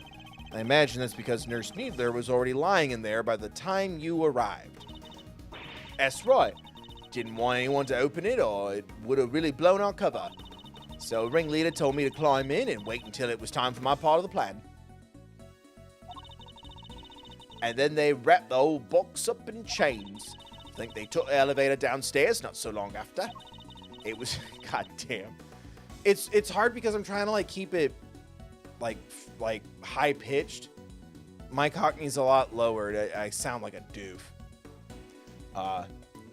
I imagine that's because Nurse Needler was already lying in there by the time you arrived. That's right. Didn't want anyone to open it, or it would have really blown our cover. So Ringleader told me to climb in and wait until it was time for my part of the plan. And then they wrapped the whole box up in chains. I think they took the elevator downstairs not so long after. It was, goddamn. It's hard because I'm trying to like keep it like high pitched. My Cockney's a lot lower. I sound like a doof.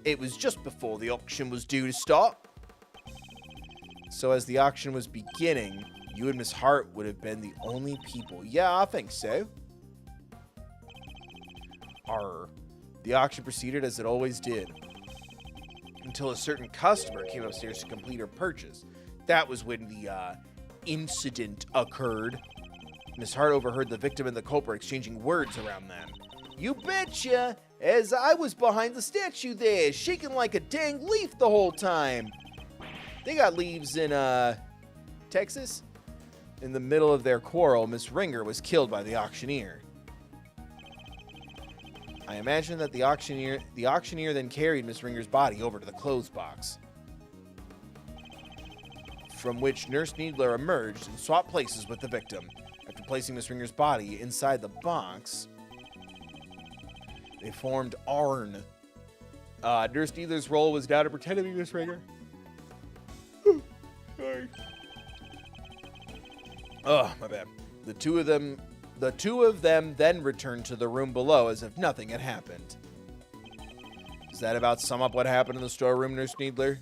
It was just before the auction was due to start. So as the auction was beginning, you and Miss Hart would have been the only people. Yeah, I think so. The auction proceeded as it always did, until a certain customer came upstairs to complete her purchase. That was when the incident occurred. Miss Hart overheard the victim and the culprit exchanging words around them. You betcha, as I was behind the statue there, shaking like a dang leaf the whole time. They got leaves in, Texas? In the middle of their quarrel, Miss Ringer was killed by the auctioneer. I imagine that the auctioneer then carried Miss Ringer's body over to the clothes box, from which Nurse Needler emerged and swapped places with the victim. After placing Miss Ringer's body inside the box, they formed ARN. Nurse Needler's role was now to pretend to be Miss Ringer. Sorry. Oh, my bad. The two of them then returned to the room below as if nothing had happened. Does that about sum up what happened in the storeroom, Nurse Needler?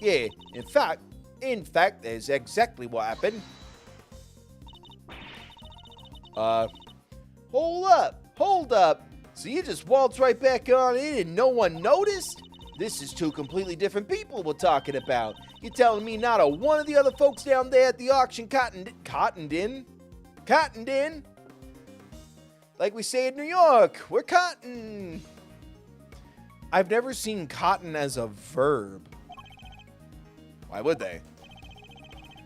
Yeah, in fact, that's exactly what happened. Hold up. So you just waltzed right back on in and no one noticed? This is two completely different people we're talking about. You're telling me not a one of the other folks down there at the auction cottoned in? Like we say in New York, we're cotton. I've never seen cotton as a verb. Why would they?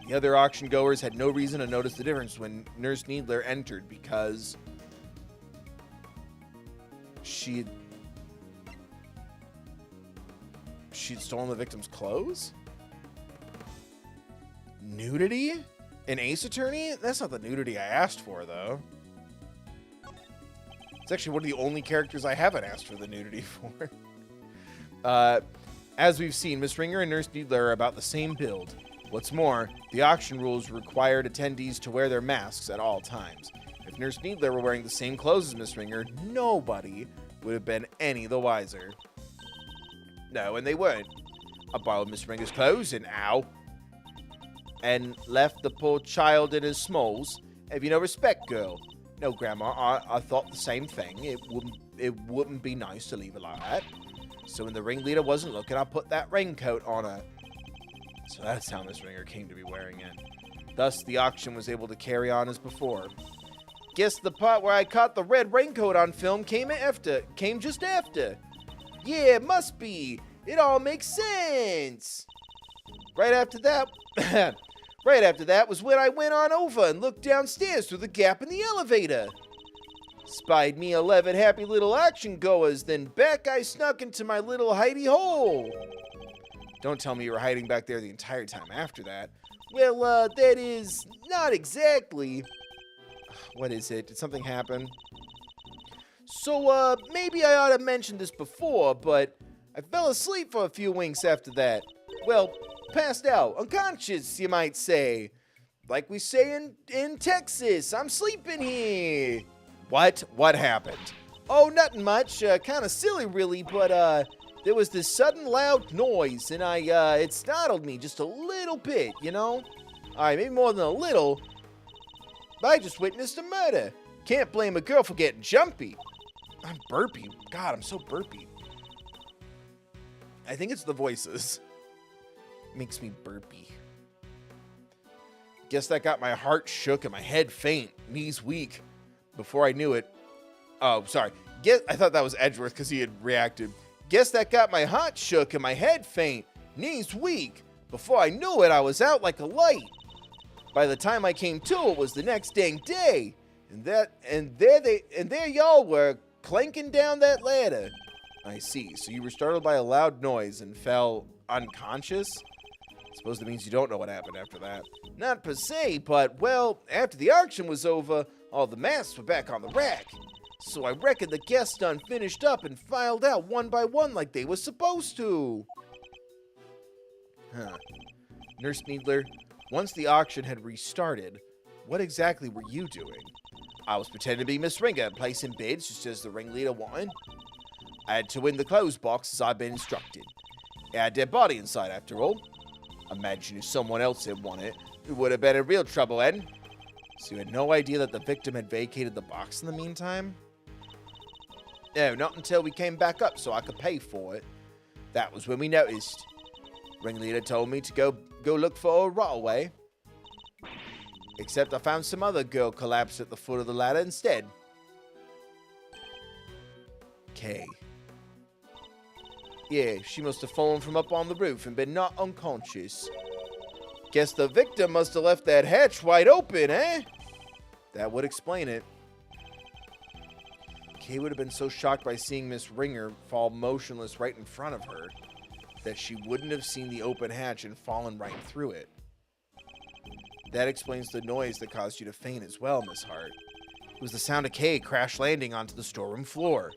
The other auction goers had no reason to notice the difference when Nurse Needler entered because she'd stolen the victim's clothes? Nudity? An Ace Attorney? That's not the nudity I asked for, though. It's actually one of the only characters I haven't asked for the nudity for. As we've seen, Miss Ringer and Nurse Needler are about the same build. What's more, the auction rules required attendees to wear their masks at all times. If Nurse Needler were wearing the same clothes as Miss Ringer, nobody would have been any the wiser. No, and they weren't. I borrowed Miss Ringer's clothes and left the poor child in his smalls. Have you no respect, girl? No, Grandma, I thought the same thing. It wouldn't be nice to leave her like that. So when the ringleader wasn't looking, I put that raincoat on her. So that's how Miss Ringer came to be wearing it. Thus, the auction was able to carry on as before. Guess the part where I caught the red raincoat on film came just after. Yeah, it must be. It all makes sense. Right after that was when I went on over and looked downstairs through the gap in the elevator. Spied me 11 happy little auction goers, then back I snuck into my little hidey hole. Don't tell me you were hiding back there the entire time after that. Well, that is not exactly. What is it? Did something happen? So, maybe I ought to mention this before, but I fell asleep for a few winks after that. Well, passed out. Unconscious, you might say. Like we say in Texas, I'm sleeping here. What? What happened? Oh, nothing much. Kind of silly, really, but, there was this sudden loud noise, and it startled me just a little bit, you know? Alright, maybe more than a little. But I just witnessed a murder. Can't blame a girl for getting jumpy. I'm burpy. God, I'm so burpy. I think it's the voices. Makes me burpy. Guess that got my heart shook and my head faint, knees weak. Before I knew it. Oh, sorry. I thought that was Edgeworth because he had reacted. Guess that got my heart shook and my head faint, knees weak. Before I knew it, I was out like a light. By the time I came to, it was the next dang day. And there y'all were, clanking down that ladder. I see. So you were startled by a loud noise and fell unconscious? I suppose that means you don't know what happened after that. Not per se, but, well, after the auction was over, all the masks were back on the rack. So I reckon the guests done finished up and filed out one by one like they were supposed to. Huh. Nurse Needler, once the auction had restarted, what exactly were you doing? I was pretending to be Miss Ringer and placing bids just as the ringleader wanted. I had to win the clothes box as I'd been instructed. It had a dead body inside after all. Imagine if someone else had won it, we would have been in real trouble, Ed. So you had no idea that the victim had vacated the box in the meantime? No, not until we came back up so I could pay for it. That was when we noticed. Ringleader told me to go look for a Rottaway. Except I found some other girl collapsed at the foot of the ladder instead. Kay. Yeah, she must have fallen from up on the roof and been knocked unconscious. Guess the victim must have left that hatch wide open, eh? That would explain it. Kay would have been so shocked by seeing Miss Ringer fall motionless right in front of her that she wouldn't have seen the open hatch and fallen right through it. That explains the noise that caused you to faint as well, Miss Hart. It was the sound of Kay crash landing onto the storeroom floor.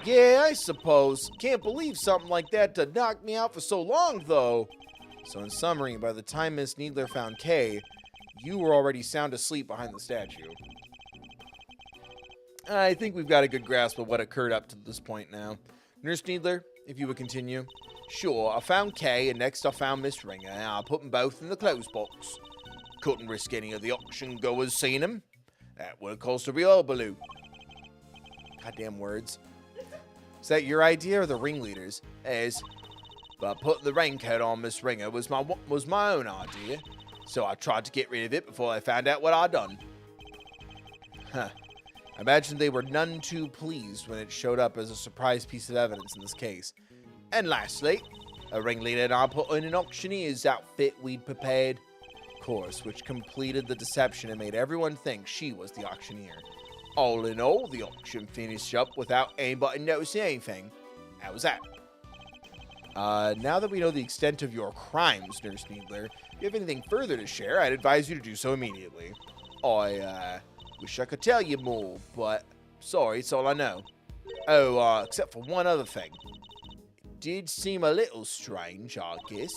Yeah, I suppose. Can't believe something like that to knock me out for so long, though. So in summary, by the time Miss Needler found Kay, you were already sound asleep behind the statue. I think we've got a good grasp of what occurred up to this point now. Nurse Needler, if you would continue. Sure, I found Kay, and next I found Miss Ringer, and I put them both in the clothes box. Couldn't risk any of the auction goers seeing them. That would have cost a real baloo. Goddamn words. Is that your idea or the ringleader's? But putting the raincoat on Miss Ringer was my own idea. So I tried to get rid of it before I found out what I'd done. Huh. I imagine they were none too pleased when it showed up as a surprise piece of evidence in this case. And lastly, a ringleader and I put in an auctioneer's outfit we'd prepared. Of course, which completed the deception and made everyone think she was the auctioneer. All in all, the auction finished up without anybody noticing anything. How was that? Now that we know the extent of your crimes, Nurse Needler, if you have anything further to share, I'd advise you to do so immediately. I, wish I could tell you more, but sorry, it's all I know. Oh, except for one other thing. It did seem a little strange, I guess,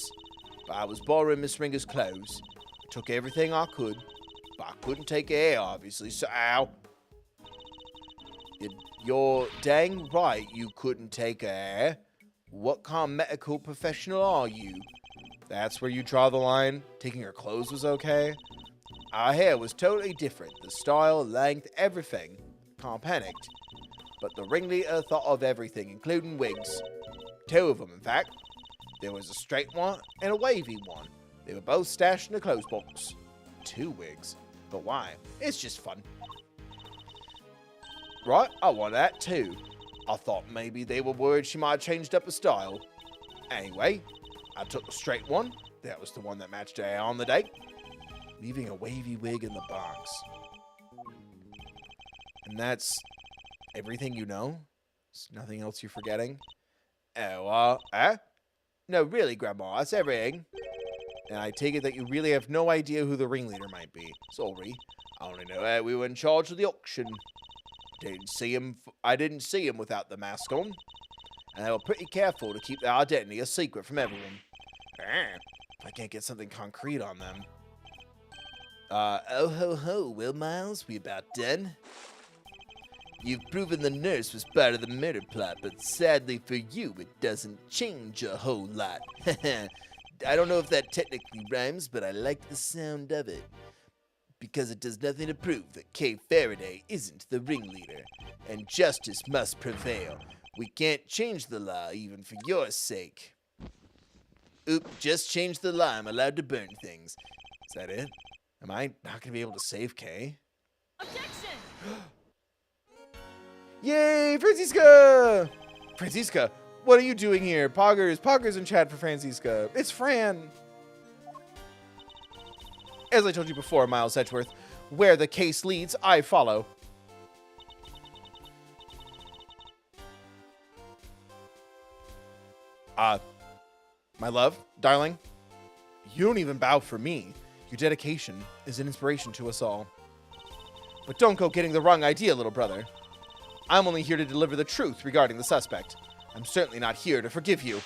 but I was borrowing Miss Ringer's clothes. I took everything I could, but I couldn't take her hair, obviously, so ow. You're dang right you couldn't take her hair. What kind of medical professional are you? That's where you draw the line? Taking her clothes was okay? Our hair was totally different. The style, length, everything. Can't panicked. But the ringleader thought of everything, including wigs. 2 of them, in fact. There was a straight one and a wavy one. They were both stashed in a clothes box. 2 wigs. But why? It's just fun. Right, I want that too. I thought maybe they were worried she might have changed up her style. Anyway, I took the straight one. That was the one that matched her hair on the day. Leaving a wavy wig in the box. And that's everything you know? There's nothing else you're forgetting? Oh, No, really, Grandma, that's everything. And I take it that you really have no idea who the ringleader might be. Sorry, I only know that we were in charge of the auction. I didn't see him without the mask on. And they were pretty careful to keep their identity a secret from everyone. If I can't get something concrete on them. Oh ho ho, Will Miles, we about done? You've proven the nurse was part of the murder plot, but sadly for you, it doesn't change a whole lot. I don't know if that technically rhymes, but I like the sound of it. Because it does nothing to prove that Kay Faraday isn't the ringleader, and justice must prevail. We can't change the law, even for your sake. Oop, just changed the law. I'm allowed to burn things. Is that it? Am I not going to be able to save Kay? Objection! Yay, Franziska! Franziska, what are you doing here? Poggers in chat for Franziska. It's Fran. As I told you before, Miles Edgeworth, where the case leads, I follow. My love, darling, you don't even bow for me. Your dedication is an inspiration to us all. But don't go getting the wrong idea, little brother. I'm only here to deliver the truth regarding the suspect. I'm certainly not here to forgive you.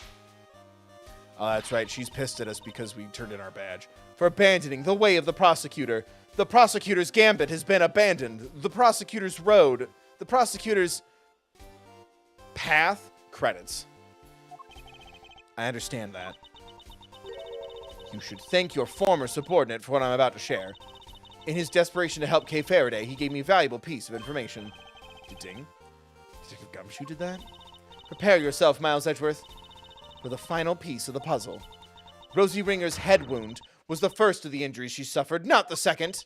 Oh, that's right. She's pissed at us because we turned in our badge. For abandoning the way of the prosecutor. The prosecutor's gambit has been abandoned. The prosecutor's road. The prosecutor's path. Credits. I understand that. You should thank your former subordinate for what I'm about to share. In his desperation to help Kay Faraday, he gave me a valuable piece of information. Ding. Detective Gumshoe did that? Prepare yourself, Miles Edgeworth, for the final piece of the puzzle. Rosie Ringer's head wound was the first of the injuries she suffered, not the second.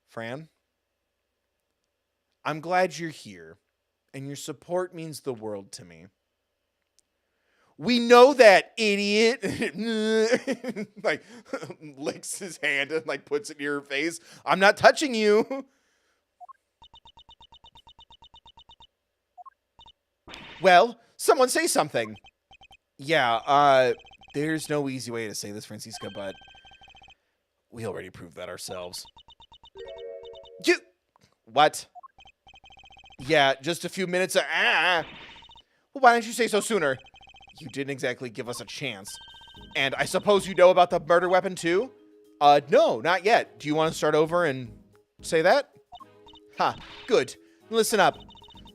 Fran, I'm glad you're here, and your support means the world to me. We know that, idiot. Like, licks his hand and, like, puts it near her face. I'm not touching you. Well, someone say something. Yeah, there's no easy way to say this, Franziska, but we already proved that ourselves. What? Yeah, just a few minutes of, Well, why didn't you say so sooner? You didn't exactly give us a chance. And I suppose you know about the murder weapon, too? No, not yet. Do you want to start over and say that? Ha, good. Listen up.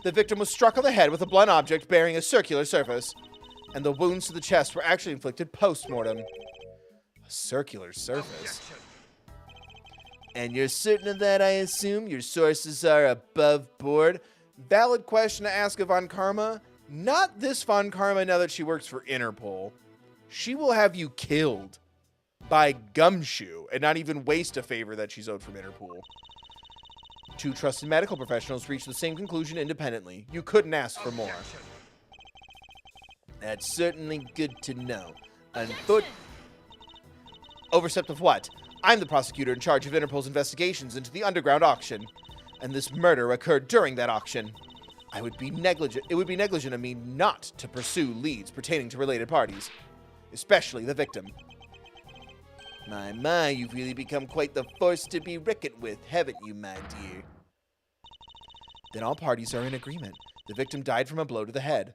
The victim was struck on the head with a blunt object bearing a circular surface, and the wounds to the chest were actually inflicted post-mortem. A circular surface? And you're certain of that, I assume? Your sources are above board? Valid question to ask of Von Karma. Not this Von Karma now that she works for Interpol. She will have you killed by Gumshoe and not even waste a favor that she's owed from Interpol. Two trusted medical professionals reached the same conclusion independently. You couldn't ask for more. That's certainly good to know. Overstep of what? I'm the prosecutor in charge of Interpol's investigations into the underground auction. And this murder occurred during that auction. It would be negligent of me not to pursue leads pertaining to related parties, especially the victim. My, you've really become quite the force to be reckoned with, haven't you, my dear? Then all parties are in agreement. The victim died from a blow to the head.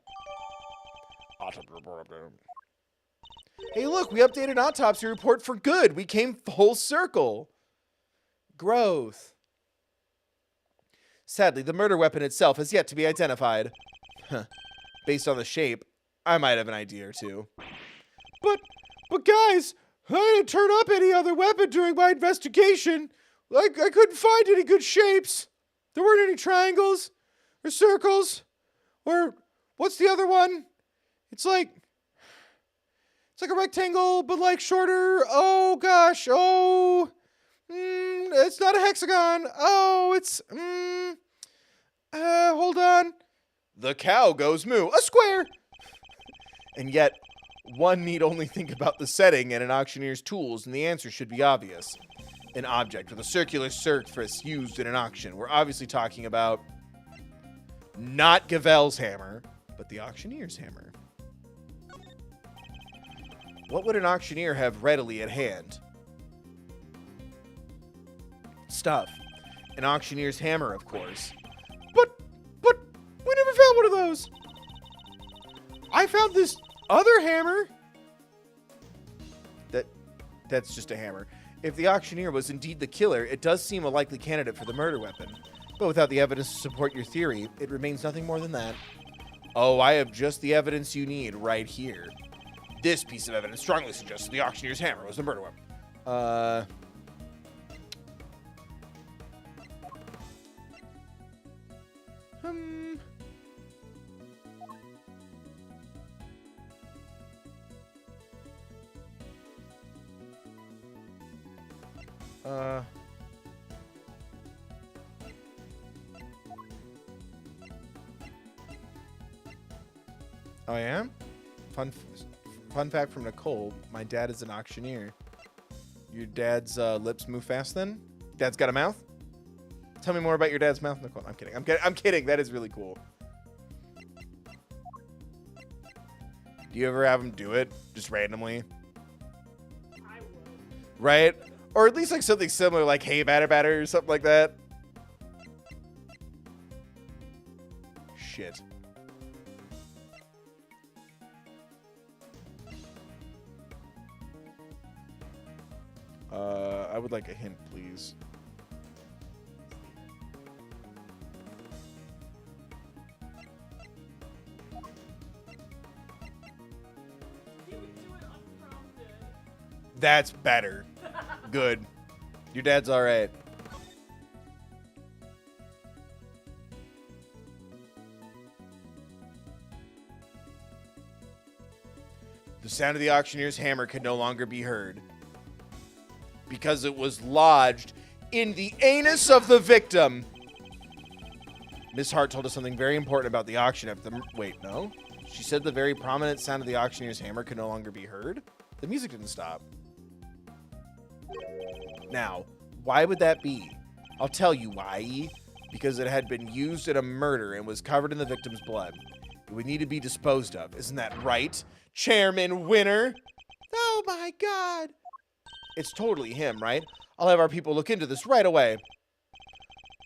Hey, look, we updated an autopsy report for good. We came full circle. Growth. Sadly, the murder weapon itself has yet to be identified. Based on the shape, I might have an idea or two. But guys, I didn't turn up any other weapon during my investigation. I couldn't find any good shapes. There weren't any triangles or circles or what's the other one? It's like a rectangle, but like shorter. Oh gosh. Oh. It's not a hexagon. Oh, it's, hold on. The cow goes moo. A square. And yet, one need only think about the setting and an auctioneer's tools, and the answer should be obvious. An object with a circular surface used in an auction. We're obviously talking about not Gavel's hammer, but the auctioneer's hammer. What would an auctioneer have readily at hand? Stuff. An auctioneer's hammer, of course. But we never found one of those. I found this other hammer. That's just a hammer. If the auctioneer was indeed the killer, it does seem a likely candidate for the murder weapon. But without the evidence to support your theory, it remains nothing more than that. Oh, I have just the evidence you need right here. This piece of evidence strongly suggests the auctioneer's hammer was the murder weapon. I am? Fun fact from Nicole, my dad is an auctioneer. Your dad's lips move fast then? Dad's got a mouth? Tell me more about your dad's mouth, Nicole. I'm kidding. I'm kidding. That is really cool. Do you ever have him do it? Just randomly? I would. Right? Or at least like something similar, like hey batter or something like that. Shit. I would like a hint, please. He would do it unprompted. That's better. Good. Your dad's all right. The sound of the auctioneer's hammer could no longer be heard because it was lodged in the anus of the victim. Miss Hart told us something very important about the auction after the... Wait, no? She said the very prominent sound of the auctioneer's hammer could no longer be heard? The music didn't stop. Now, why would that be? I'll tell you why. Because it had been used in a murder and was covered in the victim's blood. It would need to be disposed of. Isn't that right, Chairman Winner? Oh my God. It's totally him, right? I'll have our people look into this right away.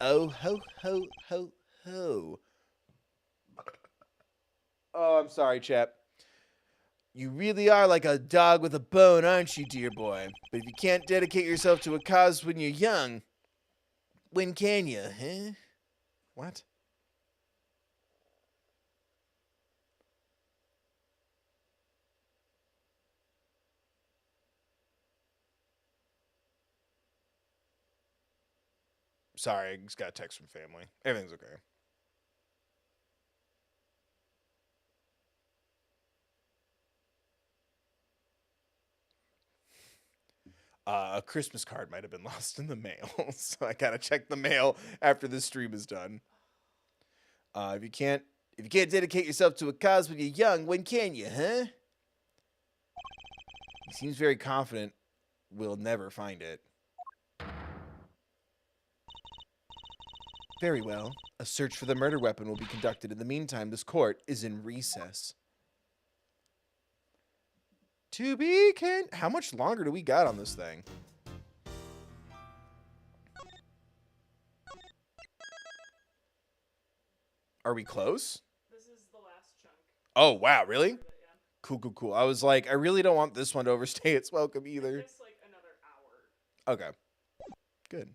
Oh, ho, ho, ho, ho. Oh, I'm sorry, chap. You really are like a dog with a bone, aren't you, dear boy? But if you can't dedicate yourself to a cause when you're young, when can you, huh? What? Sorry, I just got a text from family. Everything's okay. A Christmas card might have been lost in the mail, so I gotta check the mail after this stream is done. If you can't dedicate yourself to a cause when you're young, when can you, huh? He seems very confident we'll never find it. Very well. A search for the murder weapon will be conducted. In the meantime, this court is in recess. To be How much longer do we got on this thing? Are we close? This is the last chunk. Oh, wow, really? But yeah. Cool, cool, cool. I was like, I really don't want this one to overstay its welcome either. It's like another hour. Okay. Good.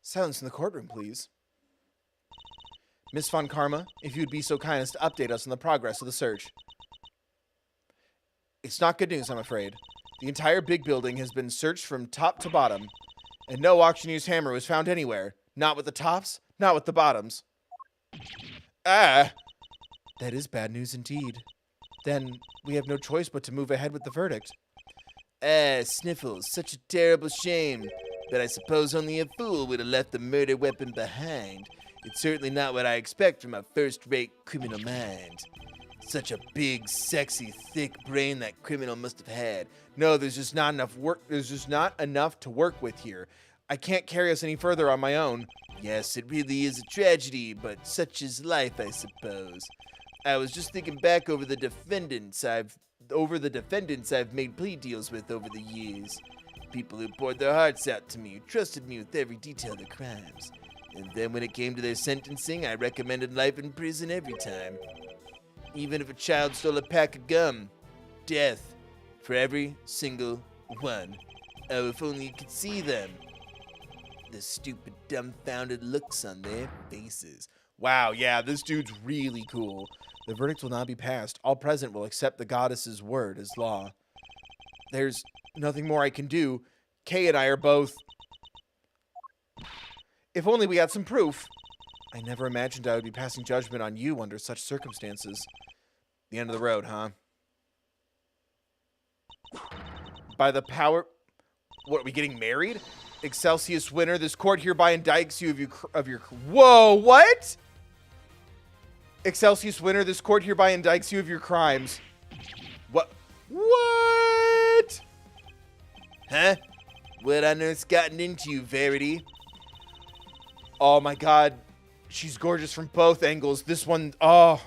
Silence in the courtroom, please. Miss Von Karma, if you would be so kind as to update us on the progress of the search. It's not good news, I'm afraid. The entire big building has been searched from top to bottom, and no auctioneer's hammer was found anywhere. Not with the tops, not with the bottoms. Ah! That is bad news indeed. Then we have no choice but to move ahead with the verdict. Sniffles, such a terrible shame. But I suppose only a fool would have left the murder weapon behind. It's certainly not what I expect from a first-rate criminal mind. Such a big, sexy, thick brain that criminal must have had. No, there's just not enough work. There's just not enough to work with here. I can't carry us any further on my own. Yes, it really is a tragedy, but such is life, I suppose. I was just thinking back over the defendants I've made plea deals with over the years. People who poured their hearts out to me, who trusted me with every detail of their crimes. And then when it came to their sentencing, I recommended life in prison every time. Even if a child stole a pack of gum, death for every single one. Oh, if only you could see them. The stupid, dumbfounded looks on their faces. Wow, yeah, this dude's really cool. The verdict will now be passed. All present will accept the goddess's word as law. There's nothing more I can do. Kay and I are both... If only we had some proof. I never imagined I would be passing judgment on you under such circumstances. The end of the road, huh? By the power... What, are we getting married? Excelsius winner, this court hereby indicts you of your... Whoa, what? Excelsius winner, this court hereby indicts you of your crimes. What? What? Huh? What on earth's gotten into you, Verity? Oh my god. She's gorgeous from both angles. This one, oh,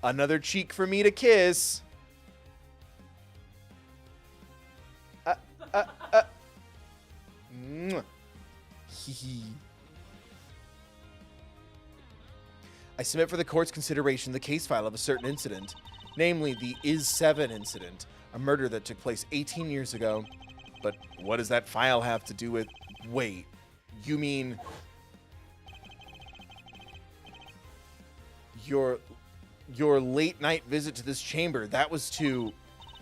Another cheek for me to kiss. I submit for the court's consideration the case file of a certain incident, namely the Is-7 incident, a murder that took place 18 years ago. But what does that file have to do with... Wait, you mean... Your late night visit to this chamber, that was to...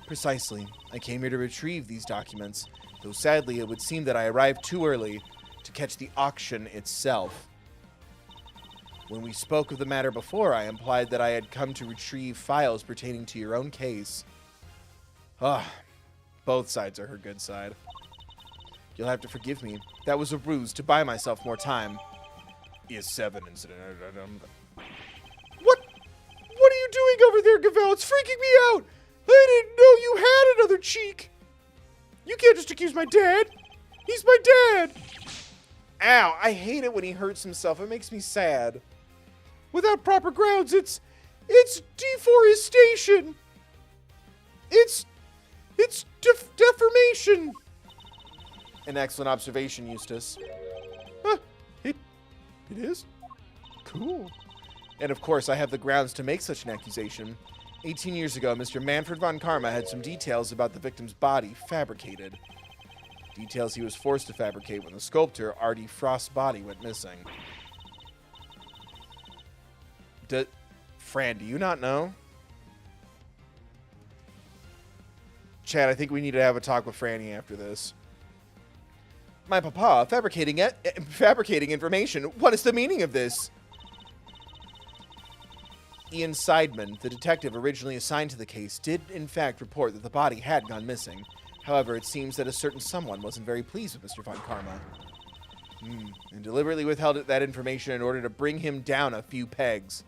Precisely. I came here to retrieve these documents, though sadly it would seem that I arrived too early to catch the auction itself. When we spoke of the matter before, I implied that I had come to retrieve files pertaining to your own case. Both sides are her good side. You'll have to forgive me. That was a ruse to buy myself more time. Is-7 incident. What are you doing over there, Gavel? It's freaking me out! I didn't know you had another cheek! You can't just accuse my dad! He's my dad! Ow, I hate it when he hurts himself. It makes me sad. Without proper grounds, it's deforestation! It's deformation! An excellent observation, Eustace. It is? Cool. And of course, I have the grounds to make such an accusation. 18 years ago, Mr. Manfred von Karma had some details about the victim's body fabricated. Details he was forced to fabricate when the sculptor, Artie Frost's body, went missing. Fran, do you not know? Chad, I think we need to have a talk with Franny after this. My papa, fabricating information. What is the meaning of this? Ian Seidman, the detective originally assigned to the case, did in fact report that the body had gone missing. However, it seems that a certain someone wasn't very pleased with Mr. Von Karma. And deliberately withheld that information in order to bring him down a few pegs.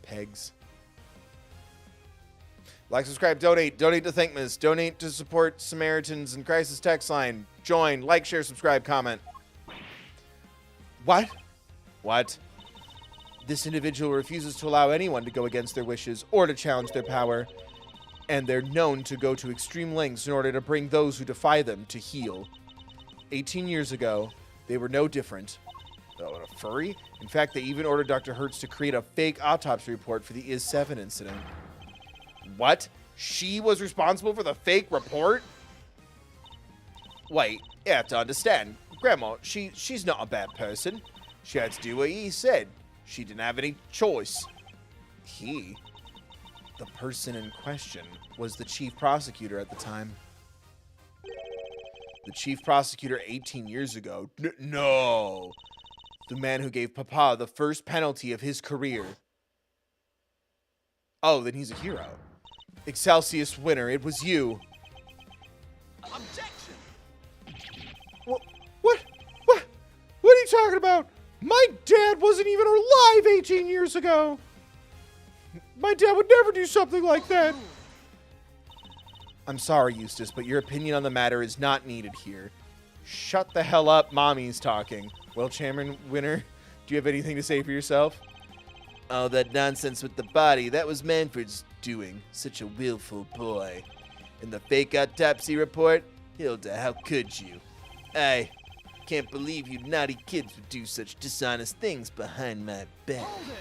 Pegs. Like, subscribe, donate. Donate to thankmas. Donate to support Samaritans and Crisis Text Line. Join. Like, share, subscribe, comment. What? What? This individual refuses to allow anyone to go against their wishes or to challenge their power. And they're known to go to extreme lengths in order to bring those who defy them to heel. 18 years ago, they were no different. Oh, a furry? In fact, they even ordered Dr. Hertz to create a fake autopsy report for the Is-7 incident. What? She was responsible for the fake report? Wait, you have to understand. Grandma, she's not a bad person. She had to do what he said. She didn't have any choice. He, the person in question, was the chief prosecutor at the time. The chief prosecutor 18 years ago? No. The man who gave Papa the first penalty of his career. Oh, then he's a hero. Excelsius winner, it was you. Objection! What are you talking about? My dad wasn't even alive 18 years ago. My dad would never do something like that. I'm sorry, Eustace, but your opinion on the matter is not needed here. Shut the hell up, Mommy's talking. Well, Chairman Winter, do you have anything to say for yourself? All that nonsense with the body, that was Manfred's doing. Such a willful boy. And the fake autopsy report? Hilda, how could you? I can't believe you naughty kids would do such dishonest things behind my back. Hold it.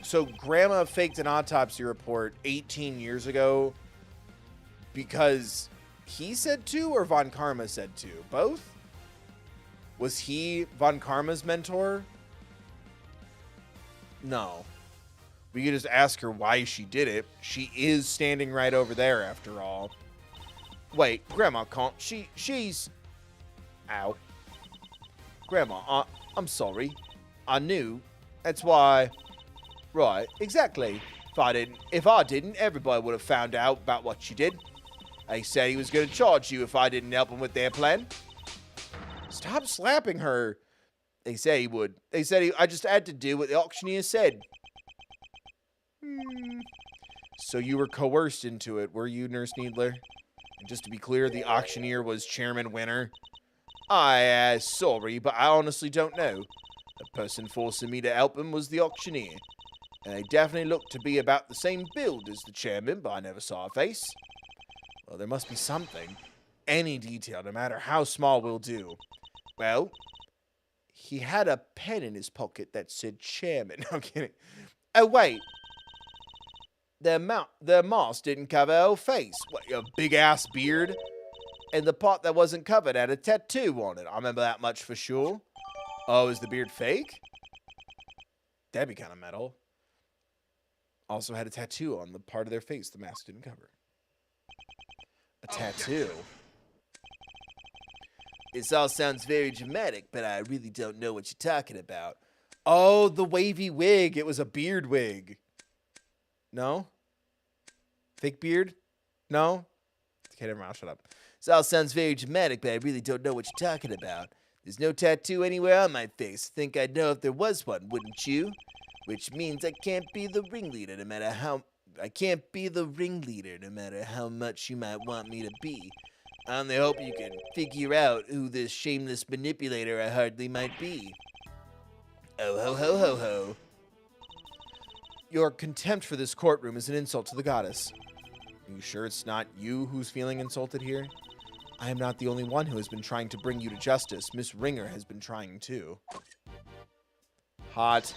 So Grandma faked an autopsy report 18 years ago because he said to, or Von Karma said to? Both? Was he Von Karma's mentor? No. We could just ask her why she did it. She is standing right over there, after all. Wait, Grandma can't. She's... Ow. Grandma, I'm sorry. I knew. That's why... Right, exactly. If I didn't, everybody would have found out about what you did. They said he was going to charge you if I didn't help him with their plan. Stop slapping her. They say he would. They said I just had to do what the auctioneer said. So you were coerced into it, were you, Nurse Needler? And just to be clear, the auctioneer was Chairman Winter. Sorry, but I honestly don't know. The person forcing me to help him was the auctioneer. And they definitely looked to be about the same build as the chairman, but I never saw a face. Well, there must be something. Any detail, no matter how small, will do. Well, he had a pen in his pocket that said chairman. No, I'm kidding. Oh, wait. Their mask didn't cover her whole face. What, a big-ass beard? And the part that wasn't covered had a tattoo on it. I remember that much for sure. Oh, is the beard fake? That'd be kind of metal. Also had a tattoo on the part of their face the mask didn't cover. A tattoo. This all sounds very dramatic, but I really don't know what you're talking about. Oh, the wavy wig. It was a beard wig. No? Fake beard? No? Okay, never mind. I'll shut up. This all sounds very dramatic, but I really don't know what you're talking about. There's no tattoo anywhere on my face. Think I'd know if there was one, wouldn't you? Which means I can't be the ringleader no matter how much you might want me to be. I only hope you can figure out who this shameless manipulator I hardly might be. Oh ho ho ho ho. Your contempt for this courtroom is an insult to the goddess. Are you sure it's not you who's feeling insulted here? I am not the only one who has been trying to bring you to justice. Miss Ringer has been trying too. Hot.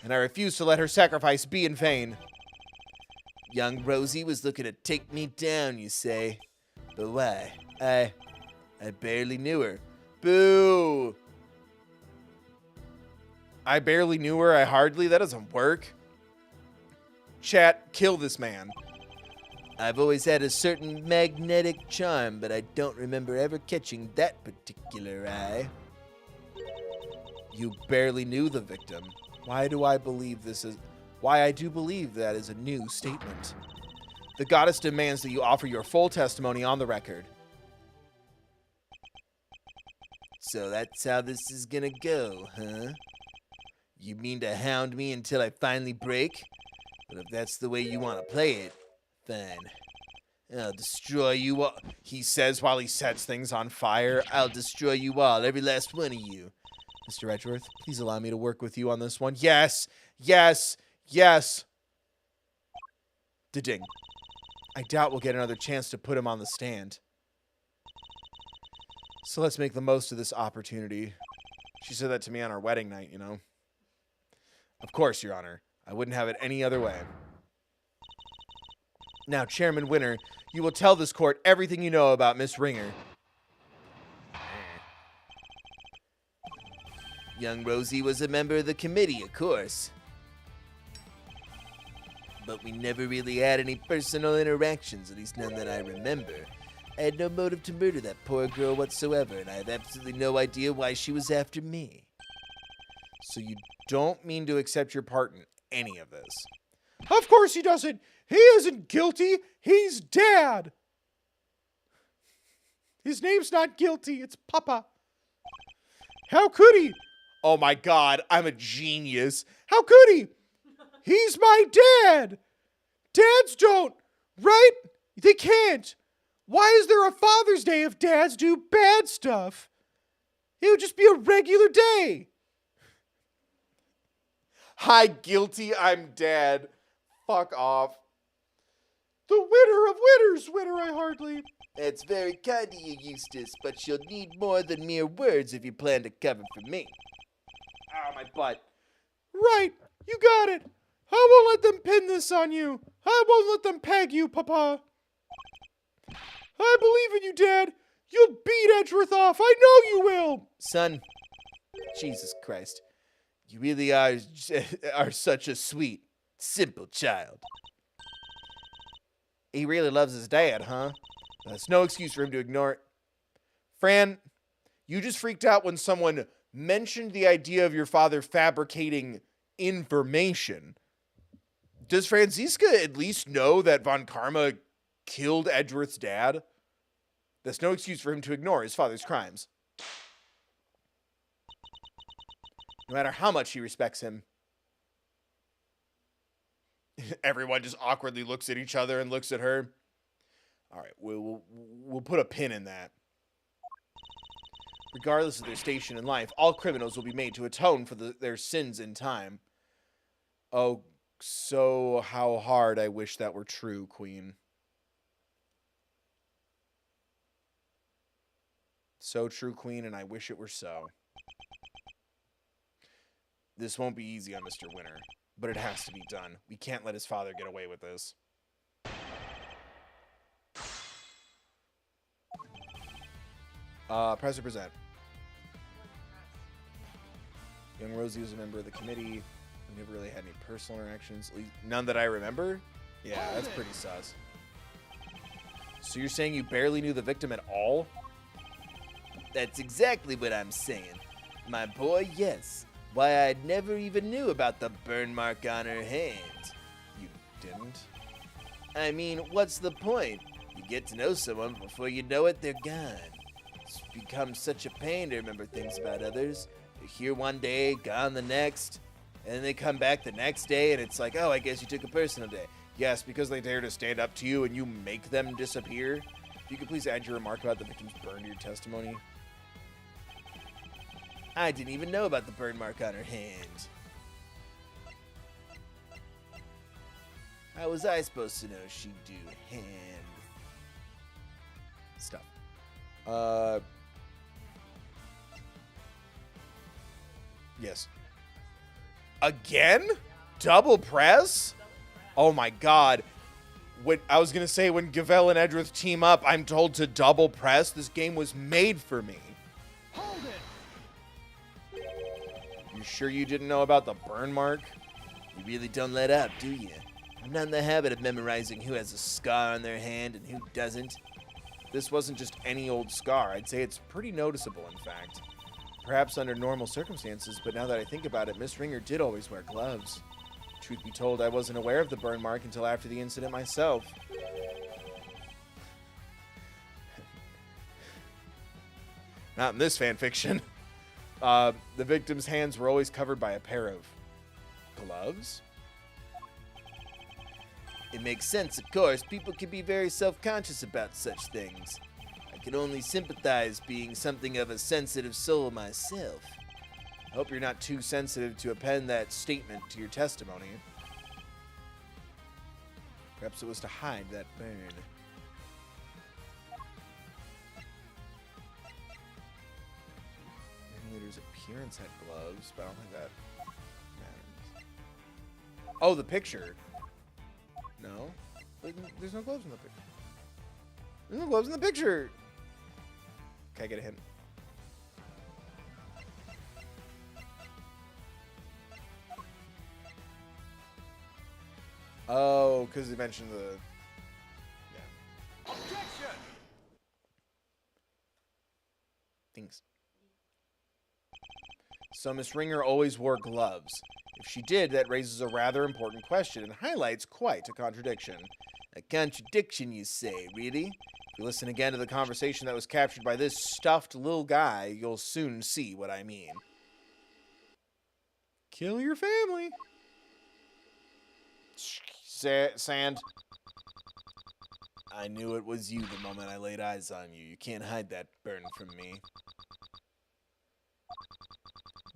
And I refuse to let her sacrifice be in vain. Young Rosie was looking to take me down, you say? But why? I barely knew her. Boo! I barely knew her. I hardly. That doesn't work. Chat, kill this man. I've always had a certain magnetic charm, but I don't remember ever catching that particular eye. You barely knew the victim. Why I do believe that is a new statement. The goddess demands that you offer your full testimony on the record. So that's how this is gonna go, huh? You mean to hound me until I finally break? But if that's the way you want to play it, fine. I'll destroy you all. He says while he sets things on fire. I'll destroy you all, every last one of you. Mr. Edgeworth, please allow me to work with you on this one. Yes, yes, yes. Da-ding. I doubt we'll get another chance to put him on the stand. So let's make the most of this opportunity. She said that to me on our wedding night, you know. Of course, Your Honor. I wouldn't have it any other way. Now, Chairman Winter, you will tell this court everything you know about Miss Ringer. Young Rosie was a member of the committee, of course. But we never really had any personal interactions, at least none that I remember. I had no motive to murder that poor girl whatsoever, and I have absolutely no idea why she was after me. So you don't mean to accept your part in any of this? Of course he doesn't! He isn't guilty! He's Dad! His name's not Guilty, it's Papa. How could he? Oh my God, I'm a genius. How could he? He's my dad. Dads don't, right? They can't. Why is there a Father's Day if dads do bad stuff? It would just be a regular day. Hi, guilty, I'm dad. Fuck off. The winner of winners, winner I hardly. That's very kind of you, Eustace, but you'll need more than mere words if you plan to cover for me. Ow, my butt. Right, you got it. I won't let them pin this on you. I won't let them peg you, Papa. I believe in you, Dad. You'll beat Edgeworth off. I know you will. Son, Jesus Christ, you really are such a sweet, simple child. He really loves his dad, huh? That's no excuse for him to ignore it. Fran, you just freaked out when someone mentioned the idea of your father fabricating information. Does Franziska at least know that Von Karma killed Edgeworth's dad? That's no excuse for him to ignore his father's crimes. No matter how much he respects him. Everyone just awkwardly looks at each other and looks at her. All right, we'll put a pin in that. Regardless of their station in life, all criminals will be made to atone for their sins in time. Oh, so how hard I wish that were true, Queen. So true, Queen, and I wish it were so. This won't be easy on Mr. Winter, but it has to be done. We can't let his father get away with this. Press or present. Young Rosie was a member of the committee. We never really had any personal interactions. At least none that I remember. Yeah, that's pretty sus. So you're saying you barely knew the victim at all? That's exactly what I'm saying. My boy, yes. Why, I never even knew about the burn mark on her hand. You didn't? I mean, what's the point? You get to know someone before you know it, they're gone. It's become such a pain to remember things about others. They're here one day, gone the next, and then they come back the next day, and it's like, oh, I guess you took a personal day. Yes, because they dare to stand up to you and you make them disappear. If you could please add your remark about the victim's burn to your testimony. I didn't even know about the burn mark on her hand. How was I supposed to know she'd do hand stuff? Yes. Again? Double press? Oh my God. When I was going to say when Gavel and Edgeworth team up, I'm told to double press. This game was made for me. Hold it! You sure you didn't know about the burn mark? You really don't let up, do you? I'm not in the habit of memorizing who has a scar on their hand and who doesn't. This wasn't just any old scar. I'd say it's pretty noticeable, in fact. Perhaps under normal circumstances, but now that I think about it, Miss Ringer did always wear gloves. Truth be told, I wasn't aware of the burn mark until after the incident myself. Not in this fanfiction. The victim's hands were always covered by a pair of gloves? It makes sense, of course. People can be very self-conscious about such things. I can only sympathize being something of a sensitive soul myself. I hope you're not too sensitive to append that statement to your testimony. Perhaps it was to hide that burn. Leader's appearance had gloves, but I don't think that matters. Oh, the picture. No. There's no gloves in the picture. There's no gloves in the picture. Okay, I get a hint. Oh, because they mentioned the... Yeah. Objection! Thanks. So Miss Ringer always wore gloves. If she did, that raises a rather important question and highlights quite a contradiction. A contradiction, you say, really? If you listen again to the conversation that was captured by this stuffed little guy, you'll soon see what I mean. kill your family. Sand. I knew it was you the moment I laid eyes on you. You can't hide that burn from me.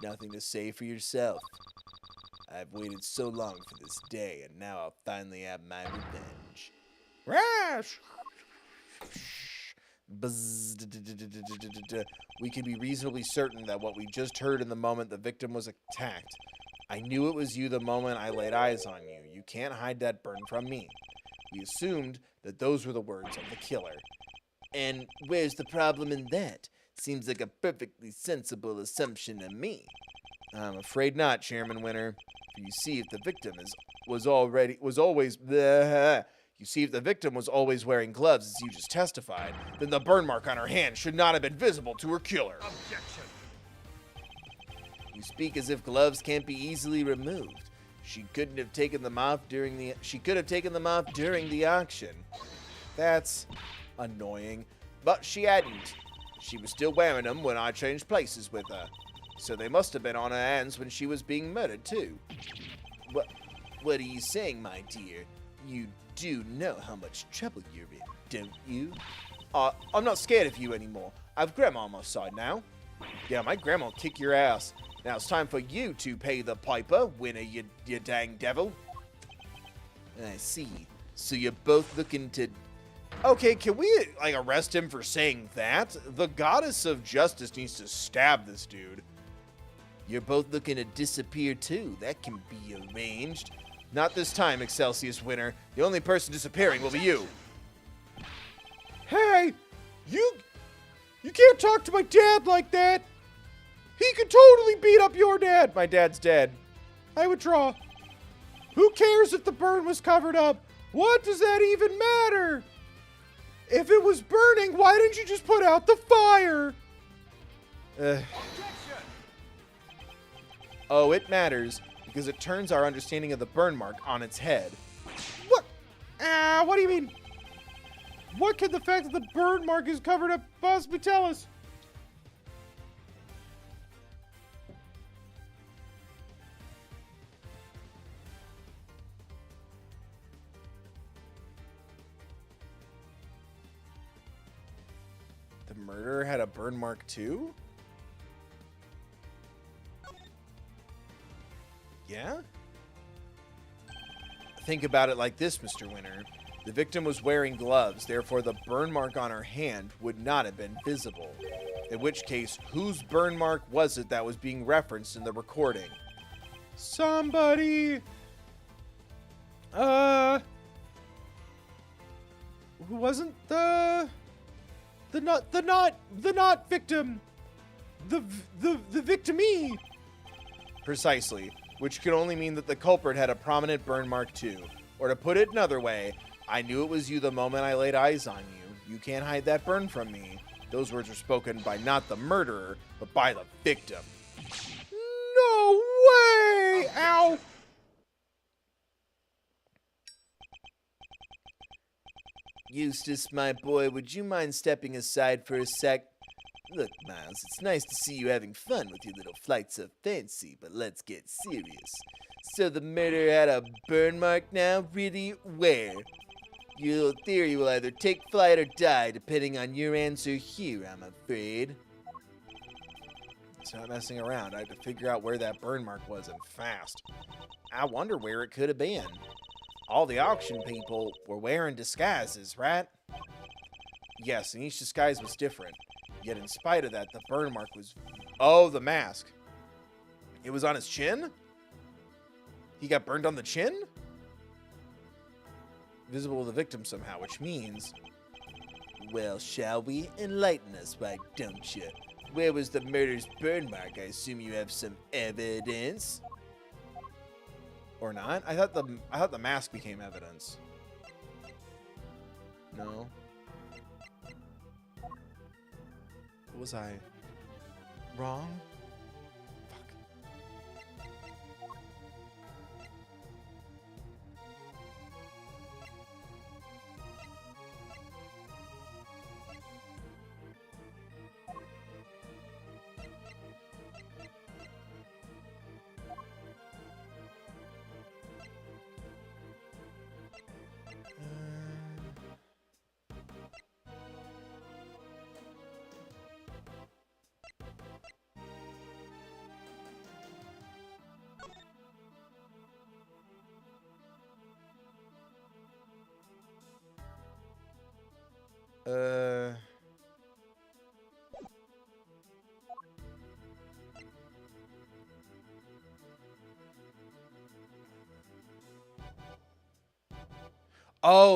Nothing to say for yourself. I've waited so long for this day, and now I'll finally have my revenge. Rash! Buzz. We can be reasonably certain that what we just heard in the moment the victim was attacked. I knew it was you the moment I laid eyes on you. You can't hide that burn from me. We assumed that those were the words of the killer. And where's the problem in that? Seems like a perfectly sensible assumption to me. I'm afraid not, Chairman Winter. You see, if the victim was always wearing gloves, as you just testified, then the burn mark on her hand should not have been visible to her killer. Objection. You speak as if gloves can't be easily removed. She could have taken them off during the auction. That's annoying. But she hadn't. She was still wearing them when I changed places with her. So they must have been on her hands when she was being murdered, too. What are you saying, my dear? You do know how much trouble you're in, don't you? I'm not scared of you anymore. I've Grandma on my side now. Yeah, my grandma'll kick your ass. Now it's time for you to pay the piper, Winner, you dang devil. I see. So you're both looking to... Okay, can we, arrest him for saying that? The goddess of justice needs to stab this dude. You're both looking to disappear, too. That can be arranged. Not this time, Excelsius Winter. The only person disappearing will be you. Hey! You can't talk to my dad like that! He could totally beat up your dad! My dad's dead. I withdraw. Who cares if the burn was covered up? What does that even matter? If it was burning, why didn't you just put out the fire? Objection. Oh, it matters, because it turns our understanding of the burn mark on its head. What? What do you mean? What can the fact that the burn mark is covered up possibly tell us? The murderer had a burn mark too? Yeah? Think about it like this, Mr. Winter. The victim was wearing gloves, therefore the burn mark on her hand would not have been visible. In which case, whose burn mark was it that was being referenced in the recording? Somebody... Who wasn't the not victim. The victimee. Precisely. Which could only mean that the culprit had a prominent burn mark too. Or to put it another way, I knew it was you the moment I laid eyes on you. You can't hide that burn from me. Those words were spoken by not the murderer, but by the victim. No way! Ow! Eustace, my boy, would you mind stepping aside for a sec? Look, Miles, it's nice to see you having fun with your little flights of fancy, but let's get serious. So the murderer had a burn mark now? Really? Where? Your little theory will either take flight or die, depending on your answer here, I'm afraid. It's not messing around. I had to figure out where that burn mark was, and fast. I wonder where it could have been. All the auction people were wearing disguises, right? Yes, and each disguise was different. Yet in spite of that, the burn mark was... Oh, the mask. It was on his chin? He got burned on the chin? Visible to the victim somehow, which means... Well, shall we? Enlighten us, why don't you? Where was the murder's burn mark? I assume you have some evidence? Or not? I thought the mask became evidence. No. Was I wrong? Fuck. Oh,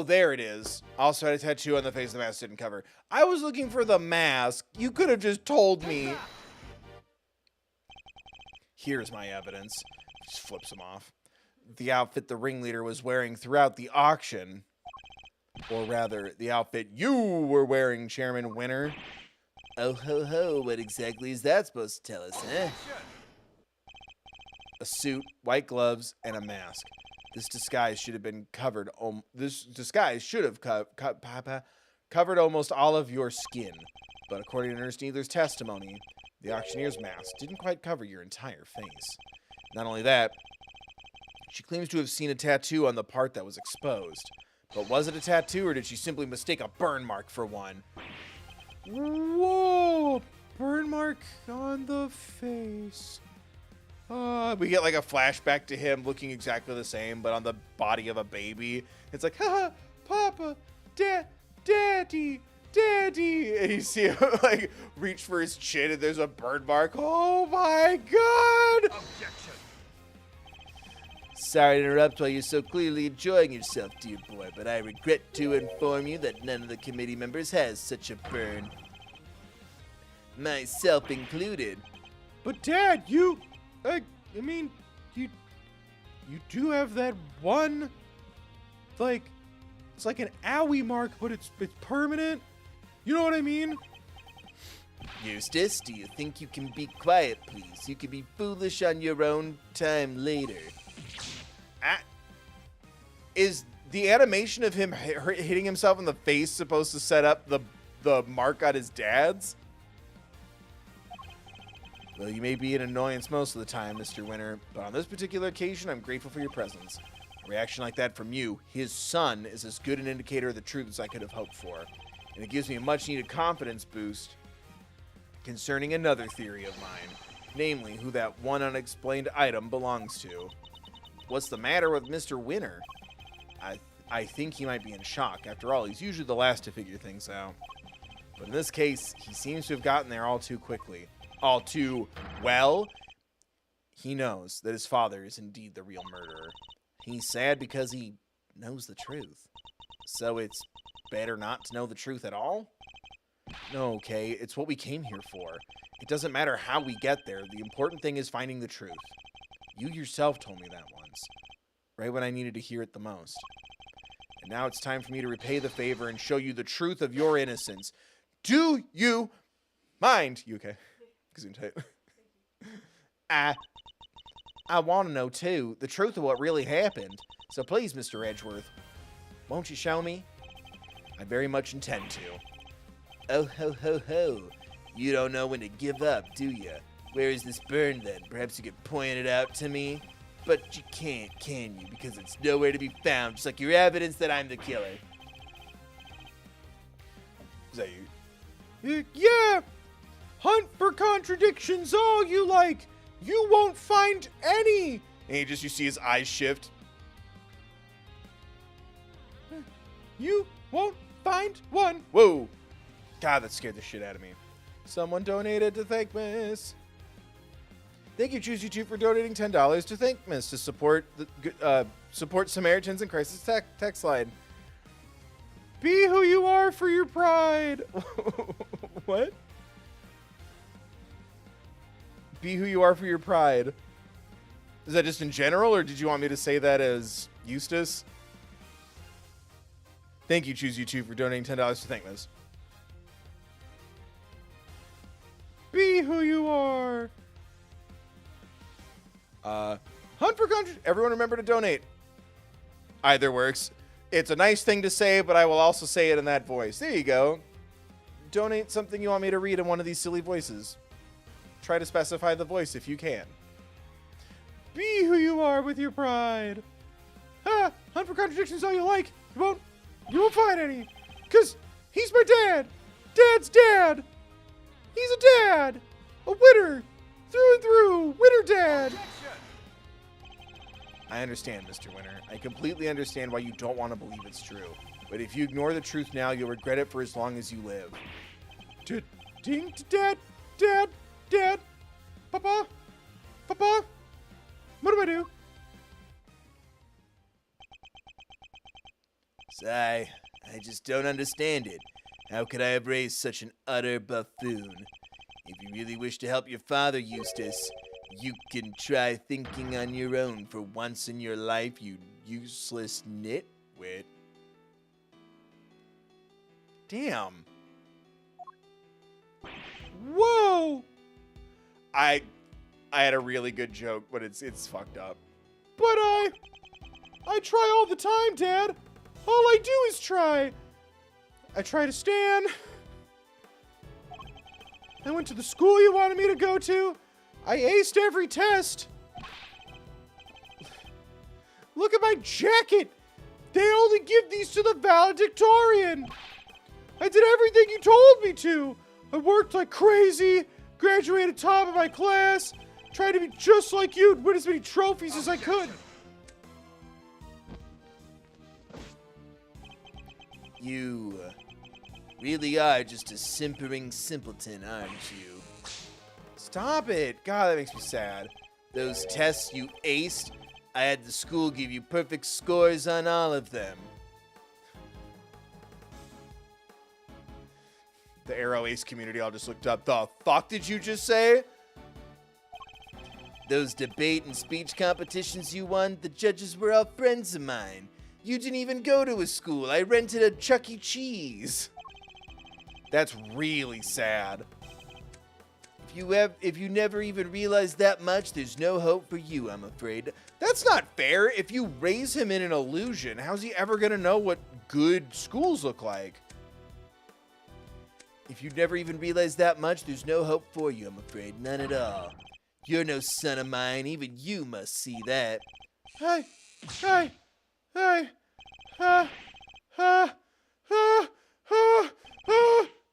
there it is. Also had a tattoo on the face the mask didn't cover. I was looking for the mask. You could have just told me. Here's my evidence. Just flips him off. The outfit the ringleader was wearing throughout the auction. Or rather, the outfit you were wearing, Chairman Winner. Oh ho ho, what exactly is that supposed to tell us, eh? A suit, white gloves, and a mask. This disguise should have been covered. This disguise should have covered almost all of your skin. But according to Nurse Needler's testimony, the auctioneer's mask didn't quite cover your entire face. Not only that, she claims to have seen a tattoo on the part that was exposed. But was it a tattoo, or did she simply mistake a burn mark for one? Whoa! Burn mark on the face. We get like a flashback to him looking exactly the same, but on the body of a baby. It's like, haha, Papa, Daddy, Daddy. And you see him like reach for his chin and there's a burn mark. Oh my God! Objection. Sorry to interrupt while you're so clearly enjoying yourself, dear boy, but I regret to inform you that none of the committee members has such a burn. Myself included. But Dad, you do have that one, like, it's like an owie mark, but it's permanent. You know what I mean? Eustace, do you think you can be quiet, please? You can be foolish on your own time later. Is the animation of him hitting himself in the face supposed to set up the mark on his dad's? Well, you may be an annoyance most of the time, Mr. Winter, but on this particular occasion, I'm grateful for your presence. A reaction like that from you, his son, is as good an indicator of the truth as I could have hoped for. And it gives me a much-needed confidence boost concerning another theory of mine, namely who that one unexplained item belongs to. What's the matter with Mr. Winter? I think he might be in shock. After all, he's usually the last to figure things out. But in this case, he seems to have gotten there all too quickly. All too well. He knows that his father is indeed the real murderer. He's sad because he knows the truth. So it's better not to know the truth at all? No, okay, it's what we came here for. It doesn't matter how we get there. The important thing is finding the truth. You yourself told me that once, right when I needed to hear it the most. And now it's time for me to repay the favor and show you the truth of your innocence. Do you mind? You okay? I want to know, too, the truth of what really happened. So please, Mr. Edgeworth, won't you show me? I very much intend to. Oh ho ho ho. You don't know when to give up, do you? Where is this burn then? Perhaps you could point it out to me? But you can't, can you? Because it's nowhere to be found, just like your evidence that I'm the killer. Is that you? Yeah! Hunt for contradictions all you like! You won't find any! And you see his eyes shift. You won't find one! Whoa! God, that scared the shit out of me. Someone donated to thankmas. Thank you, Choose You Two, for donating $10 to thankmas to support support Samaritans in Crisis Text Line. Be who you are for your pride. What? Be who you are for your pride. Is that just in general, or did you want me to say that as Eustace? Thank you, Choose You Two, for donating $10 to thankmas. Be who you are. Hunt for country. Everyone remember to donate. Either works. It's a nice thing to say, but I will also say it in that voice. There you go. Donate something you want me to read in one of these silly voices. Try to specify the voice if you can. Be who you are with your pride. Hunt for contradictions all you like. You won't find any. Cause he's my dad. Dad's dad. He's a dad. A winner. Through and through. Winner dad. I understand, Mr. Winter. I completely understand why you don't want to believe it's true. But if you ignore the truth now, you'll regret it for as long as you live. Ding, Dad, Papa, what do I do? Sigh, I just don't understand it. How could I have raised such an utter buffoon? If you really wish to help your father, Eustace, you can try thinking on your own for once in your life, you useless nitwit. Damn. Whoa! I had a really good joke, but it's fucked up. But I try all the time, Dad. All I do is try. I try to stand. I went to the school you wanted me to go to. I aced every test. Look at my jacket. They only give these to the valedictorian. I did everything you told me to. I worked like crazy, graduated top of my class, tried to be just like you and win as many trophies as I could. You really are just a simpering simpleton, aren't you? Stop it. God, that makes me sad. Those tests you aced, I had the school give you perfect scores on all of them. The Arrow Ace community all just looked up. The fuck did you just say? Those debate and speech competitions you won, the judges were all friends of mine. You didn't even go to a school. I rented a Chuck E. Cheese. That's really sad. If you never even realized that much, there's no hope for you, I'm afraid. That's not fair. If you raise him in an illusion, how's he ever gonna know what good schools look like? If you never even realized that much, there's no hope for you, I'm afraid. None at all. You're no son of mine. Even you must see that. Hey.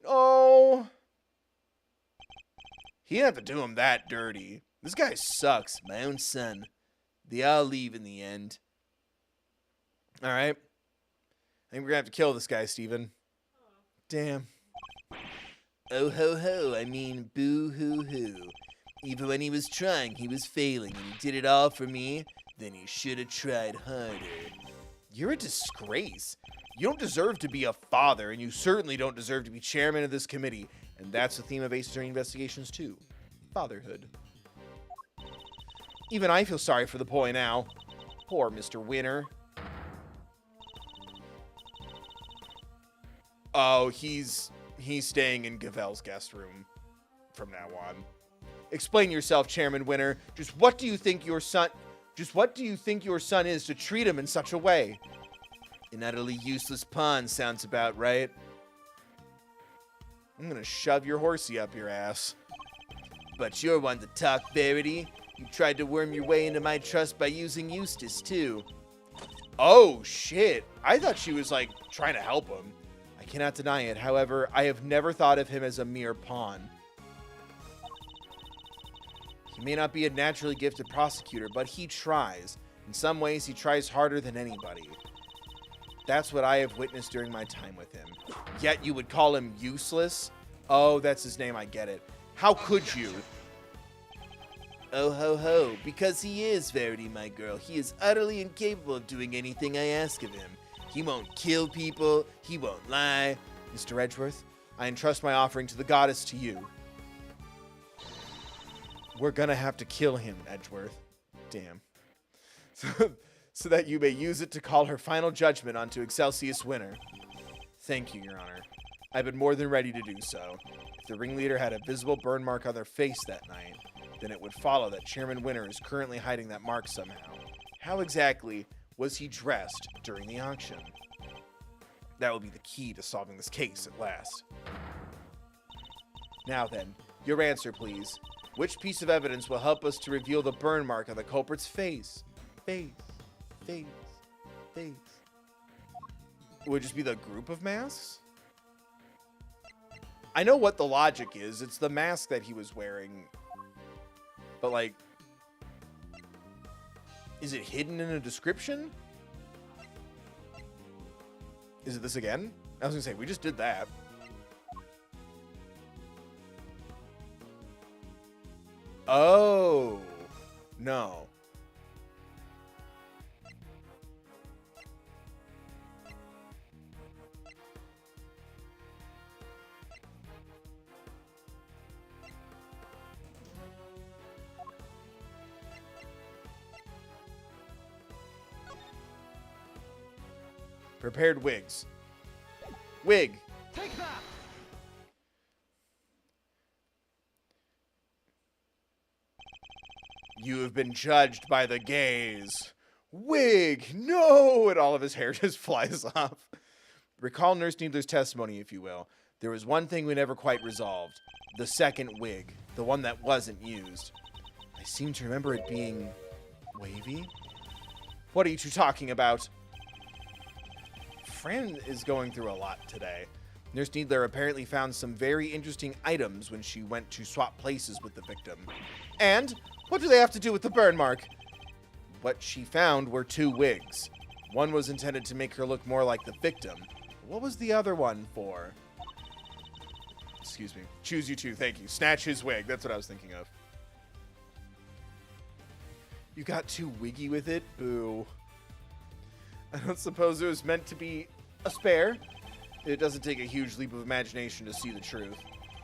Oh. He didn't have to do him that dirty. This guy sucks. My own son. They all leave in the end. All right. I think we're gonna have to kill this guy, Steven. Damn. Oh ho ho, I mean boo hoo hoo. Even when he was trying, he was failing, and he did it all for me. Then he should have tried harder. You're a disgrace. You don't deserve to be a father, and you certainly don't deserve to be chairman of this committee. And that's the theme of Ace Attorney Investigations too. Fatherhood. Even I feel sorry for the boy now. Poor Mr. Winner. Oh, he's staying in Gavel's guest room from now on. Explain yourself, Chairman Winner. Just what do you think your son is to treat him in such a way? An utterly useless pawn sounds about right. I'm gonna shove your horsey up your ass. But you're one to talk, Verity. You tried to worm your way into my trust by using Eustace, too. Oh, shit. I thought she was, like, trying to help him. I cannot deny it. However, I have never thought of him as a mere pawn. He may not be a naturally gifted prosecutor, but he tries. In some ways, he tries harder than anybody. That's what I have witnessed during my time with him. Yet you would call him useless? Oh, that's his name. I get it. How could you? Oh ho ho, because he is, Verity, my girl. He is utterly incapable of doing anything I ask of him. He won't kill people. He won't lie. Mr. Edgeworth, I entrust my offering to the goddess to you. We're gonna have to kill him, Edgeworth. Damn. So that you may use it to call her final judgment onto Excelsius Winner. Thank you, Your Honor. I've been more than ready to do so. If the ringleader had a visible burn mark on their face that night, then it would follow that Chairman Winner is currently hiding that mark somehow. How exactly was he dressed during the auction? That will be the key to solving this case at last. Now then, your answer, please. Which piece of evidence will help us to reveal the burn mark on the culprit's face? Face. It would just be the group of masks? I know what the logic is. It's the mask that he was wearing. But, like, is it hidden in a description? Is it this again? I was gonna say, we just did that. Oh, no. Prepared wigs. Wig. Take that! You have been judged by the gaze. Wig! No! And all of his hair just flies off. Recall Nurse Needler's testimony, if you will. There was one thing we never quite resolved. The second wig. The one that wasn't used. I seem to remember it being... wavy? What are you two talking about? Fran is going through a lot today. Nurse Needler apparently found some very interesting items when she went to swap places with the victim. And what do they have to do with the burn mark? What she found were 2 wigs. One was intended to make her look more like the victim. What was the other one for? Excuse me. Choose you two, thank you. Snatch his wig. That's what I was thinking of. You got too wiggy with it? Boo. I don't suppose it was meant to be a spare. It doesn't take a huge leap of imagination to see the truth.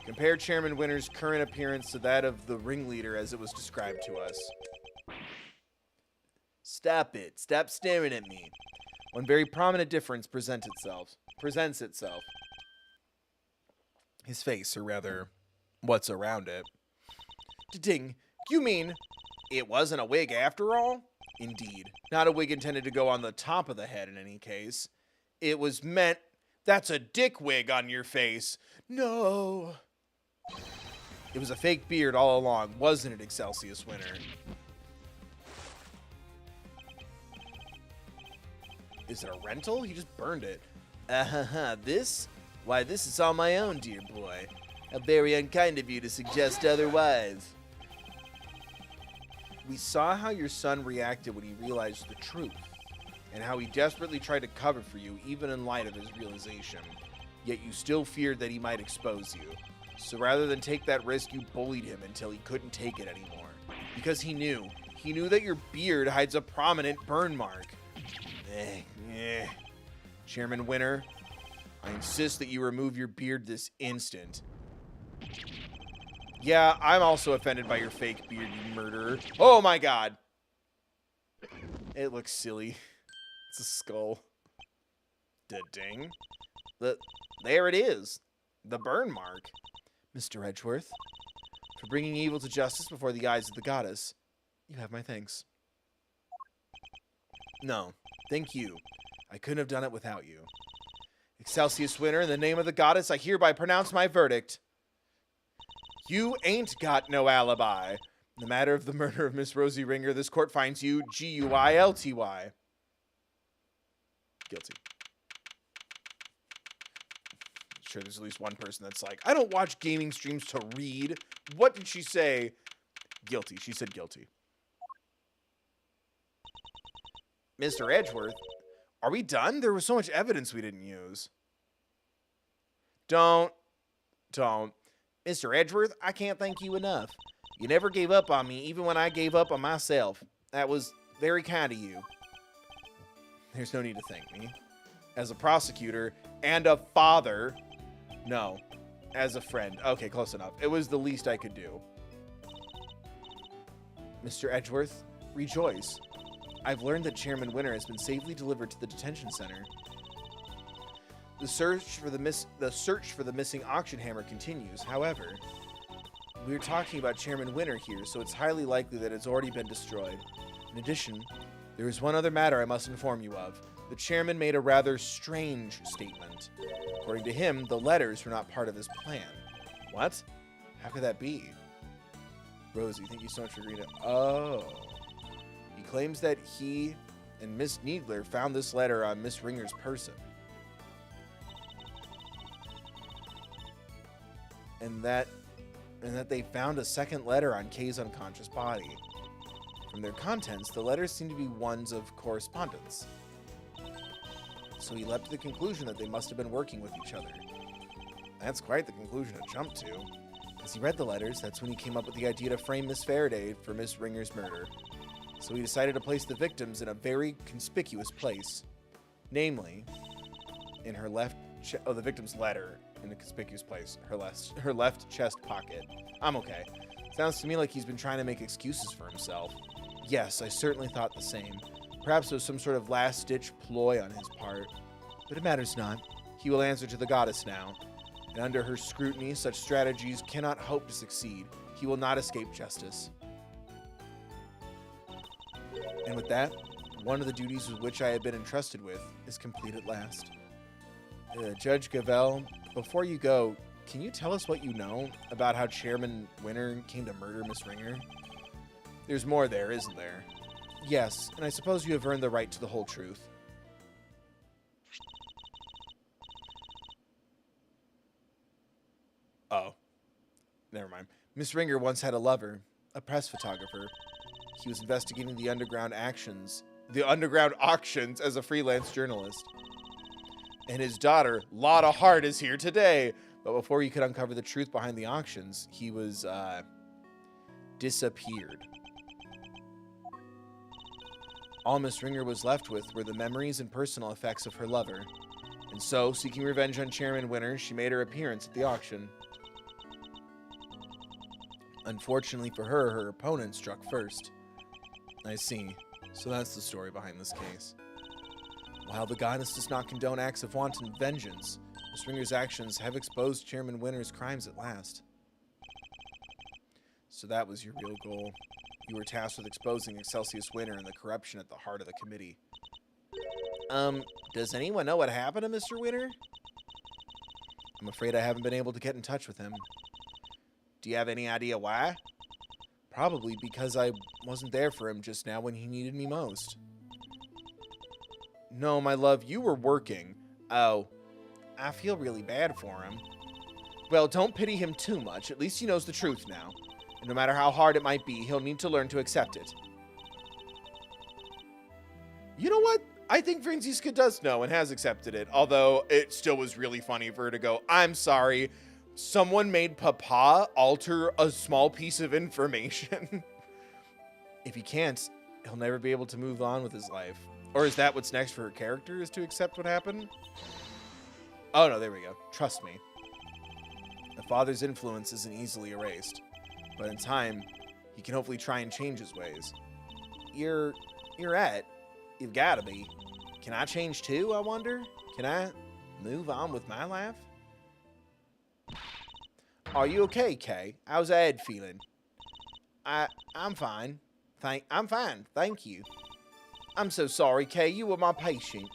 Compare Chairman Winter's current appearance to that of the ringleader as it was described to us. Stop it. Stop staring at me. One very prominent difference presents itself. His face, or rather, what's around it. Ding. You mean it wasn't a wig after all? Indeed. Not a wig intended to go on the top of the head in any case. It was meant... That's a dick wig on your face. No. It was a fake beard all along, wasn't it, Excelsior Winter? Is it a rental? He just burned it. This? Why, this is all my own, dear boy. How very unkind of you to suggest otherwise. We saw how your son reacted when he realized the truth, and how he desperately tried to cover for you even in light of his realization. Yet you still feared that he might expose you. So rather than take that risk, you bullied him until he couldn't take it anymore. Because he knew that your beard hides a prominent burn mark. Chairman Winter, I insist that you remove your beard this instant. Yeah, I'm also offended by your fake beard, you murderer. Oh my god! It looks silly. It's a skull. Da-ding. There it is. The burn mark. Mr. Edgeworth, for bringing evil to justice before the eyes of the goddess, you have my thanks. No, thank you. I couldn't have done it without you. Excelsior Winter, in the name of the goddess, I hereby pronounce my verdict. You ain't got no alibi. In the matter of the murder of Miss Rosie Ringer, this court finds you Guilty. Guilty. Sure, there's at least one person that's like, I don't watch gaming streams to read. What did she say? Guilty. She said guilty. Mr. Edgeworth, are we done? There was so much evidence we didn't use. Don't. Mr. Edgeworth, I can't thank you enough. You never gave up on me, even when I gave up on myself. That was very kind of you. There's no need to thank me. As a prosecutor and a father. No. As a friend. Okay, close enough. It was the least I could do. Mr. Edgeworth, rejoice. I've learned that Chairman Winter has been safely delivered to the detention center. The search for the missing auction hammer continues. However, we're talking about Chairman Winter here, so it's highly likely that it's already been destroyed. In addition, there is one other matter I must inform you of. The chairman made a rather strange statement. According to him, the letters were not part of his plan. What? How could that be? Rosie, thank you so much for agreeing to... Oh. He claims that he and Miss Needler found this letter on Miss Ringer's person. And that they found a second letter on Kay's unconscious body. From their contents, the letters seem to be ones of correspondence. so he leapt to the conclusion that they must have been working with each other. That's quite the conclusion to jump to. As he read the letters, that's when he came up with the idea to frame Miss Faraday for Miss Ringer's murder. So he decided to place the victims in a very conspicuous place. Namely, in her left the victim's letter in a conspicuous place, her left chest pocket. I'm okay. Sounds to me like he's been trying to make excuses for himself. Yes, I certainly thought the same. Perhaps it was some sort of last-ditch ploy on his part. But it matters not. He will answer to the goddess now. And under her scrutiny, such strategies cannot hope to succeed. He will not escape justice. And with that, one of the duties with which I have been entrusted with is complete at last. Judge Gavel, before you go, can you tell us what you know about how Chairman Winter came to murder Miss Ringer? There's more there, isn't there? Yes, and I suppose you have earned the right to the whole truth. Oh. Never mind. Miss Ringer once had a lover, a press photographer. He was investigating the underground auctions as a freelance journalist. And his daughter, Lotta Hart, is here today. But before he could uncover the truth behind the auctions, he was, disappeared. All Miss Ringer was left with were the memories and personal effects of her lover. And so, seeking revenge on Chairman Winter, she made her appearance at the auction. Unfortunately for her, her opponent struck first. I see. So that's the story behind this case. While the goddess does not condone acts of wanton vengeance, Miss Ringer's actions have exposed Chairman Winter's crimes at last. So that was your real goal. You were tasked with exposing Excelsius Winter and the corruption at the heart of the committee. Does anyone know what happened to Mr. Winter? I'm afraid I haven't been able to get in touch with him. Do you have any idea why? Probably because I wasn't there for him just now when he needed me most. No, my love, you were working. Oh, I feel really bad for him. Well, don't pity him too much. At least he knows the truth now. And no matter how hard it might be, he'll need to learn to accept it. You know what? I think Franziska does know and has accepted it. Although, it still was really funny for her to go, I'm sorry. Someone made Papa alter a small piece of information. If he can't, he'll never be able to move on with his life. Or is that what's next for her character, is to accept what happened? Oh, no, there we go. Trust me. The father's influence isn't easily erased. But in time, he can hopefully try and change his ways. You're right. You've got to be. Can I change too, I wonder? Can I move on with my life? Are you okay, Kay? How's Ed feeling? I'm fine. I'm fine, thank you. I'm so sorry, Kay. You were my patient.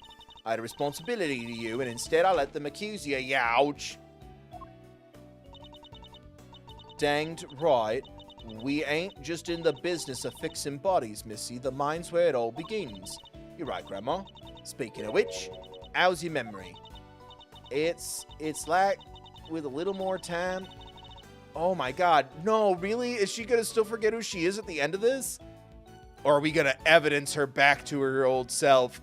I had a responsibility to you, and instead I let them accuse you. Youch. Danged right. We ain't just in the business of fixing bodies, Missy. The mind's where it all begins. You're right, Grandma. Speaking of which, how's your memory? It's like, with a little more time... Oh my god, no, really? Is she gonna still forget who she is at the end of this? Or are we gonna evidence her back to her old self?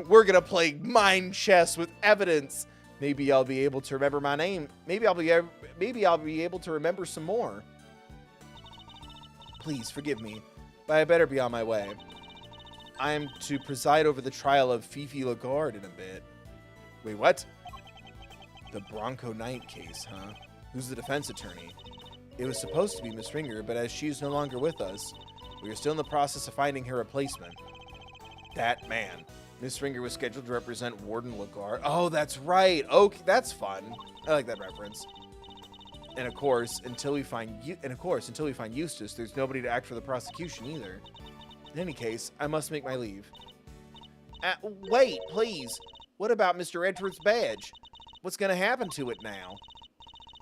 We're gonna play mind chess with evidence. Maybe I'll be able to remember my name. Maybe I'll be able to remember some more. Please forgive me, but I better be on my way. I am to preside over the trial of Fifi Lagarde in a bit. Wait, what? The Bronco Knight case, huh? Who's the defense attorney? It was supposed to be Miss Ringer, but as she is no longer with us, we are still in the process of finding her replacement. That man. Miss Ringer was scheduled to represent Warden Lagarde. Oh, that's right. Okay, that's fun. I like that reference. And of course, until we find Eustace, there's nobody to act for the prosecution either. In any case, I must make my leave. Wait, please. What about Mr. Edward's badge? What's going to happen to it now?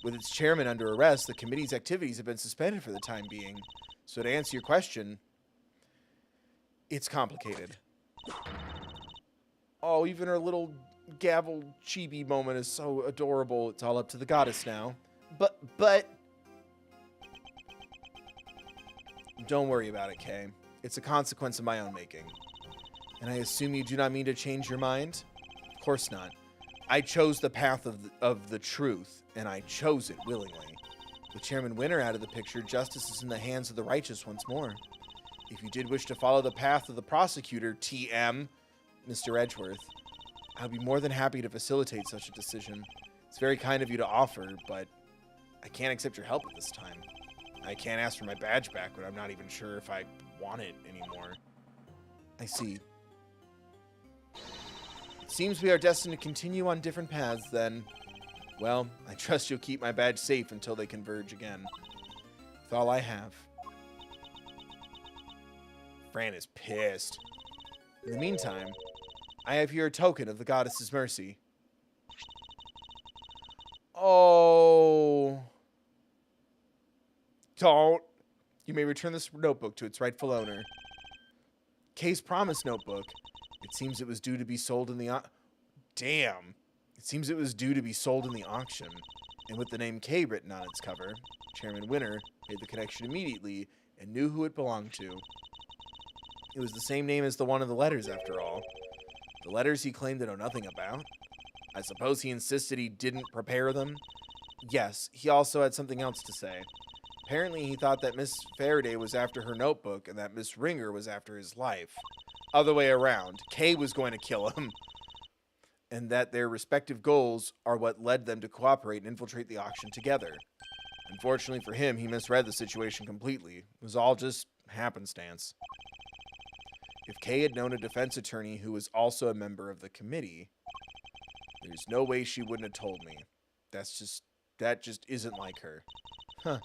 With its chairman under arrest, the committee's activities have been suspended for the time being. So to answer your question, it's complicated. Oh, even her little gavel chibi moment is so adorable. It's all up to the goddess now. But... Don't worry about it, Kay. It's a consequence of my own making. And I assume you do not mean to change your mind? course not. I chose the path of the truth, and I chose it willingly. With Chairman Winter out of the picture, justice is in the hands of the righteous once more. If you did wish to follow the path of the prosecutor, TM, Mr. Edgeworth, I would be more than happy to facilitate such a decision. It's very kind of you to offer, but I can't accept your help at this time. I can't ask for my badge back when I'm not even sure if I want it anymore. I see. It seems we are destined to continue on different paths, then. Well, I trust you'll keep my badge safe until they converge again. That's all I have. Fran is pissed. In the meantime, I have here a token of the goddess's mercy. Oh. Don't. You may return this notebook to its rightful owner. Kay's promise notebook. It seems it was due to be sold in the... Damn. It seems it was due to be sold in the auction. And with the name Kay written on its cover, Chairman Winter made the connection immediately and knew who it belonged to. It was the same name as the one in the letters, after all. The letters he claimed to know nothing about. I suppose he insisted he didn't prepare them? Yes, he also had something else to say. Apparently he thought that Miss Faraday was after her notebook and that Miss Ringer was after his life. Other way around. Kay was going to kill him. And that their respective goals are what led them to cooperate and infiltrate the auction together. Unfortunately for him, he misread the situation completely. It was all just happenstance. If Kay had known a defense attorney who was also a member of the committee, there's no way she wouldn't have told me. That just isn't like her. Huh.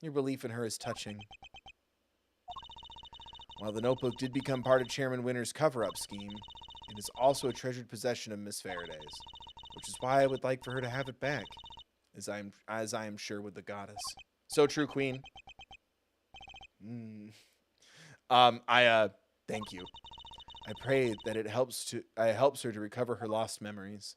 Your belief in her is touching. While the notebook did become part of Chairman Winter's cover-up scheme, it is also a treasured possession of Miss Faraday's, which is why I would like for her to have it back, as I am sure would the goddess. So true, Queen. Thank you. I pray that it helps her to recover her lost memories.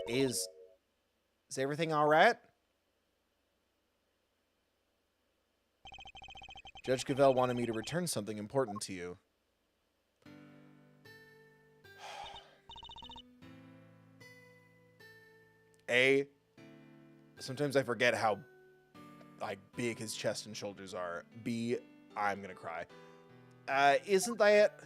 Is everything all right? Judge Cavell wanted me to return something important to you. A, sometimes I forget how big his chest and shoulders are. B, I'm gonna cry. Isn't that...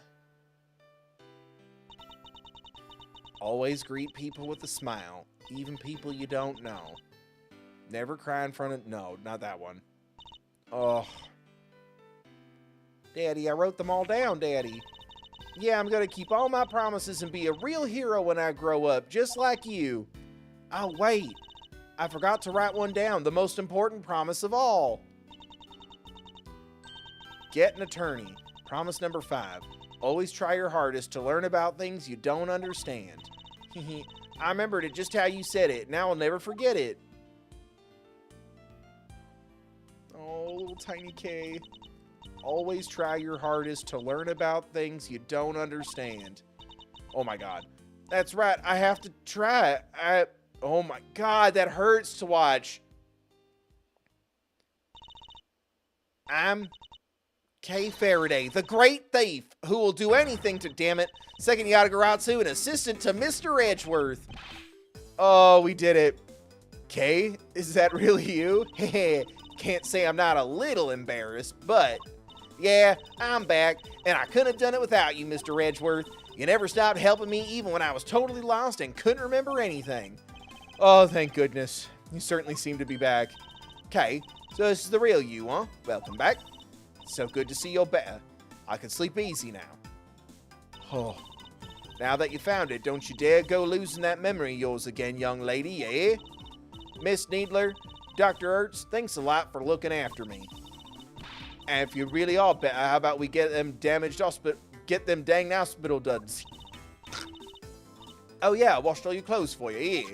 Always greet people with a smile, even people you don't know. Never cry in front of... No, not that one. Oh. Daddy, I wrote them all down, Daddy. Yeah, I'm gonna keep all my promises and be a real hero when I grow up, just like you. Oh, wait. I forgot to write one down, the most important promise of all. Get an attorney. Promise number 5. Always try your hardest to learn about things you don't understand. I remembered it just how you said it. Now I'll never forget it. Oh, little tiny K. Always try your hardest to learn about things you don't understand. Oh my god. That's right. I have to try. Oh my god, that hurts to watch. I'm Kay Faraday, the great thief, who will do anything to, damn it, Second Yatagaratsu, an assistant to Mr. Edgeworth. Oh, we did it. Kay, is that really you? Can't say I'm not a little embarrassed, but yeah, I'm back, and I couldn't have done it without you, Mr. Edgeworth. You never stopped helping me even when I was totally lost and couldn't remember anything. Oh, thank goodness. You certainly seem to be back. Kay, so this is the real you, huh? Welcome back. So good to see you're better. I can sleep easy now. Oh. Now that you found it, don't you dare go losing that memory of yours again, young lady, yeah? Miss Needler, Dr. Ertz, thanks a lot for looking after me. And if you really are better, how about we get them dang hospital duds? Oh yeah, I washed all your clothes for you, yeah.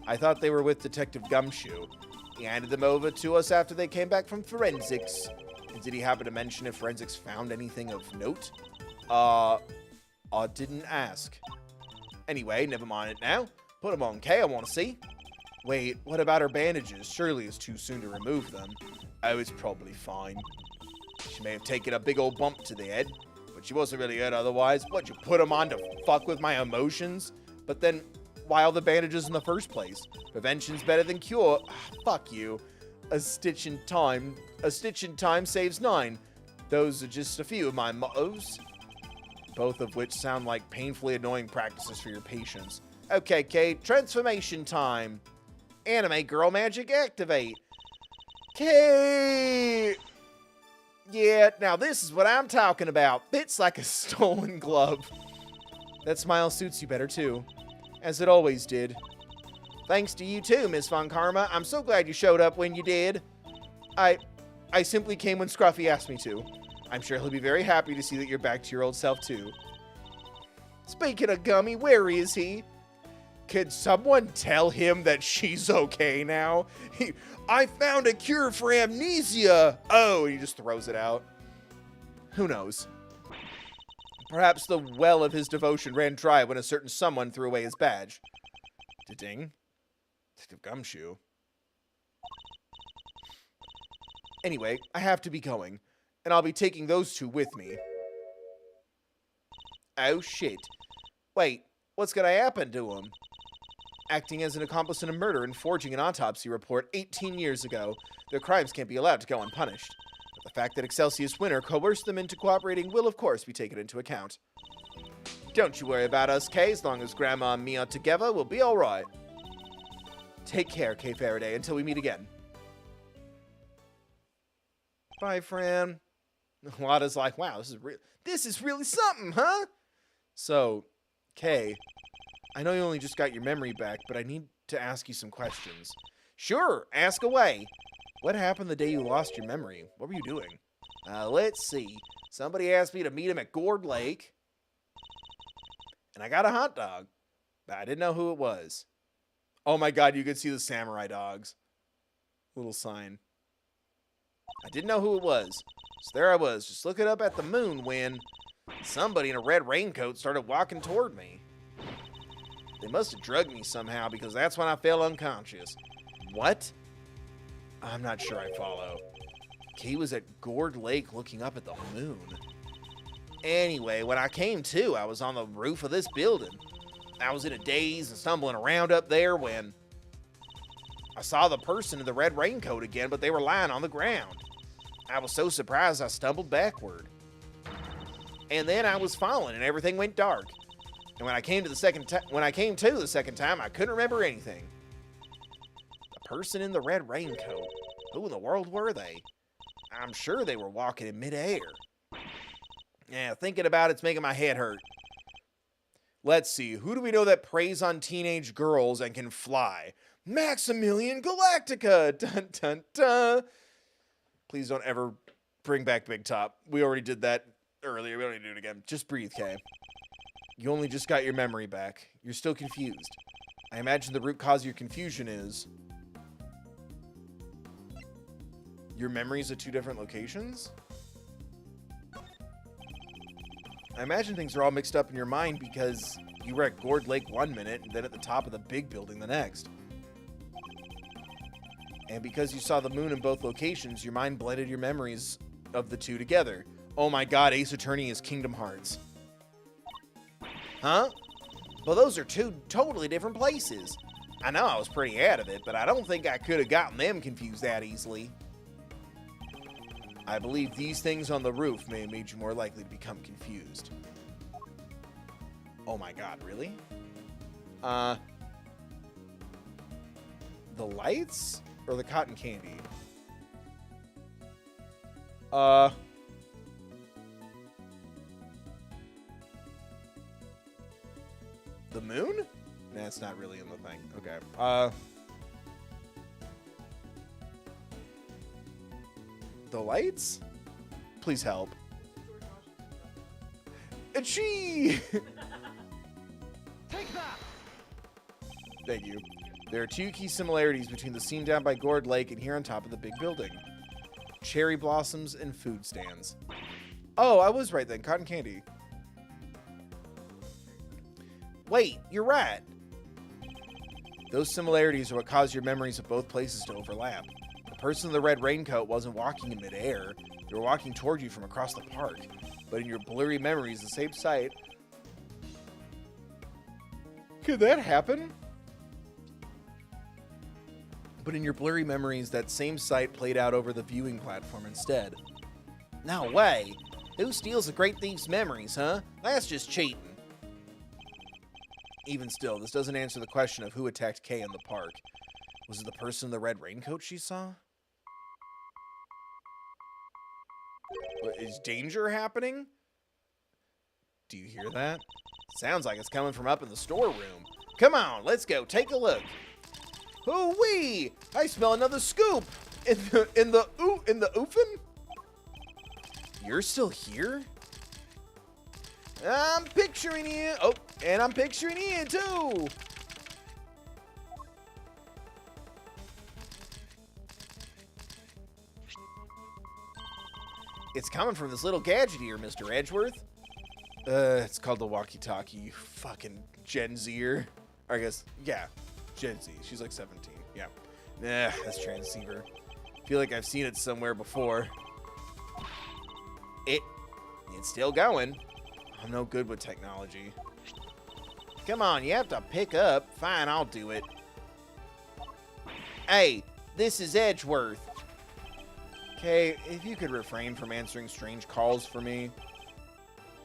I thought they were with Detective Gumshoe. He handed them over to us after they came back from forensics. And did he happen to mention if forensics found anything of note? I didn't ask. Anyway, never mind it now. Put them on, Kay, I want to see. Wait, what about her bandages? Surely it's too soon to remove them. Oh, it's probably fine. She may have taken a big old bump to the head, but she wasn't really hurt otherwise. What'd you put them on to fuck with my emotions? But then, why all the bandages in the first place? Prevention's better than cure. Fuck you. A stitch in time saves 9. Those are just a few of my mottos. Both of which sound like painfully annoying practices for your patients. Okay, Kate, transformation time. Anime girl magic activate. Kate! Yeah, now this is what I'm talking about. Fits like a stolen glove. That smile suits you better too, as it always did. Thanks to you too, Miss Von Karma. I'm so glad you showed up when you did. I simply came when Scruffy asked me to. I'm sure he'll be very happy to see that you're back to your old self too. Speaking of Gummy, where is he? Could someone tell him that she's okay now? I found a cure for amnesia. Oh, and he just throws it out. Who knows? Perhaps the well of his devotion ran dry when a certain someone threw away his badge. Ding. Detective Gumshoe. Anyway, I have to be going, and I'll be taking those two with me. Oh shit. Wait, what's gonna happen to him? Acting as an accomplice in a murder and forging an autopsy report 18 years ago, their crimes can't be allowed to go unpunished. But the fact that Excelsius Winter coerced them into cooperating will of course be taken into account. Don't you worry about us, Kay. As long as Grandma and me are together, we'll be alright. Take care, Kay Faraday, until we meet again. Bye, Fran. Lada's like, wow, this is really something, huh? So, Kay, I know you only just got your memory back, but I need to ask you some questions. Sure, ask away. What happened the day you lost your memory? What were you doing? Let's see. Somebody asked me to meet him at Gourd Lake, and I got a hot dog, but I didn't know who it was. Oh my god, you could see the samurai dogs. Little sign. I didn't know who it was. So there I was, just looking up at the moon when somebody in a red raincoat started walking toward me. They must have drugged me somehow because that's when I fell unconscious. What? I'm not sure I follow. Kay was at Gourd Lake looking up at the moon. Anyway, when I came to, I was on the roof of this building. I was in a daze and stumbling around up there when I saw the person in the red raincoat again, but they were lying on the ground. I was so surprised I stumbled backward. And then I was falling and everything went dark. And when I came to the second time, I couldn't remember anything. The person in the red raincoat. Who in the world were they? I'm sure they were walking in midair. Yeah, thinking about it's making my head hurt. Let's see, who do we know that preys on teenage girls and can fly? Maximilian Galactica! Dun dun dun! Please don't ever bring back Big Top. We already did that earlier. We don't need to do it again. Just breathe, Kay. You only just got your memory back. You're still confused. I imagine the root cause of your confusion is your memories at 2 different locations? I imagine things are all mixed up in your mind because you were at Gourd Lake 1 minute and then at the top of the big building the next. And because you saw the moon in both locations, your mind blended your memories of the 2 together. Oh my god, Ace Attorney is Kingdom Hearts. Huh? Well, those are 2 totally different places. I know I was pretty out of it, but I don't think I could have gotten them confused that easily. I believe these things on the roof may have made you more likely to become confused. Oh my god, really? The lights or the cotton candy? The moon? Nah, it's not really in the thing. Okay. The lights? Please help. Achoo! Take that! Thank you. There are 2 key similarities between the scene down by Gourd Lake and here on top of the big building. Cherry blossoms and food stands. Oh, I was right then. Cotton candy. Wait, you're right. Those similarities are what cause your memories of both places to overlap. The person in the red raincoat wasn't walking in midair. They were walking toward you from across the park. But in your blurry memories, the same sight... Could that happen? But in your blurry memories, that same sight played out over the viewing platform instead. No way! Who steals a great thief's memories, huh? That's just cheating. Even still, this doesn't answer the question of who attacked Kay in the park. Was it the person in the red raincoat she saw? Is danger happening? Do you hear that? Sounds like it's coming from up in the storeroom. Come on, let's go take a look. Hoo-wee! I smell another scoop in the oofin. You're still here? I'm picturing you. Oh, and I'm picturing you too. It's coming from this little gadget here, Mr. Edgeworth. It's called the walkie-talkie, you fucking Gen Zer. Or I guess, yeah, Gen Z. She's like 17, yeah. Nah, that's transceiver. Feel like I've seen it somewhere before. It's still going. I'm no good with technology. Come on, you have to pick up. Fine, I'll do it. Hey, this is Edgeworth. Okay, if you could refrain from answering strange calls for me.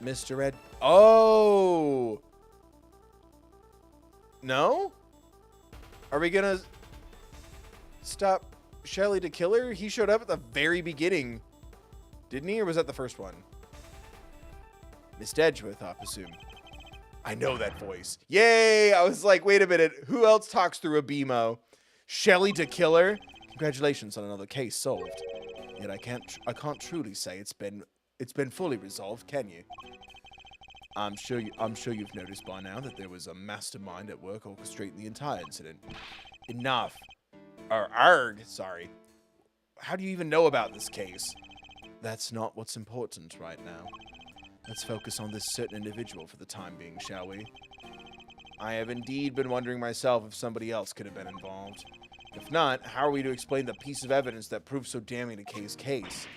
Mr. Ed... Oh! No? Are we gonna stop Shelly to kill her? He showed up at the very beginning. Didn't he, or was that the first one? Miss Edgeworth, I presume. I know that voice. Yay! I was like, wait a minute. Who else talks through a BMO? Shelly to kill her? Congratulations on another case solved. Yet I can't truly say it's been fully resolved, can you? I'm sure you've noticed by now that there was a mastermind at work orchestrating the entire incident. Enough. Sorry. How do you even know about this case? That's not what's important right now. Let's focus on this certain individual for the time being, shall we? I have indeed been wondering myself if somebody else could have been involved. If not, how are we to explain the piece of evidence that proved so damning to Kay's case?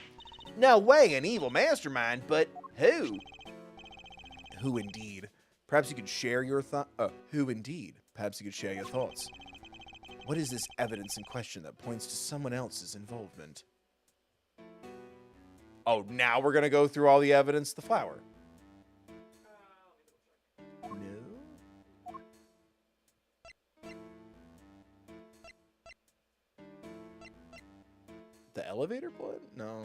No way, an evil mastermind, but who? Who indeed? Perhaps you could share your who indeed? Perhaps you could share your thoughts. What is this evidence in question that points to someone else's involvement? Oh, now we're gonna go through all the evidence. The flower. No. The elevator blood? No.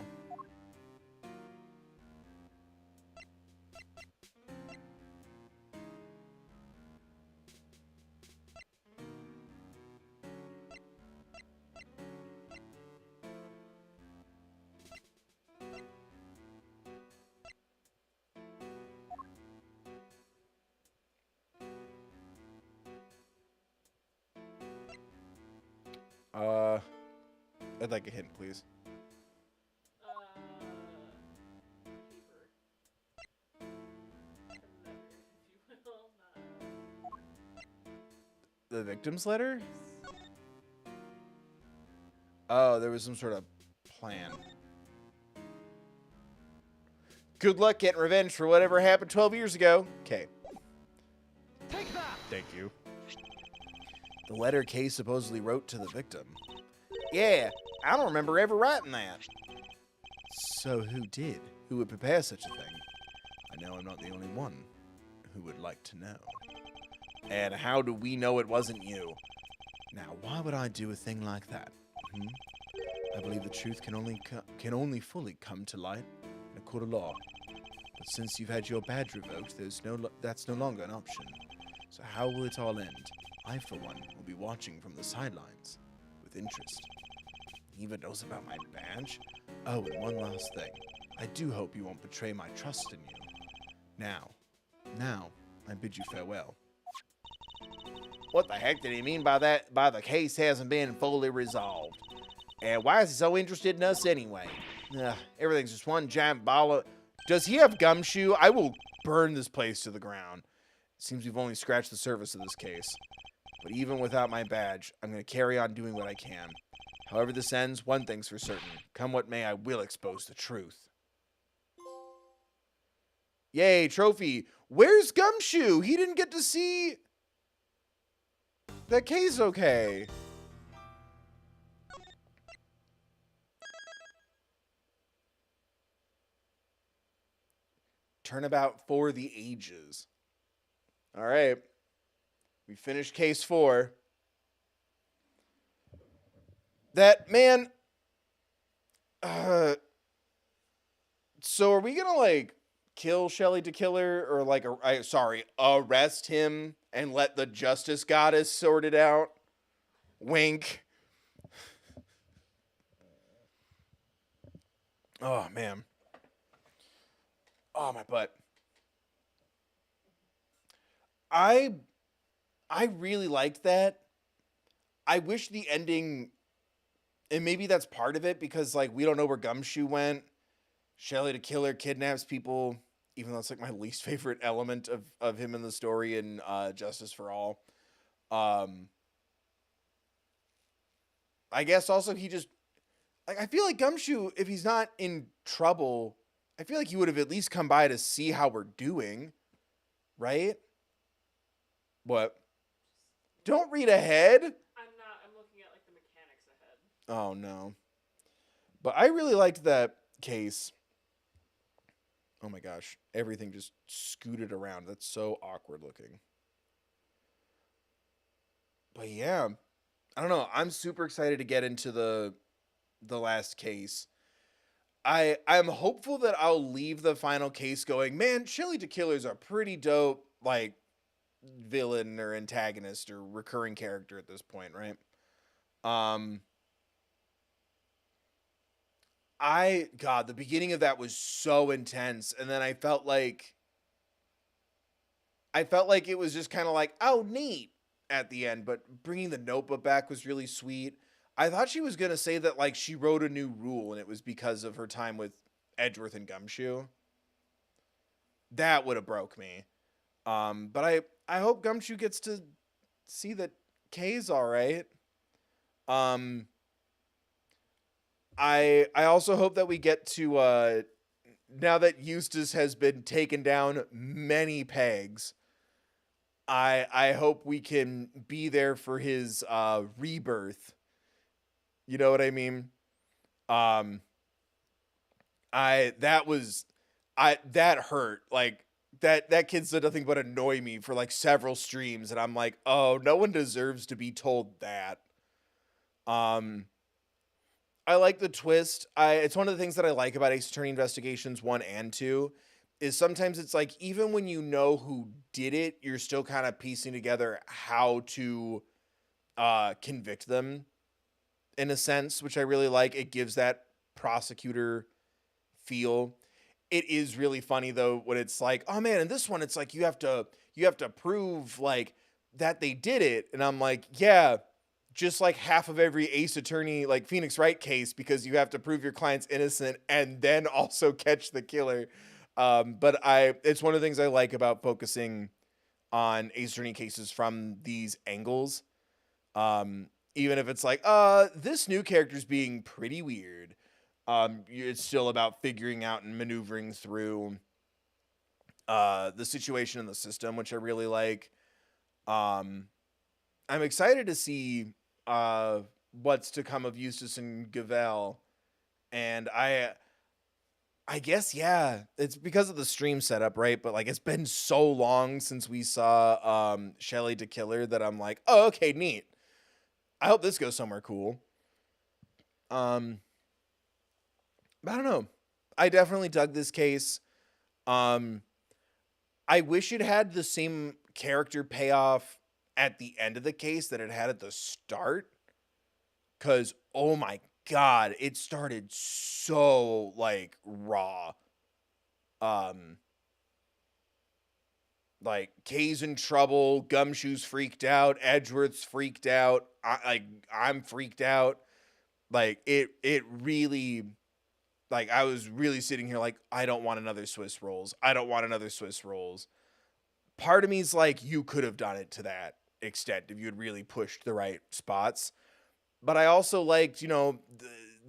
I'd like a hint, please. The victim's letter? Oh, there was some sort of plan. Good luck getting revenge for whatever happened 12 years ago. Okay. Take that! Thank you. The letter Kay supposedly wrote to the victim. Yeah, I don't remember ever writing that. So who did? Who would prepare such a thing? I know I'm not the only one who would like to know. And how do we know it wasn't you? Now, why would I do a thing like that? I believe the truth can only fully come to light in a court of law. But since you've had your badge revoked, that's no longer an option. So how will it all end? I, for one, will be watching from the sidelines with interest. He even knows about my badge? Oh, and one last thing. I do hope you won't betray my trust in you. Now, I bid you farewell. What the heck did he mean by that? By the case hasn't been fully resolved. And why is he so interested in us anyway? Everything's just one giant ball of... Does he have gumshoe? I will burn this place to the ground. It seems we've only scratched the surface of this case. But even without my badge, I'm going to carry on doing what I can. However this ends, one thing's for certain. Come what may, I will expose the truth. Yay, trophy. Where's Gumshoe? He didn't get to see... That K's okay. Turnabout for the ages. All right. We finished case 4. That, man... so are we gonna, like, kill Shelly to Killer? Or, like, arrest him and let the Justice Goddess sort it out? Wink. Oh, man. Oh, my butt. I really liked that. I wish the ending, and maybe that's part of it because, like, we don't know where Gumshoe went. Shelly the Killer kidnaps people, even though it's, like, my least favorite element of him in the story in Justice for All. I guess also he just, like, I feel like Gumshoe, if he's not in trouble, I feel like he would have at least come by to see how we're doing, right? What? Don't read ahead. I'm not. I'm looking at like the mechanics ahead. Oh no. But I really liked that case. Oh my gosh, everything just scooted around. That's so awkward looking. But yeah, I don't know. I'm super excited to get into the last case. I'm hopeful that I'll leave the final case going, man, Shelly the Killer's a pretty dope, like, villain or antagonist or recurring character at this point, right? The beginning of that was so intense, and then I felt like it was just kind of like, oh, neat at the end, but bringing the notebook back was really sweet. I thought she was going to say that, like, she wrote a new rule and it was because of her time with Edgeworth and Gumshoe. That would have broke me. But I hope Gumshoe gets to see that Kay's all right. I also hope that we get to, now that Eustace has been taken down many pegs, I hope we can be there for his rebirth. You know what I mean? That hurt. Like, that kid said nothing but annoy me for like several streams, and I'm like, oh, no one deserves to be told that. I like the twist. It's one of the things that I like about Ace Attorney Investigations 1 and 2 is sometimes it's like, even when you know who did it, you're still kind of piecing together how to convict them in a sense, which I really like. It gives that prosecutor feel. It is really funny though when it's like, oh man, in this one it's like you have to prove like that they did it, and I'm like, yeah, just like half of every Ace Attorney like Phoenix Wright case, because you have to prove your client's innocent and then also catch the killer. But it's one of the things I like about focusing on Ace Attorney cases from these angles. Even if it's like, this new character's being pretty weird. It's still about figuring out and maneuvering through the situation in the system, which I really like. I'm excited to see what's to come of Eustace and Gavel. And I guess, yeah, it's because of the stream setup, right? But like, it's been so long since we saw Shelly the Killer that I'm like, oh, okay, neat. I hope this goes somewhere cool. But I don't know. I definitely dug this case. I wish it had the same character payoff at the end of the case that it had at the start. Because, oh my God, it started so, like, raw. Like, Kay's in trouble, Gumshoe's freaked out, Edgeworth's freaked out, I'm freaked out. Like, it really, like, I was really sitting here like, I don't want another Swiss Rolls. I don't want another Swiss Rolls. Part of me's like, you could have done it to that. extent if you had really pushed the right spots. But I also liked,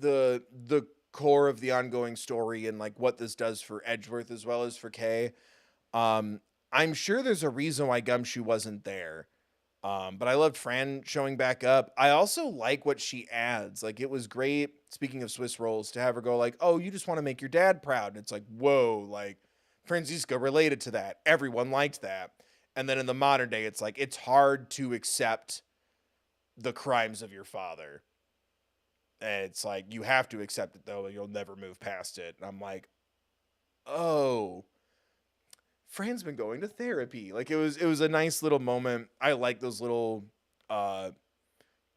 the core of the ongoing story and like what this does for Edgeworth as well as for Kay. I'm sure there's a reason why Gumshoe wasn't there. But I loved Fran showing back up. I also like what she adds. Like, it was great, speaking of Swiss rolls, to have her go like, oh, you just want to make your dad proud. And it's like, whoa, like, Franziska related to that. Everyone liked that. And then in the modern day, it's like, it's hard to accept the crimes of your father. And it's like, you have to accept it, though, and you'll never move past it. And I'm like, oh, Fran's been going to therapy. Like, it was a nice little moment. I like those little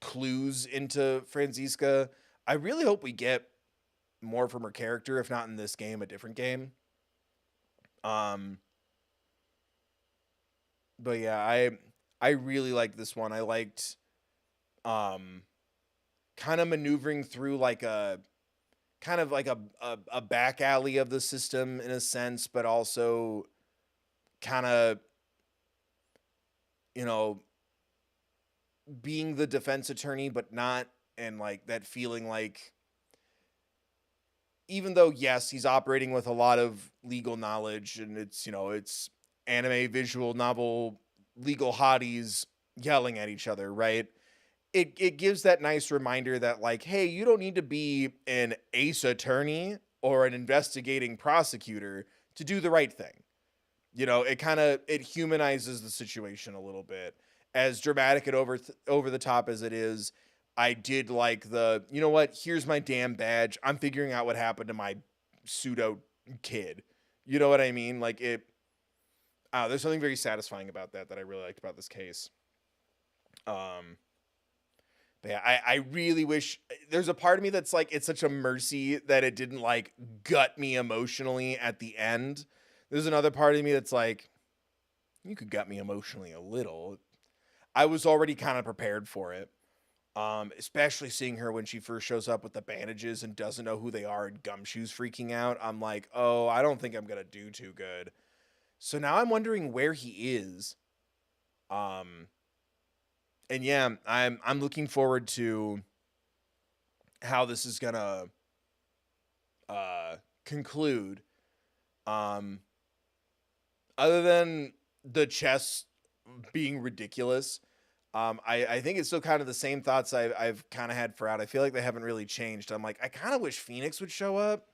clues into Franziska. I really hope we get more from her character, if not in this game, a different game. But yeah, I really liked this one. I liked kind of maneuvering through like a kind of like a back alley of the system in a sense, but also kind of, being the defense attorney, but not, and like that feeling like, even though, yes, he's operating with a lot of legal knowledge and it's anime visual novel legal hotties yelling at each other, right? It gives that nice reminder that like, hey, you don't need to be an ace attorney or an investigating prosecutor to do the right thing. It humanizes the situation a little bit. As dramatic and over the top as it is, I did like you know what? Here's my damn badge. I'm figuring out what happened to my pseudo kid. You know what I mean? Like there's something very satisfying about that I really liked about this case. But yeah, I really wish, there's a part of me that's like, it's such a mercy that it didn't like gut me emotionally at the end. There's another part of me that's like, you could gut me emotionally a little. I was already kind of prepared for it. Especially seeing her when she first shows up with the bandages and doesn't know who they are and Gumshoe's freaking out. I'm like, oh, I don't think I'm going to do too good. So now I'm wondering where he is. And yeah, I'm looking forward to how this is going to conclude. Other than the chess being ridiculous, I think it's still kind of the same thoughts I've kind of had for out. I feel like they haven't really changed. I'm like, I kind of wish Phoenix would show up,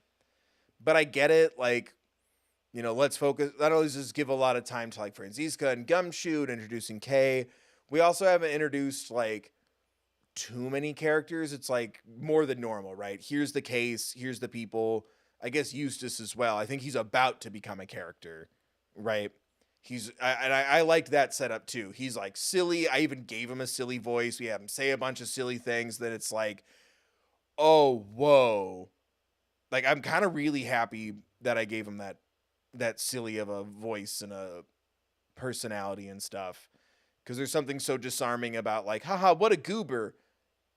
but I get it. Like, let's focus. Not only does this give a lot of time to like Franziska and Gumshoe and introducing Kay, we also haven't introduced like too many characters. It's like more than normal, right? Here's the case. Here's the people. I guess Eustace as well. I think he's about to become a character, right? I liked that setup too. He's like silly. I even gave him a silly voice. We have him say a bunch of silly things that it's like, oh, whoa. Like, I'm kind of really happy that I gave him that silly of a voice and a personality and stuff. Because there's something so disarming about like, haha, what a goober.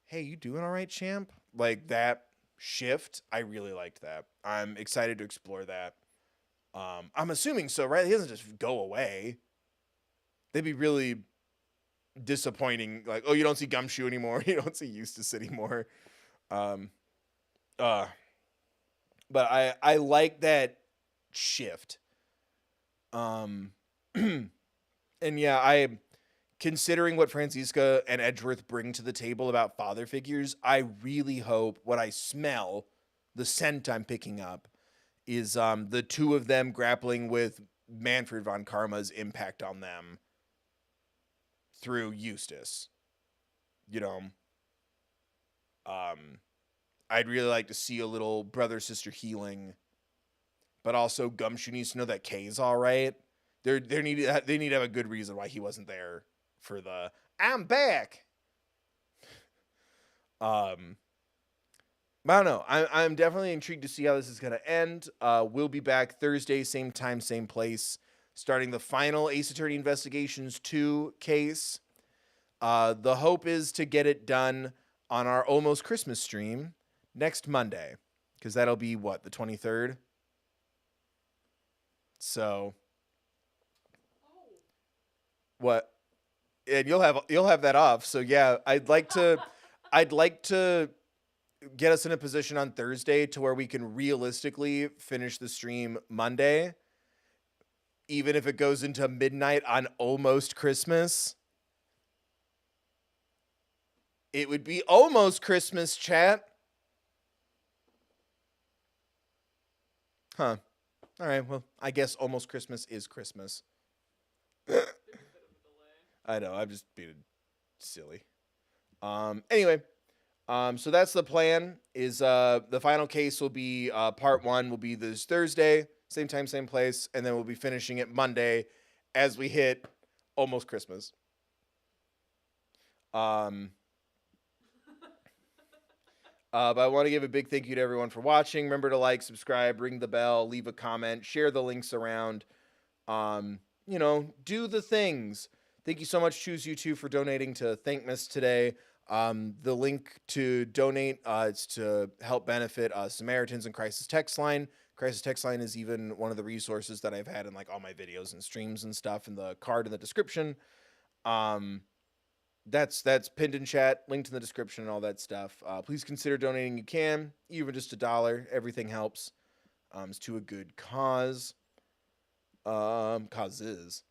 Hey, you doing all right, champ? Like that shift. I really liked that. I'm excited to explore that. I'm assuming so, right? He doesn't just go away. They'd be really disappointing. Like, oh, you don't see Gumshoe anymore. You don't see Eustace anymore. But I like that shift. And yeah, considering what Franziska and Edgeworth bring to the table about father figures, I really hope what I smell, the scent I'm picking up, is the two of them grappling with Manfred von Karma's impact on them through Eustace. I'd really like to see a little brother-sister healing, but also Gumshoe needs to know that Kay's all right. They need to have a good reason why he wasn't there for the I'm back. I don't know. I'm definitely intrigued to see how this is going to end. We'll be back Thursday, same time, same place, starting the final Ace Attorney Investigations 2 case. The hope is to get it done on our almost Christmas stream next Monday, because that'll be, what, the 23rd? So, what? and you'll have that off. So yeah, I'd like to get us in a position on Thursday to where we can realistically finish the stream Monday, even if it goes into midnight on almost Christmas. It would be almost Christmas, chat. Huh. All right, well, I guess almost Christmas is Christmas. I know, I'm just being silly. Anyway, so that's the plan. Is the final case will be part 1 will be this Thursday, same time, same place, and then we'll be finishing it Monday as we hit almost Christmas. But I want to give a big thank you to everyone for watching. Remember to like, subscribe, ring the bell, leave a comment, share the links around. You know, do the things. Thank you so much, Choose You Two, for donating to thankmas today. The link to donate is to help benefit Samaritans and Crisis Text Line. Crisis Text Line is even one of the resources that I've had in like all my videos and streams and stuff in the card in the description. That's pinned in chat, linked in the description and all that stuff. Please consider donating. You can, even just $1. Everything helps. It's to a good cause. Causes.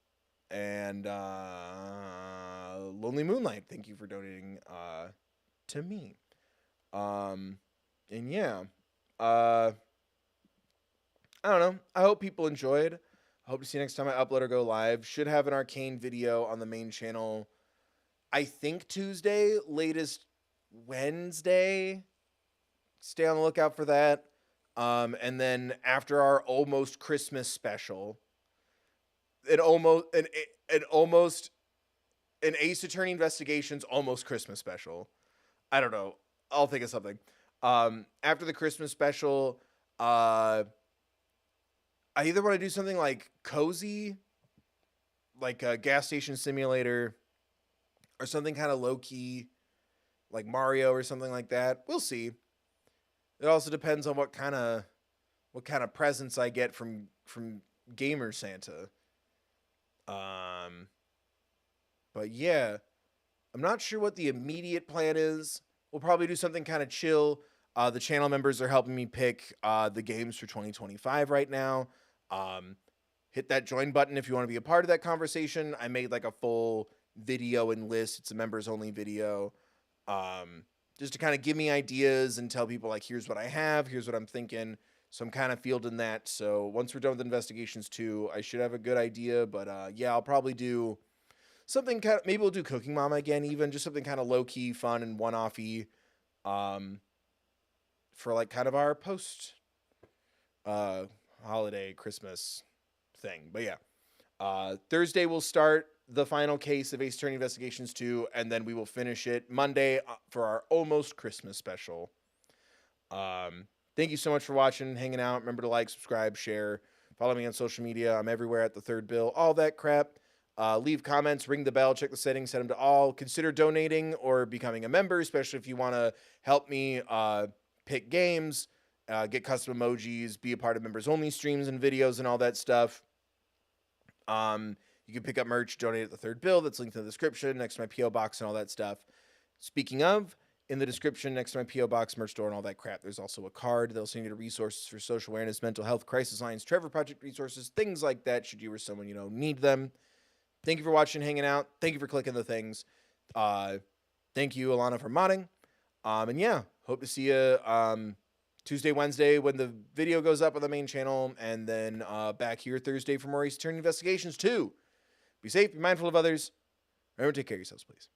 And Lonely Moonlight, thank you for donating to me. And yeah. I don't know. I hope people enjoyed. I hope to see you next time I upload or go live. Should have an Arcane video on the main channel, I think Tuesday, latest Wednesday. Stay on the lookout for that. And then after our almost Christmas special, an Ace Attorney Investigations almost Christmas special. I don't know. I'll think of something. After the Christmas special, I either want to do something like cozy, like a gas station simulator, or something kind of low-key, like Mario or something like that. We'll see. It also depends on what kind of presents I get from Gamer Santa. But yeah, I'm not sure what the immediate plan is. We'll probably do something kind of chill. The channel members are helping me pick the games for 2025 right now. Hit that join button if you want to be a part of that conversation. I made like a full video and list. It's a members only video. Just to kind of give me ideas and tell people like, here's what I have, here's what I'm thinking. So I'm kind of fielding that. So once we're done with investigations 2, I should have a good idea. But yeah, I'll probably do something kind of, maybe we'll do Cooking Mama again, even just something kind of low key, fun and one-offy, for like kind of our post holiday Christmas thing. But yeah, Thursday we'll start the final case of Ace Attorney Investigations 2, and then we will finish it Monday for our almost Christmas special. Thank you so much for watching, hanging out. Remember to like, subscribe, share, follow me on social media. I'm everywhere at the Third Bill, all that crap. Leave comments, ring the bell, check the settings, set them to all. Consider donating or becoming a member, especially if you want to help me pick games, get custom emojis, be a part of members only streams and videos and all that stuff. You can pick up merch, donate at the Third Bill. That's linked in the description next to my P.O. box and all that stuff. Speaking of, in the description next to my P.O. box, merch store, and all that crap, there's also a card. They'll send you to resources for social awareness, mental health, crisis lines, Trevor Project resources, things like that, should you or someone you know need them. Thank you for watching, hanging out. Thank you for clicking the things. Thank you, Alana, for modding. And yeah, hope to see you Tuesday, Wednesday when the video goes up on the main channel, and then back here Thursday for more Ace Attorney Investigations 2. Be safe, be mindful of others. Remember to take care of yourselves, please.